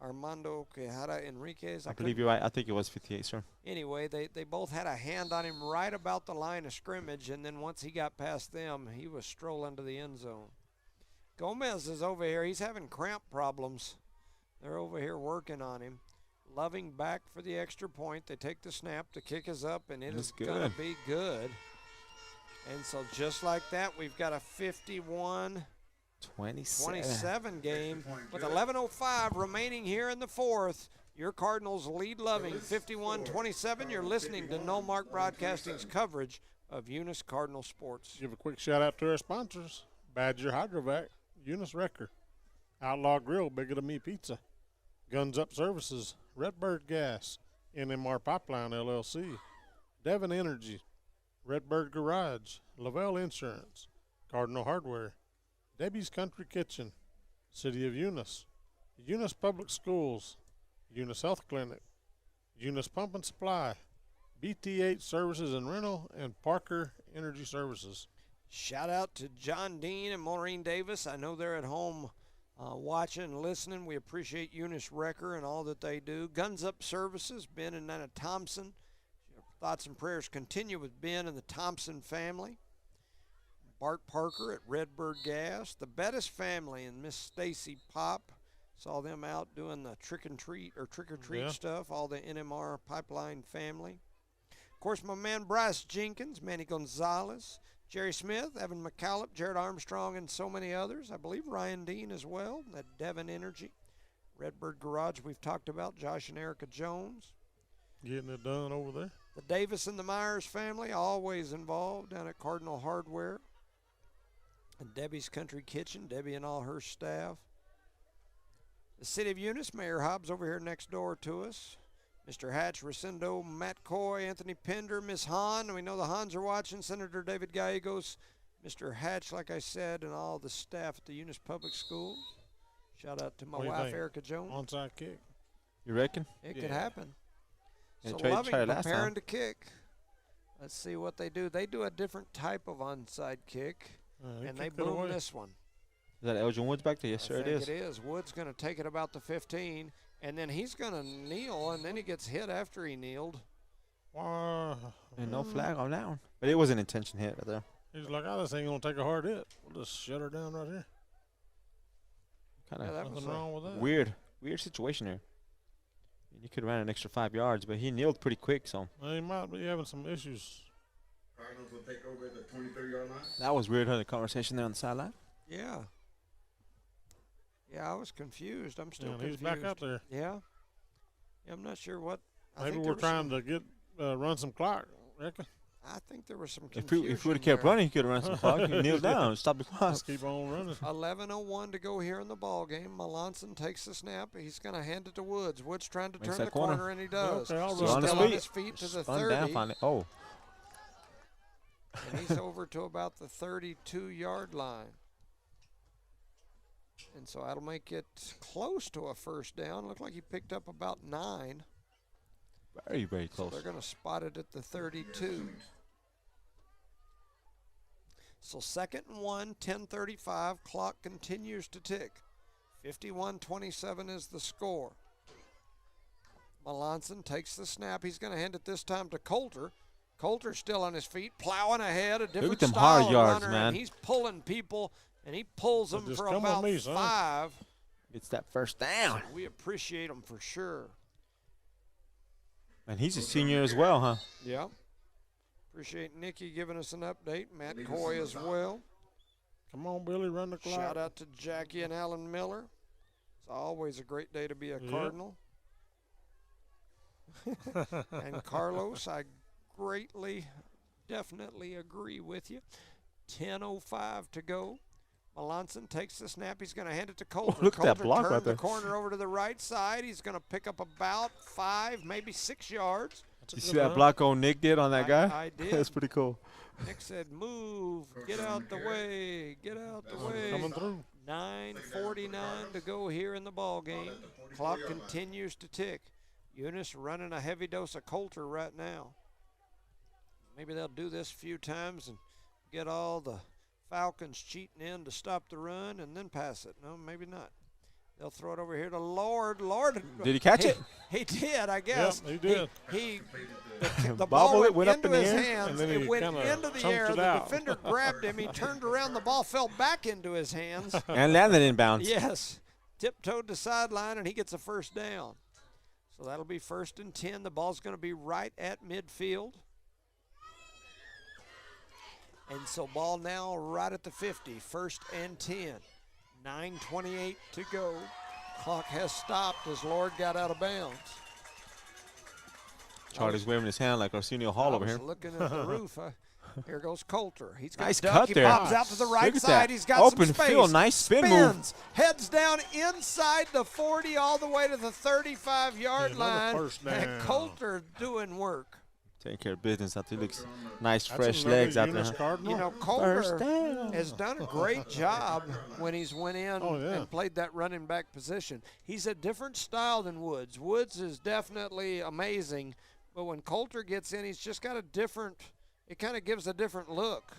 Armando Quijada Enriquez. I believe you're right. I think it was 58, sir. Anyway, they both had a hand on him right about the line of scrimmage, and then once he got past them, he was strolling to the end zone. Gomez is over here. He's having cramp problems. They're over here working on him. Loving back for the extra point. They take the snap. The kick is up, and it That's is going good. to be good. And so just like that, we've got a 51 27 game with 11:05 remaining here in the 4th. Your Cardinals lead Loving 51-27. You're listening to No Mark Broadcasting's coverage of Eunice Cardinal Sports. Give a quick shout out to our sponsors: Badger Hydrovac, Eunice Wrecker, Outlaw Grill, Bigger Than Me Pizza, Guns Up Services, Redbird Gas, NMR Pipeline LLC, Devon Energy, Redbird Garage, Lavelle Insurance, Cardinal Hardware, Debbie's Country Kitchen, City of Eunice, Eunice Public Schools, Eunice Health Clinic, Eunice Pump and Supply, BTH Services and Rental, and Parker Energy Services. Shout out to John Dean and Maureen Davis. I know they're at home watching and listening. We appreciate Eunice Wrecker and all that they do. Guns Up Services, Ben and Nana Thompson. Thoughts and prayers continue with Ben and the Thompson family. Bart Parker at Redbird Gas. The Bettis family and Miss Stacy Pop. Saw them out doing the trick-or-treat Yeah. stuff, all the NMR Pipeline family. Of course, my man Bryce Jenkins, Manny Gonzalez, Jerry Smith, Evan McCallop, Jared Armstrong, and so many others. I believe Ryan Dean as well, at Devon Energy. Redbird Garage we've talked about, Josh and Erica Jones. Getting it done over there. The Davis and the Myers family, always involved down at Cardinal Hardware. And Debbie's Country Kitchen, Debbie and all her staff. The City of Eunice, Mayor Hobbs over here next door to us. Mr. Hatch, Rosendo, Matt Coy, Anthony Pender, Miss Hahn. We know the Hahns are watching. Senator David Gallegos, Mr. Hatch, like I said, and all the staff at the Eunice Public Schools. Shout out to my What do you wife, think? Erica Jones. Onside kick. You reckon? It could happen. Yeah, So tried Loving it last preparing time. to kick. Let's see what they do. They do a different type of onside kick, and they kicked it boom away. this one. Is that Elgin Woods back there? Yes, sir, I it think is. it is. Wood's going to take it about the 15, and then he's going to kneel, and then he gets hit after he kneeled. Why? And no flag on that one. But it was an intention hit right there. He's like, oh, this ain't going to take a hard hit. We'll just shut her down right here. Kind of Nothing wrong with that. weird situation here. He could have ran an extra 5 yards, but he kneeled pretty quick, so. Well, he might be having some issues. Cardinals will take over at the 23-yard line. That was weird, the conversation there on the sideline. Yeah. Yeah, I was confused. I'm still confused. He's back out there. Yeah. I'm not sure what. Maybe we're trying to get run some clock, reckon. I think there was some confusion. If we would have kept running, he could have run some clock. He kneeled down, stop the clock. Let's keep on running. 11:01 to go here in the ball game. Melanson takes the snap. He's going to hand it to Woods. Woods trying to turn the corner, and he does. Okay, He's still on his feet to the 30. Oh. And he's over to about the 32-yard line. And so that'll make it close to a first down. Looked like he picked up about 9. Very, very close. So they're going to spot it at the 32. So 2nd and 1, 10:35. Clock continues to tick. 51-27 is the score. Melanson takes the snap. He's going to hand it this time to Coulter. Coulter's still on his feet, plowing ahead, a different Look at them style hard yards, runner, man. and he's pulling people, and he pulls them Just for come about with me, son. 5. It's that first down. We appreciate him for sure. And he's a senior as well, huh? Yeah. Appreciate Nicky giving us an update. Matt Coy as well. Come on, Billy, run the clock. Shout out to Jackie and Alan Miller. It's always a great day to be a Cardinal. And Carlos, I greatly, definitely agree with you. 10:05 to go. Melanson takes the snap. He's going to hand it to Coulter. Look at that Coulter block turned right there. the corner over to the right side. He's going to pick up about 5, maybe 6 yards. You see that block old Nick did on that guy? I did. That's pretty cool. Nick said, move, get out the way, get out the way. Coming through. 9:49 to go here in the ball game. Clock continues to tick. Eunice running a heavy dose of Coulter right now. Maybe they'll do this a few times and get all the Falcons cheating in to stop the run and then pass it. No, maybe not. They'll throw it over here to Lord. Lord. Did he catch it? He did, I guess. Yep, he did. The ball went up into in the his air, hands. and then he It went kinda into the chunked air. it The out. defender grabbed him. He turned around. The ball fell back into his hands. And landed in bounds. Yes. Tiptoed the sideline, and he gets a first down. So that'll be 1st and 10. The ball's going to be right at midfield. And so ball now right at the 50. 1st and 10. 9:28 to go. Clock has stopped as Lord got out of bounds. Charlie's waving his hand like Arsenio Hall over I here. was looking at the roof. Here goes Coulter. He's got Nice duck. cut He there. pops out to the right Look at side. that. He's got Open some space. field. Nice spin Spins. move. Heads down inside the 40 all the way to the 35-yard Yeah, another line. first And down. Coulter doing work. Taking care of business out there. Looks nice, That's fresh another legs out there. Eunice huh? Cardinal. You know, First Coulter down. has done a great job when he's went in Oh, yeah. and played that running back position. He's a different style than Woods. Woods is definitely amazing, but when Coulter gets in, he's just got a different, it kind of gives a different look.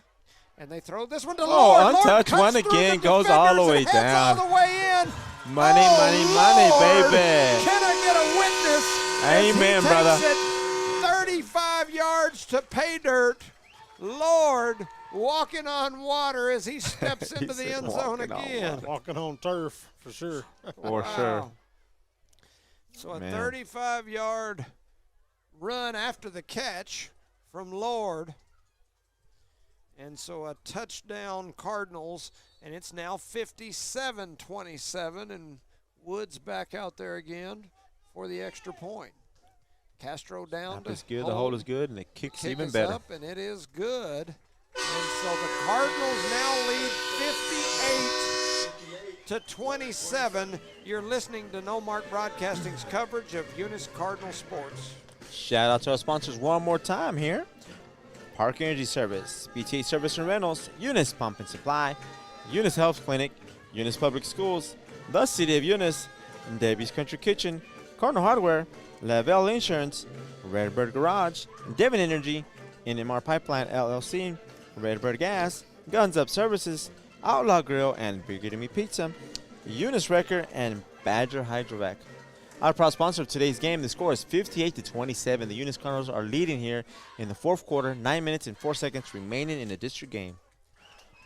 And they throw this one to Lord. Lord untouched cuts one through again, the goes all the defenders way and heads down. all the way in. Money, Oh, money, money, Lord. baby. Can I get a witness? as Amen, he brother. takes it 35 yards to pay dirt. Lord walking on water as he steps into the said end zone walking on again. Walking on turf for sure. For sure. So a Man. 35-yard run after the catch from Lord. And so a touchdown Cardinals, and it's now 57-27, and Woods back out there again for the extra point. Castro down Snap to is good. The hold is good, and the kick's kick even is better. up, and it is good. And so the Cardinals now lead 58-27. You're listening to No Mark Broadcasting's coverage of Eunice Cardinal Sports. Shout out to our sponsors one more time here. Park Energy Service, BTA Service and Rentals, Eunice Pump and Supply, Eunice Health Clinic, Eunice Public Schools, the City of Eunice, Debbie's Country Kitchen, Cardinal Hardware, Lavelle Insurance, Redbird Garage, Devon Energy, NMR Pipeline LLC, Redbird Gas, Guns Up Services, Outlaw Grill and Bigger to Me Pizza, Eunice Wrecker, and Badger Hydrovac. Our proud sponsor of today's game. The score is 58-27. The Eunice Cardinals are leading here in the fourth quarter. 9 minutes and 4 seconds remaining in the district game.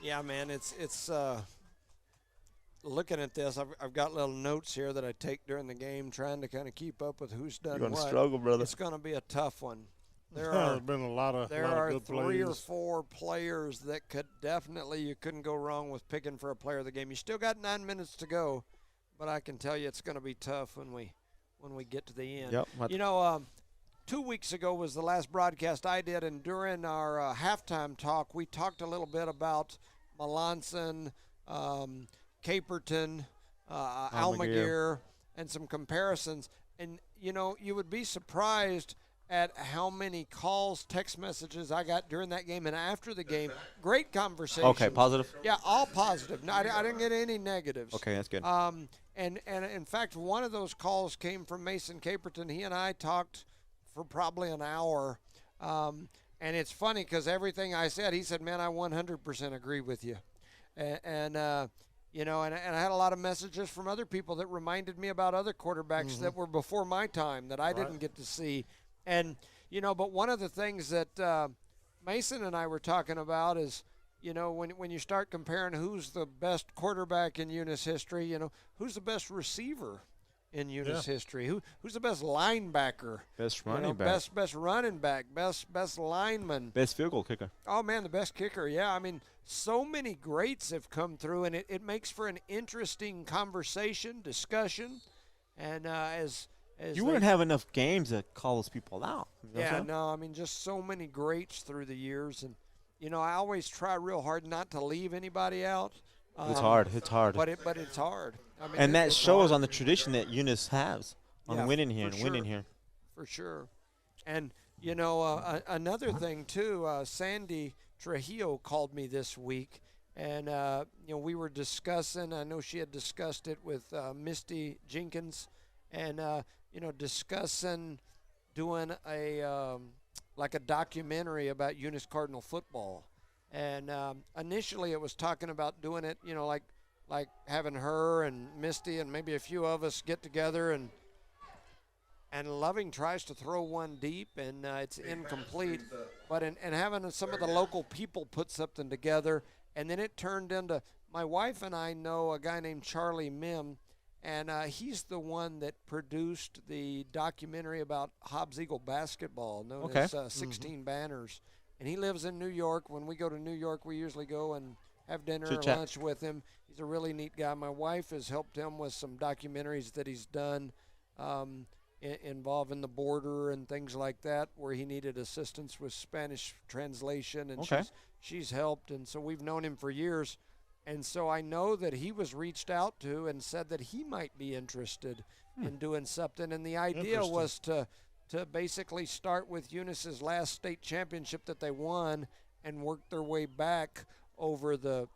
Yeah, man, it's looking at this. I've got little notes here that I take during the game, trying to kind of keep up with who's done You're what. gonna struggle, brother. It's going to be a tough one. There's been a lot of there lot are of good 3 or plays. 4 players that could definitely, you couldn't go wrong with picking for a player of the game. You still got 9 minutes to go, but I can tell you it's going to be tough when we get to the end. Yep. You know, 2 weeks ago was the last broadcast I did, and during our halftime talk, we talked a little bit about Melanson, Caperton, Almaguer, and some comparisons. And, you know, you would be surprised at how many calls, text messages I got during that game and after the game. Great conversation. Okay, positive? Yeah, all positive. No, I didn't get any negatives. Okay, that's good. And in fact, one of those calls came from Mason Caperton. He and I talked for probably an hour. And it's funny because everything I said, he said, man, I 100% agree with you. And you know, and I had a lot of messages from other people that reminded me about other quarterbacks that were before my time that I didn't get to see. And, you know, but one of the things that Mason and I were talking about is, you know, when you start comparing who's the best quarterback in Eunice history, you know, who's the best receiver in Eunice history? Who's the best linebacker? Best running back. Best running back. Best lineman. Best field goal kicker. Oh, man, the best kicker. Yeah, I mean, so many greats have come through, and it makes for an interesting conversation, discussion. And as you wouldn't have enough games to call those people out. You know yeah, no, I mean, just so many greats through the years. And, you know, I always try real hard not to leave anybody out. It's hard. It's hard. But it's hard. I mean, and that it's shows hard. on the tradition that Eunice has on winning here and sure. winning here. For sure. And, you know, another thing, too, Sandy Trujillo called me this week. And, you know, we were discussing, I know she had discussed it with Misty Jenkins. And, you know, discussing doing like a documentary about Eunice Cardinal football. And initially it was talking about doing it, you know, like having her and Misty and maybe a few of us get together, and Loving tries to throw one deep, and it's incomplete. But and having some of the local people put something together, and then it turned into, my wife and I know a guy named Charlie Mim, and he's the one that produced the documentary about Hobbs Eagle basketball, known as 16 Banners. And he lives in New York. When we go to New York, we usually go and have dinner or lunch with him. He's a really neat guy. My wife has helped him with some documentaries that he's done involving the border and things like that, where he needed assistance with Spanish translation, and she's helped. And so we've known him for years. And so I know that he was reached out to and said that he might be interested in doing something. And the idea was to basically start with Eunice's last state championship that they won and work their way back over the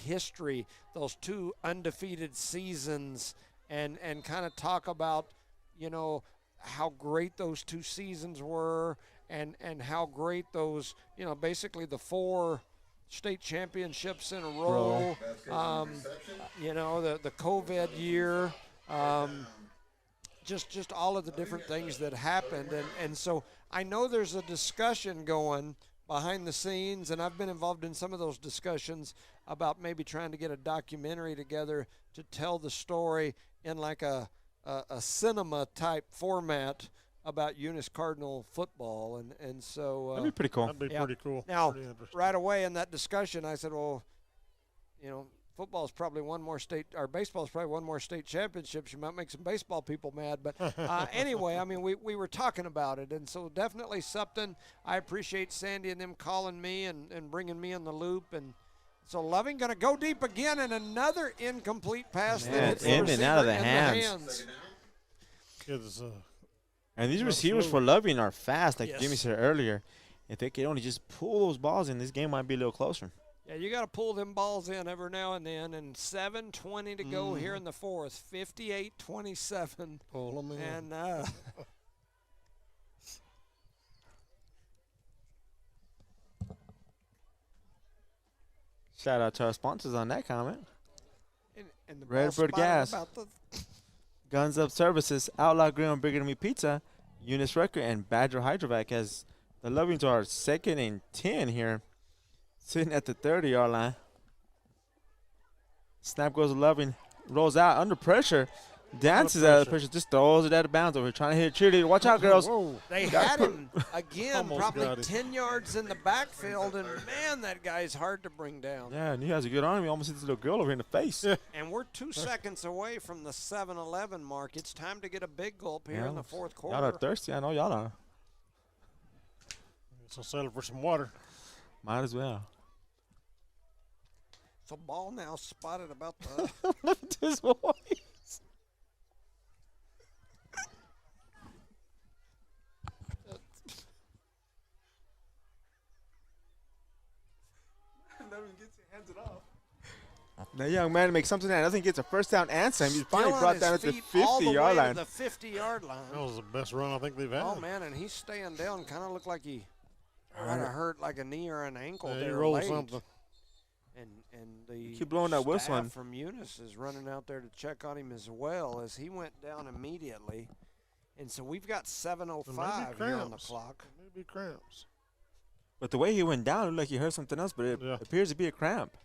history, those 2 undefeated seasons, and kind of talk about, you know, how great those 2 seasons were, and how great those, you know, basically the 4 state championships in a row, you know, the COVID year, just all of the different things that happened. And so I know there's a discussion going behind the scenes, and I've been involved in some of those discussions about maybe trying to get a documentary together to tell the story in like a cinema type format about Eunice Cardinal football. And so that'd be pretty cool. That'd be pretty cool. Now, right away in that discussion, I said, well, you know, football is probably one more state, or baseball is probably one more state championships. You might make some baseball people mad. But anyway, I mean, we were talking about it. And so definitely something. I appreciate Sandy and them calling me and bringing me in the loop. And so Loving going to go deep again, and another incomplete pass that hits the in and out of the receiver hands. And these receivers for Loving are fast, like Jimmy said earlier. If they could only just pull those balls in, this game might be a little closer. Yeah, you got to pull them balls in every now and then. And 7:20 to go here in the fourth. 58-27. Pull them in. And shout out to our sponsors on that comment. and the Redbird ball spotted Gas. about the Guns Up Services, Outlaw Grill and Bigger Meat Pizza, Eunice Wrecker, and Badger Hydrovac as the Lovings are 2nd and 10 here, sitting at the 30-yard line. Snap goes to Loving, rolls out under pressure, dances out of the pressure, just throws it out of bounds over here, trying to hit a cheerleader. Watch out, girls. Whoa. They had him again, Almost probably got it. 10 yards in the backfield, and man, that guy's hard to bring down. Yeah, and he has a good arm. He almost hit this little girl over here in the face. Yeah. And we're 2 seconds away from the 7-11 mark. It's time to get a big gulp here in the fourth quarter. Y'all are thirsty. I know y'all are. So settle for some water. Might as well. So ball now spotted about the Listen to his voice. That young man makes something that doesn't get a first down answer. He's finally still on brought his down at the feet all the way 50-yard to line. the 50-yard line. That was the best run I think they've had. Oh man, and he's staying down. Kind of looked like he might have hurt like a knee or an ankle. Yeah, he there rolled late. something. And the Keep blowing that whistle staff in. from Eunice is running out there to check on him as well as he went down immediately. And so we've got 7:05 here on the clock. Maybe cramps. But the way he went down, it looked like he hurt something else, but it appears to be a cramp.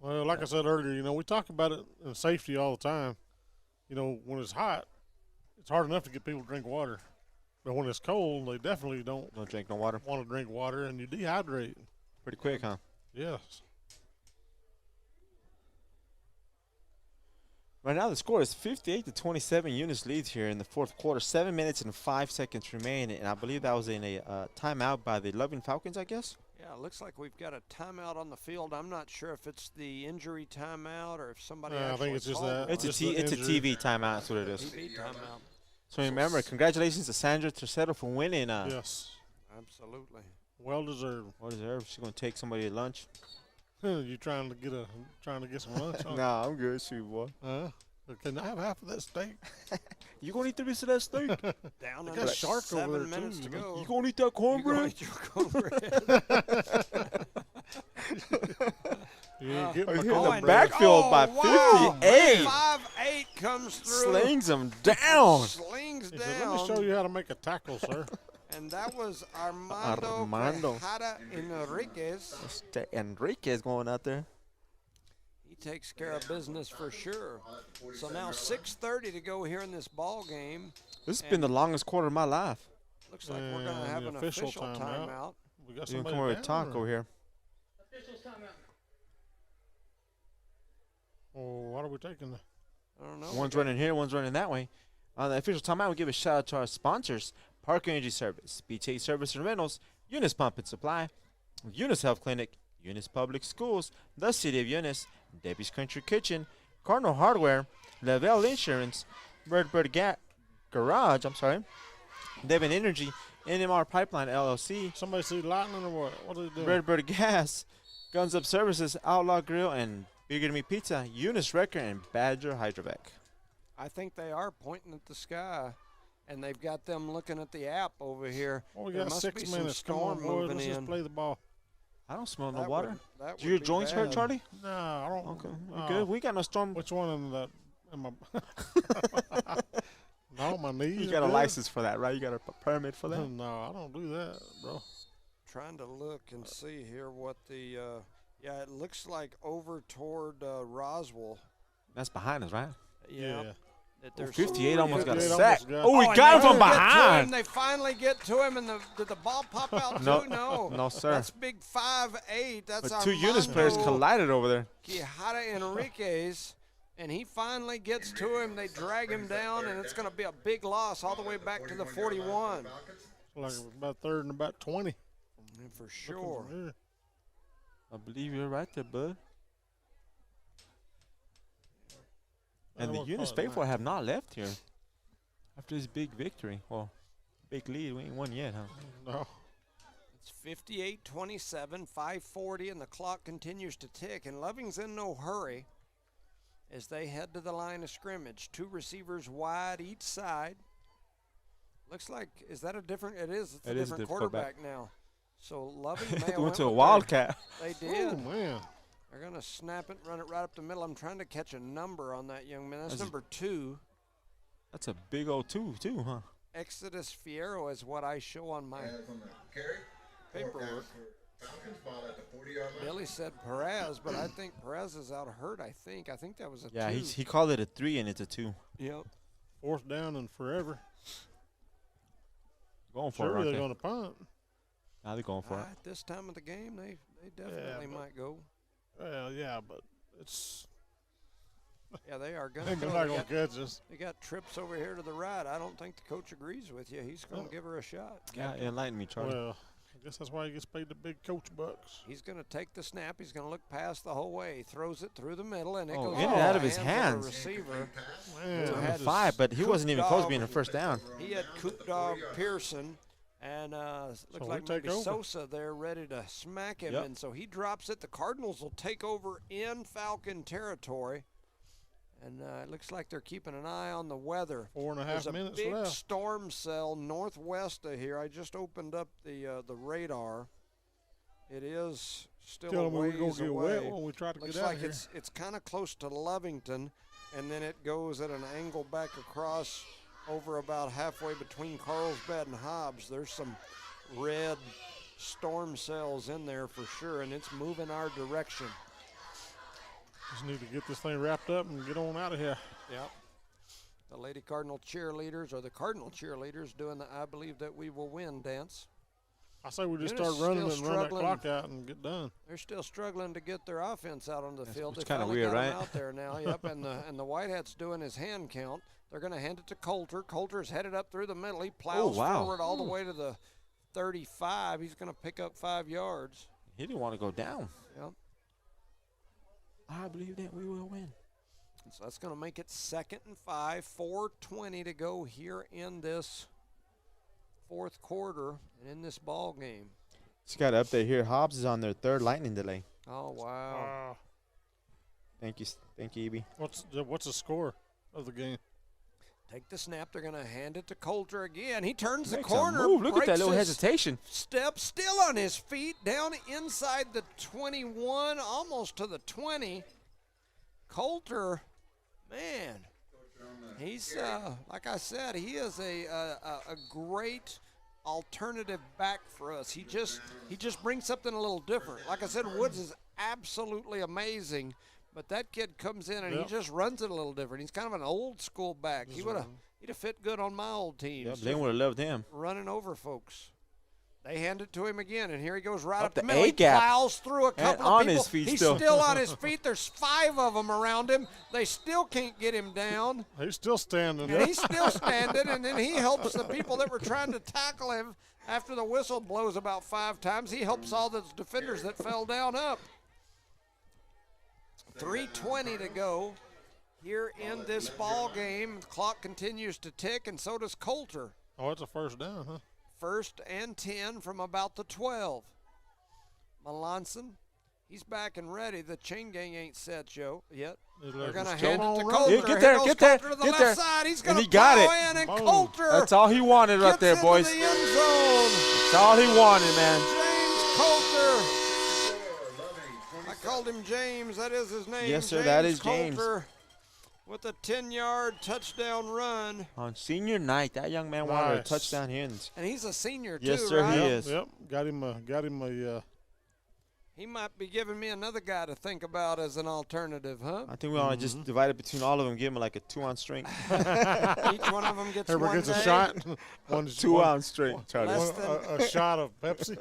Well, like I said earlier, we talk about it in safety all the time. When it's hot, it's hard enough to get people to drink water. But when it's cold, they definitely don't drink no water. Want to drink water, and you dehydrate. Pretty quick, huh? Yes. Right now, the score is 58-27. Eunice leads here in the fourth quarter. 7 minutes and 5 seconds remain, and I believe that was in a timeout by the Loving Falcons, I guess. Yeah, it looks like we've got a timeout on the field. I'm not sure if it's the injury timeout or if somebody I actually think it's just called that. one. It's a TV timeout. That's what it is. TV timeout. So remember, congratulations to Sandra Tercero for winning. Yes. Absolutely. Well deserved. Well deserved. She's gonna take somebody to lunch. You trying to get some lunch? Nah, I'm good, shoot boy. Can I have half of that steak? You gonna eat the rest of that steak? Down I under got shark over 7 there minutes too. to go. You gonna eat that cornbread? You gonna eat your cornbread. You ain't getting my Hit the cornbread. backfield by wow. 58. 5'8" comes through. Slings him down. Slings He down. said, let me show you how to make a tackle, sir. And that was Armando Quijada Enriquez. Enriquez going out there. He takes care of business for sure. So now 6:30 to go here in this ball game. This has been the longest quarter of my life. Looks like we're going to have an official timeout. We got You can somebody come over down and talk or- over here. Officials timeout. Oh, what are we taking? I don't know. One's running here, one's running that way. On the official timeout, we give a shout out to our sponsors: Park Energy Service, BTA Service and Rentals, Eunice Pump and Supply, Eunice Health Clinic, Eunice Public Schools, the City of Eunice, Debbie's Country Kitchen, Cardinal Hardware, Lavelle Insurance, Redbird Garage, Devon Energy, NMR Pipeline LLC, Somebody see lightning or what? What are they doing? Redbird Gas, Guns Up Services, Outlaw Grill, and Bigger Meat Pizza, Eunice Wrecker, and Badger Hydrovac. I think they are pointing at the sky, and they've got them looking at the app over here. Well, we There got must 6 be some minutes. Come on, storm boys. moving Let's just in. play the ball. I don't smell no That water. would- that Do your would be joints hurt, bad. Charlie? No, I don't. Okay, we good. We got no storm. Which one in the? In my no, my knees. You are got a good. license for that, right? You got a permit for that? No, I don't do that, bro. Trying to look and see here what the yeah, it looks like over toward Roswell. That's behind us, right? Yeah. That there's 58 almost got a 58 sack. almost got- Oh, we and got him they from get to him. behind. They finally get to him, and did the ball pop out No, too? No. no, sir. That's big 5'8". That's But two Eunice players Armando collided over there. Quijada Enriquez, and he finally gets to him. They drag him down, and it's going to be a big loss all the way back to the 41. Like about third and about 20. For Looking sure. from here. I believe you're right there, bud. And the we'll Eunice call it faithful have not left here after this big victory. Well, big lead. We ain't won yet, huh? No. It's 58-27, 5:40, and the clock continues to tick. And Loving's in no hurry as they head to the line of scrimmage. 2 receivers wide each side. Looks like, is that a different? It is. It's It a is a different different quarterback now. So Loving may have They went to a with their- Wildcat. They did. Oh, man. They're going to snap it, run it right up the middle. I'm trying to catch a number on that young man. That's That's number 2. That's a big old 2 too, huh? Exodus Fierro is what I show on my Perez on the carry. paperwork. Falcons ball at the 40-yard line. Billy said Perez, but I think Perez is out hurt. I think that was a Yeah, 2. he called it a 3 and it's a 2. Yep. 4th down and forever. Going for Surely it, they're aren't going to punt. they? Now they're going for it. At this time of the game, they definitely but- might go. Well, yeah, but it's Yeah, they are going they're to not go. going to catch us. They got trips over here to the right. I don't think the coach agrees with you. He's going to give her a shot. Yeah, enlighten me, Charlie. Well, I guess that's why he gets paid the big coach bucks. He's going to take the snap. He's going to look past the whole way. He throws it through the middle, and it Oh, goes in and the out of his the hands. receiver. Man, who had 5, but he Coop wasn't even close to Dog. being a first down. He had Coop Dog Pearson, and looked we like take maybe over. Sosa there ready to smack him, Yep. and so he drops it. The Cardinals will take over in Falcon territory, and it looks like they're keeping an eye on the weather. 4.5 There's a minutes big left. storm cell northwest of here. I just opened up the radar. It is still Tell a them we ways were going to get away. wet when we try to Looks get out like of here. it's kind of close to Lovington, and then it goes at an angle back across over about halfway between Carlsbad and Hobbs. There's some red storm cells in there for sure, and it's moving our direction. Just need to get this thing wrapped up and get on out of here. Yep. The Lady Cardinal cheerleaders, or the Cardinal cheerleaders, doing the I Believe That We Will Win dance. I say we just Eunice start running still and run that struggling. clock out and get done. They're still struggling to get their offense out on the field. it's They kinda finally weird, got 'em right? out there now. Yep, and the Whitehat's doing his hand count. They're going to hand it to Coulter. Coulter's headed up through the middle. He plows wow. forward all the way to the 35. He's going to pick up 5 yards. He didn't want to go down. Yep. I believe that we will win. So that's going to make it 2nd and 5. 4:20 to go here in this fourth quarter and in this ball game. Just got an update here. Hobbs is on their 3rd lightning delay. Oh wow! Thank you, Evie. What's the score of the game? Take the snap. They're going to hand it to Coulter again. He turns the Makes a corner. move. Look at that breaks little his hesitation. Step, still on his feet, down inside the 21, almost to the 20. Coulter, man, he's like I said, he is a great alternative back for us. He just brings something a little different. Like I said, Woods is absolutely amazing, but that kid comes in and he just runs it a little different. He's kind of an old school back. He'd have fit good on my old team. Yep, they would have loved him. Running over folks. They hand it to him again, and here he goes right Up up the the middle. He A-gap. plows through a couple on of people. his feet He's still. on his feet. There's 5 of them around him. They still can't get him down. He's still standing And there. he's still standing, and then he helps the people that were trying to tackle him after the whistle blows about 5 times. He helps all those defenders that fell down up. 3:20 to go here in this ball game. The clock continues to tick, and so does Coulter. Oh, it's a first down, huh? 1st and 10 from about the 12. Melanson, he's back and ready. The chain gang ain't set, Joe, yet. They're going to hand it to Coulter. Yeah, get Here there, goes get there, Coulter to the get left there. side. He's And going he to got plow it. in, and Boom. Coulter That's all he wanted right gets there, into boys. the end zone. That's all he wanted, man. James Coulter. I called him James. That is his name. Yes, sir, that is Coulter with a 10-yard touchdown run. On senior night, that young man wanted a Nice. touchdown here. And he's a senior, Yes, too, sir, right? he is. Yep. Got him a He might be giving me another guy to think about as an alternative, huh? I think we ought to just divide it between all of them, give him like a 2-ounce string. Each one of them gets everybody one gets a day. shot. One's 2-ounce string, Charlie. Less a shot of Pepsi.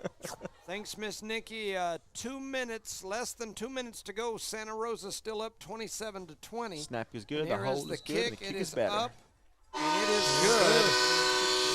Thanks, Miss Nikki. 2 minutes, less than 2 minutes to go. Santa Rosa still up 27-20. Snap is good, And the here hold is is the good, kick. and the It kick is is better. up, and it is good.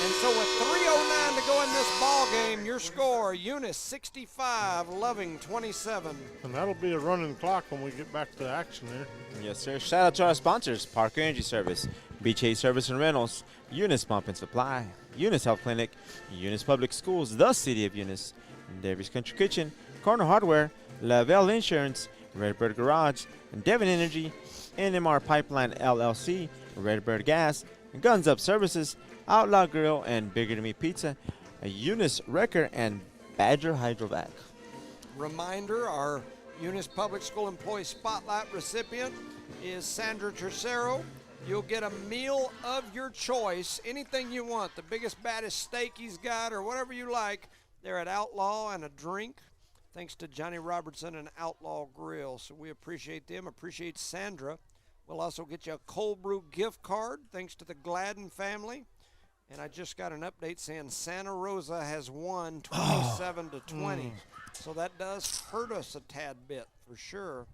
And so with 3:09 to go in this ball game, your score, Eunice 65, Loving 27. And that'll be a running clock when we get back to action here. Yes, sir. Shout out to our sponsors, Parker Energy Service, BJ Service and Rentals, Eunice Pump and Supply, Eunice Health Clinic, Eunice Public Schools, the City of Eunice, Davies Country Kitchen, Corner Hardware, Lavelle Insurance, Redbird Garage, Devon Energy, NMR Pipeline LLC, Redbird Gas, Guns Up Services, Outlaw Grill, and Bigger to Me Pizza, a Eunice Wrecker, and Badger Hydrovac. Reminder, our Eunice Public School Employee Spotlight recipient is Sandra Tercero. You'll get a meal of your choice, anything you want, the biggest, baddest steak he's got or whatever you like. They're at Outlaw, and a drink, thanks to Johnny Robertson and Outlaw Grill. So we appreciate them, appreciate Sandra. We'll also get you a cold brew gift card, thanks to the Gladden family. And I just got an update saying Santa Rosa has won 27-20. So that does hurt us a tad bit, for sure.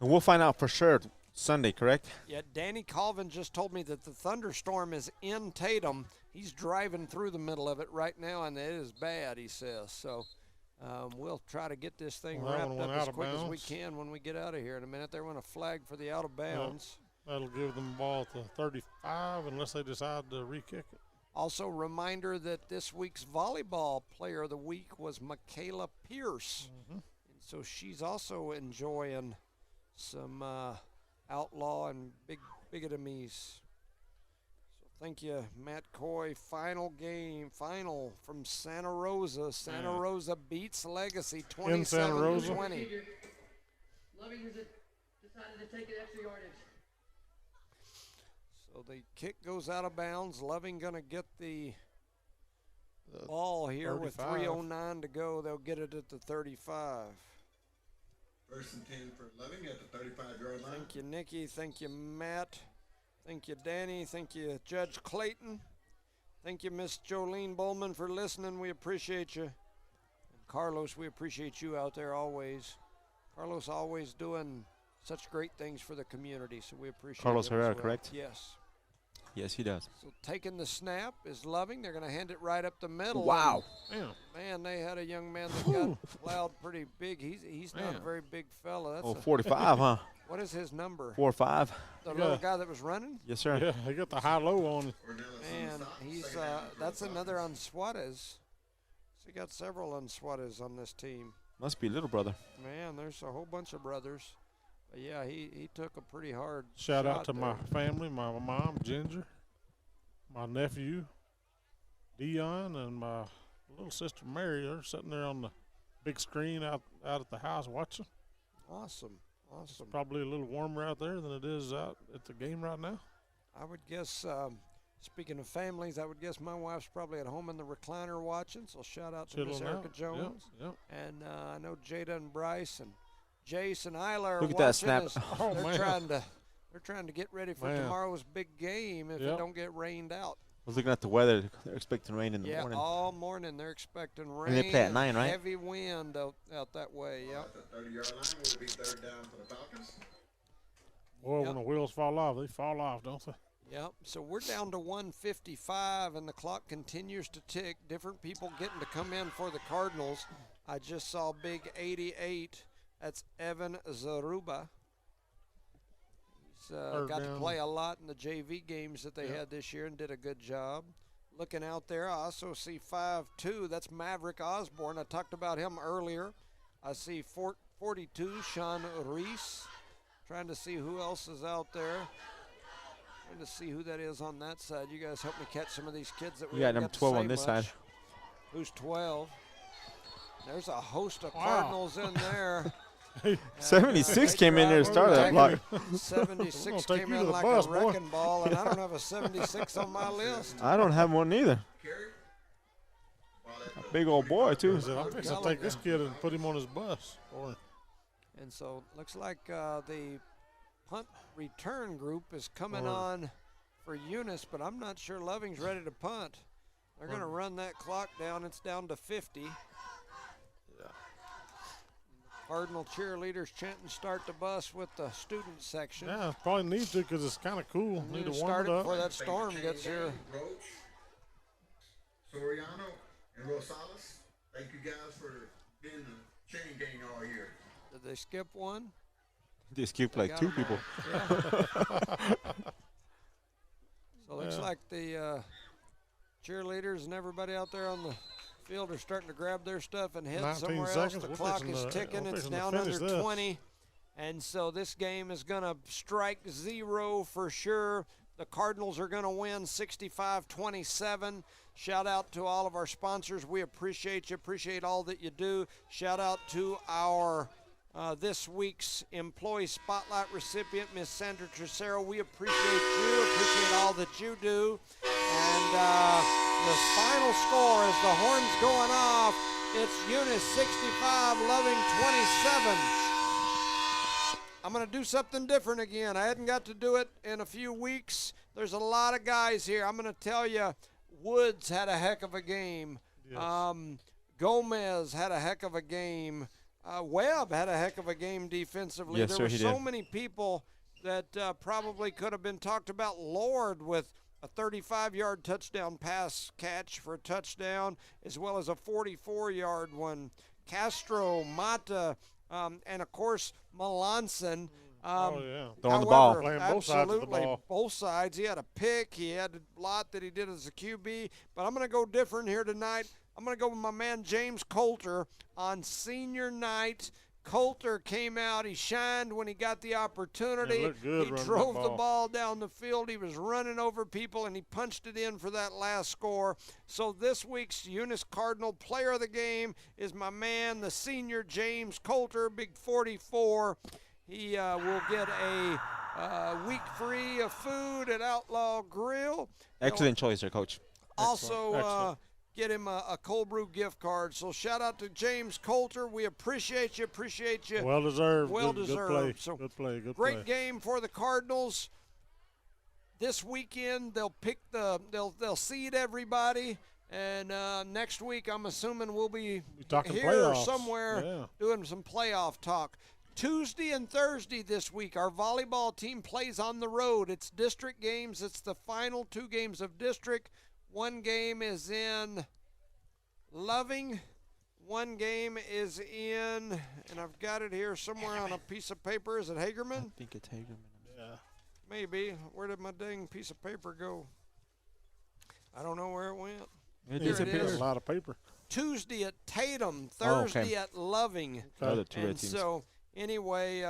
And we'll find out for sure Sunday, correct? Yeah, Danny Colvin just told me that the thunderstorm is in Tatum. He's driving through the middle of it right now, and it is bad, he says. So we'll try to get this thing wrapped up as quick as we can when we get out of here in a minute. They're going to flag for the out of bounds. That'll give them the ball to 35 unless they decide to re-kick it. Also, reminder that this week's volleyball player of the week was Michaela Pierce. And so she's also enjoying some Outlaw and Bigatomies. So thank you, Matt Coy. Final from Santa Rosa. Santa Rosa beats Legacy 27-20. Loving has decided to take an extra yardage. So the kick goes out of bounds. Loving going to get the ball here 35. with 3:09 to go. They'll get it at the 35. First and 10 for Loving at the 35-yard line. Thank you, Nikki. Thank you, Matt. Thank you, Danny. Thank you, Judge Clayton. Thank you, Miss Jolene Bowman, for listening. We appreciate you. And Carlos, we appreciate you out there always. Carlos always doing such great things for the community, so we appreciate Carlos him as Herrera, well. correct? Yes. Yes, he does. So taking the snap is Loving. They're going to hand it right up the middle. Wow. Man, they had a young man that got plowed pretty big. He's not a very big fella. That's 45, huh? What is his number? 4'5". The little guy that was running? Yes, sir. Yeah, he got the high-low on. Man, he's that's another on Suarez. So you got several on Suarez on this team. Must be little brother. Man, there's a whole bunch of brothers. But yeah, he took a pretty hard Shout out to there. my family, my mom, Ginger, my nephew, Dion, and my little sister, Mary. They're sitting there on the big screen out at the house watching. Awesome. It's probably a little warmer out there than it is out at the game right now. I would guess, speaking of families, I would guess my wife's probably at home in the recliner watching. So shout out to Miss Erica Jones. Yep. And I know Jada and Bryce and Jace and Isla are Look at watching. that snap. They're trying to get ready for tomorrow's big game if it don't get rained out. I was looking at the weather. They're expecting rain in the morning. Yeah, all morning they're expecting rain. And they play at 9, right? Heavy wind out that way, yeah. At the 30-yard line will be third down for the Falcons. Boy, when the wheels fall off, they fall off, don't they? Yep, so we're down to 1:55, and the clock continues to tick. Different people getting to come in for the Cardinals. I just saw big 88. That's Evan Zaruba. He's got to play a lot in the JV games that they had this year and did a good job. Looking out there, I also see 5'2". That's Maverick Osborne. I talked about him earlier. I see 42, Sean Reese. Trying to see who else is out there. Trying to see who that is on that side. You guys help me catch some of these kids that we got number 12 on this side. Who's 12? There's a host of Cardinals in there. 76 came in there and started that block. 76 came in like a wrecking ball, and I don't have a 76 on my list. I don't have one either. A big old boy, too. I'm fixing to take this kid and put him on his bus. And so looks like the punt return group is coming on for Eunice, but I'm not sure Loving's ready to punt. They're going to run that clock down. It's down to 50. Cardinal cheerleaders chanting "Start the bus" with the student section. Yeah, probably need to because it's kind of cool. Need to warm start it it up before that storm gets here. Roach, Soriano, and Rosales. Thank you guys for being the chain gang all year. Did they skip one? They skipped like 2 people. Yeah. So it looks like the cheerleaders and everybody out there on the field are starting to grab their stuff and head somewhere else. The clock is ticking. It's down under 20. And so this game is going to strike 0 for sure. The Cardinals are going to win 65-27. Shout out to all of our sponsors. We appreciate you. Appreciate all that you do. Shout out to our this week's Employee Spotlight recipient, Miss Sandra Tricero. We appreciate you, appreciate all that you do. And the final score as the horn's going off, it's Eunice 65, Loving 27. I'm going to do something different again. I hadn't got to do it in a few weeks. There's a lot of guys here. I'm going to tell you, Woods had a heck of a game. Yes. Gomez had a heck of a game. Webb had a heck of a game defensively. Yes, there sir, were he so did. many people that probably could have been talked about. Lord with a 35-yard touchdown pass catch for a touchdown, as well as a 44-yard one. Castro, Mata, and, of course, Melanson. Throwing the ball. However, Playing both sides of the absolutely, ball. both sides. He had a pick. He had a lot that he did as a QB. But I'm going to go different here tonight. I'm going to go with my man James Coulter on senior night. Coulter came out. He shined when he got the opportunity. looked good He running drove that the ball. ball down the field. He was running over people, and he punched it in for that last score. So this week's Eunice Cardinal Player of the Game is my man, the senior James Coulter, big 44. He will get a week free of food at Outlaw Grill. Excellent choice there, Coach. Also, Excellent. get him a cold brew gift card. So shout out to James Coulter. We appreciate you. Well deserved. Well Good deserved. play. So Good play. Good great play. game for the Cardinals. This weekend they'll pick they'll seed everybody, and next week I'm assuming we'll be talking here playoffs. somewhere Yeah. doing some playoff talk. Tuesday and Thursday this week, our volleyball team plays on the road. It's district games. It's the final 2 games of district. One game is in Loving. One game is in, and I've got it here somewhere on a piece of paper. Is it Hagerman? I think it's Hagerman. Yeah. Maybe. Where did my dang piece of paper go? I don't know where it went. It Here it disappeared. is. A lot of paper. Tuesday at Tatum, Oh, okay. Thursday at Loving. Other two red And teams. so, anyway,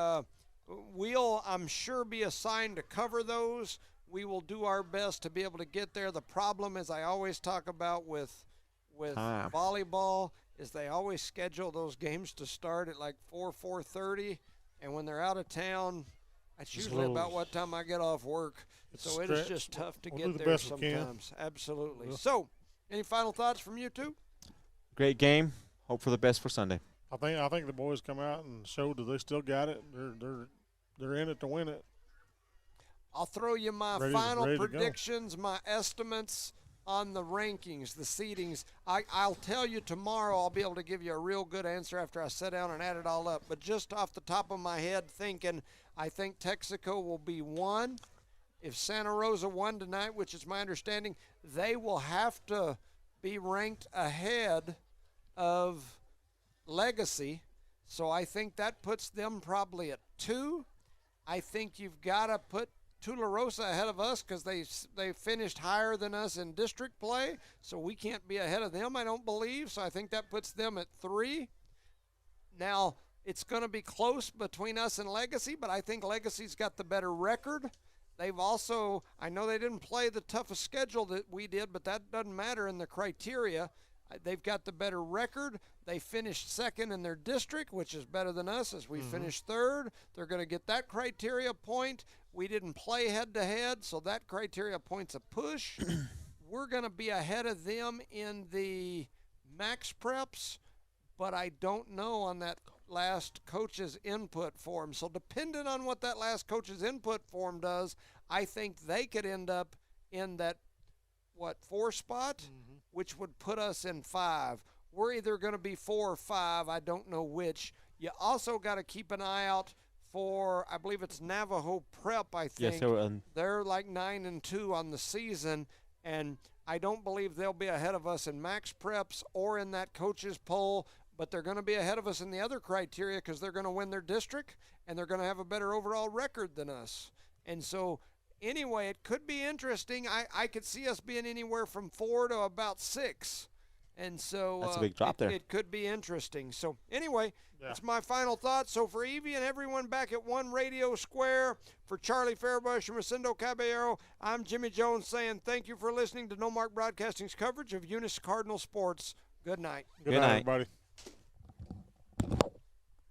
we'll, I'm sure, be assigned to cover those. We will do our best to be able to get there. The problem, as I always talk about with Time. volleyball, is they always schedule those games to start at like 4:30, and when they're out of town, that's Just usually a little- about what time I get off work. It's So a it is stretch. just tough to We'll get do the there best we can. sometimes. Absolutely. Yeah. So, any final thoughts from you two? Great game. Hope for the best for Sunday. I think the boys come out and showed that they still got it. They're in it to win it. I'll throw you my Ready final to go. predictions, my estimates on the rankings, the seedings. I'll tell you tomorrow. I'll be able to give you a real good answer after I sit down and add it all up. But just off the top of my head, thinking, I think Texaco will be 1. If Santa Rosa won tonight, which is my understanding, they will have to be ranked ahead of Legacy. So I think that puts them probably at 2. I think you've got to put Tularosa ahead of us because they finished higher than us in district play, so we can't be ahead of them, I don't believe. So I think that puts them at 3. Now, it's going to be close between us and Legacy, but I think Legacy's got the better record. They've also, I know they didn't play the toughest schedule that we did, but that doesn't matter in the criteria. They've got the better record. They finished 2nd in their district, which is better than us as we finished 3rd. They're going to get that criteria point. We didn't play head-to-head, so that criteria point's a push. We're going to be ahead of them in the max preps, but I don't know on that last coach's input form. So depending on what that last coach's input form does, I think they could end up in that, 4 spot, which would put us in 5. We're either going to be 4 or 5. I don't know which. You also got to keep an eye out for, I believe it's Navajo Prep, I think. Yes, they were. They're like 9-2 on the season, and I don't believe they'll be ahead of us in max preps or in that coaches poll, but they're going to be ahead of us in the other criteria because they're going to win their district and they're going to have a better overall record than us. And so, anyway, it could be interesting. I could see us being anywhere from 4 to about 6. And so That's a big drop there. It could be interesting. So anyway, Yeah. that's my final thought. So for Evie and everyone back at One Radio Square, for Charlie Fairbush and Rosendo Caballero, I'm Jimmy Jones saying thank you for listening to No Mark Broadcasting's coverage of Eunice Cardinal Sports. Good night. Good Good night, night. everybody.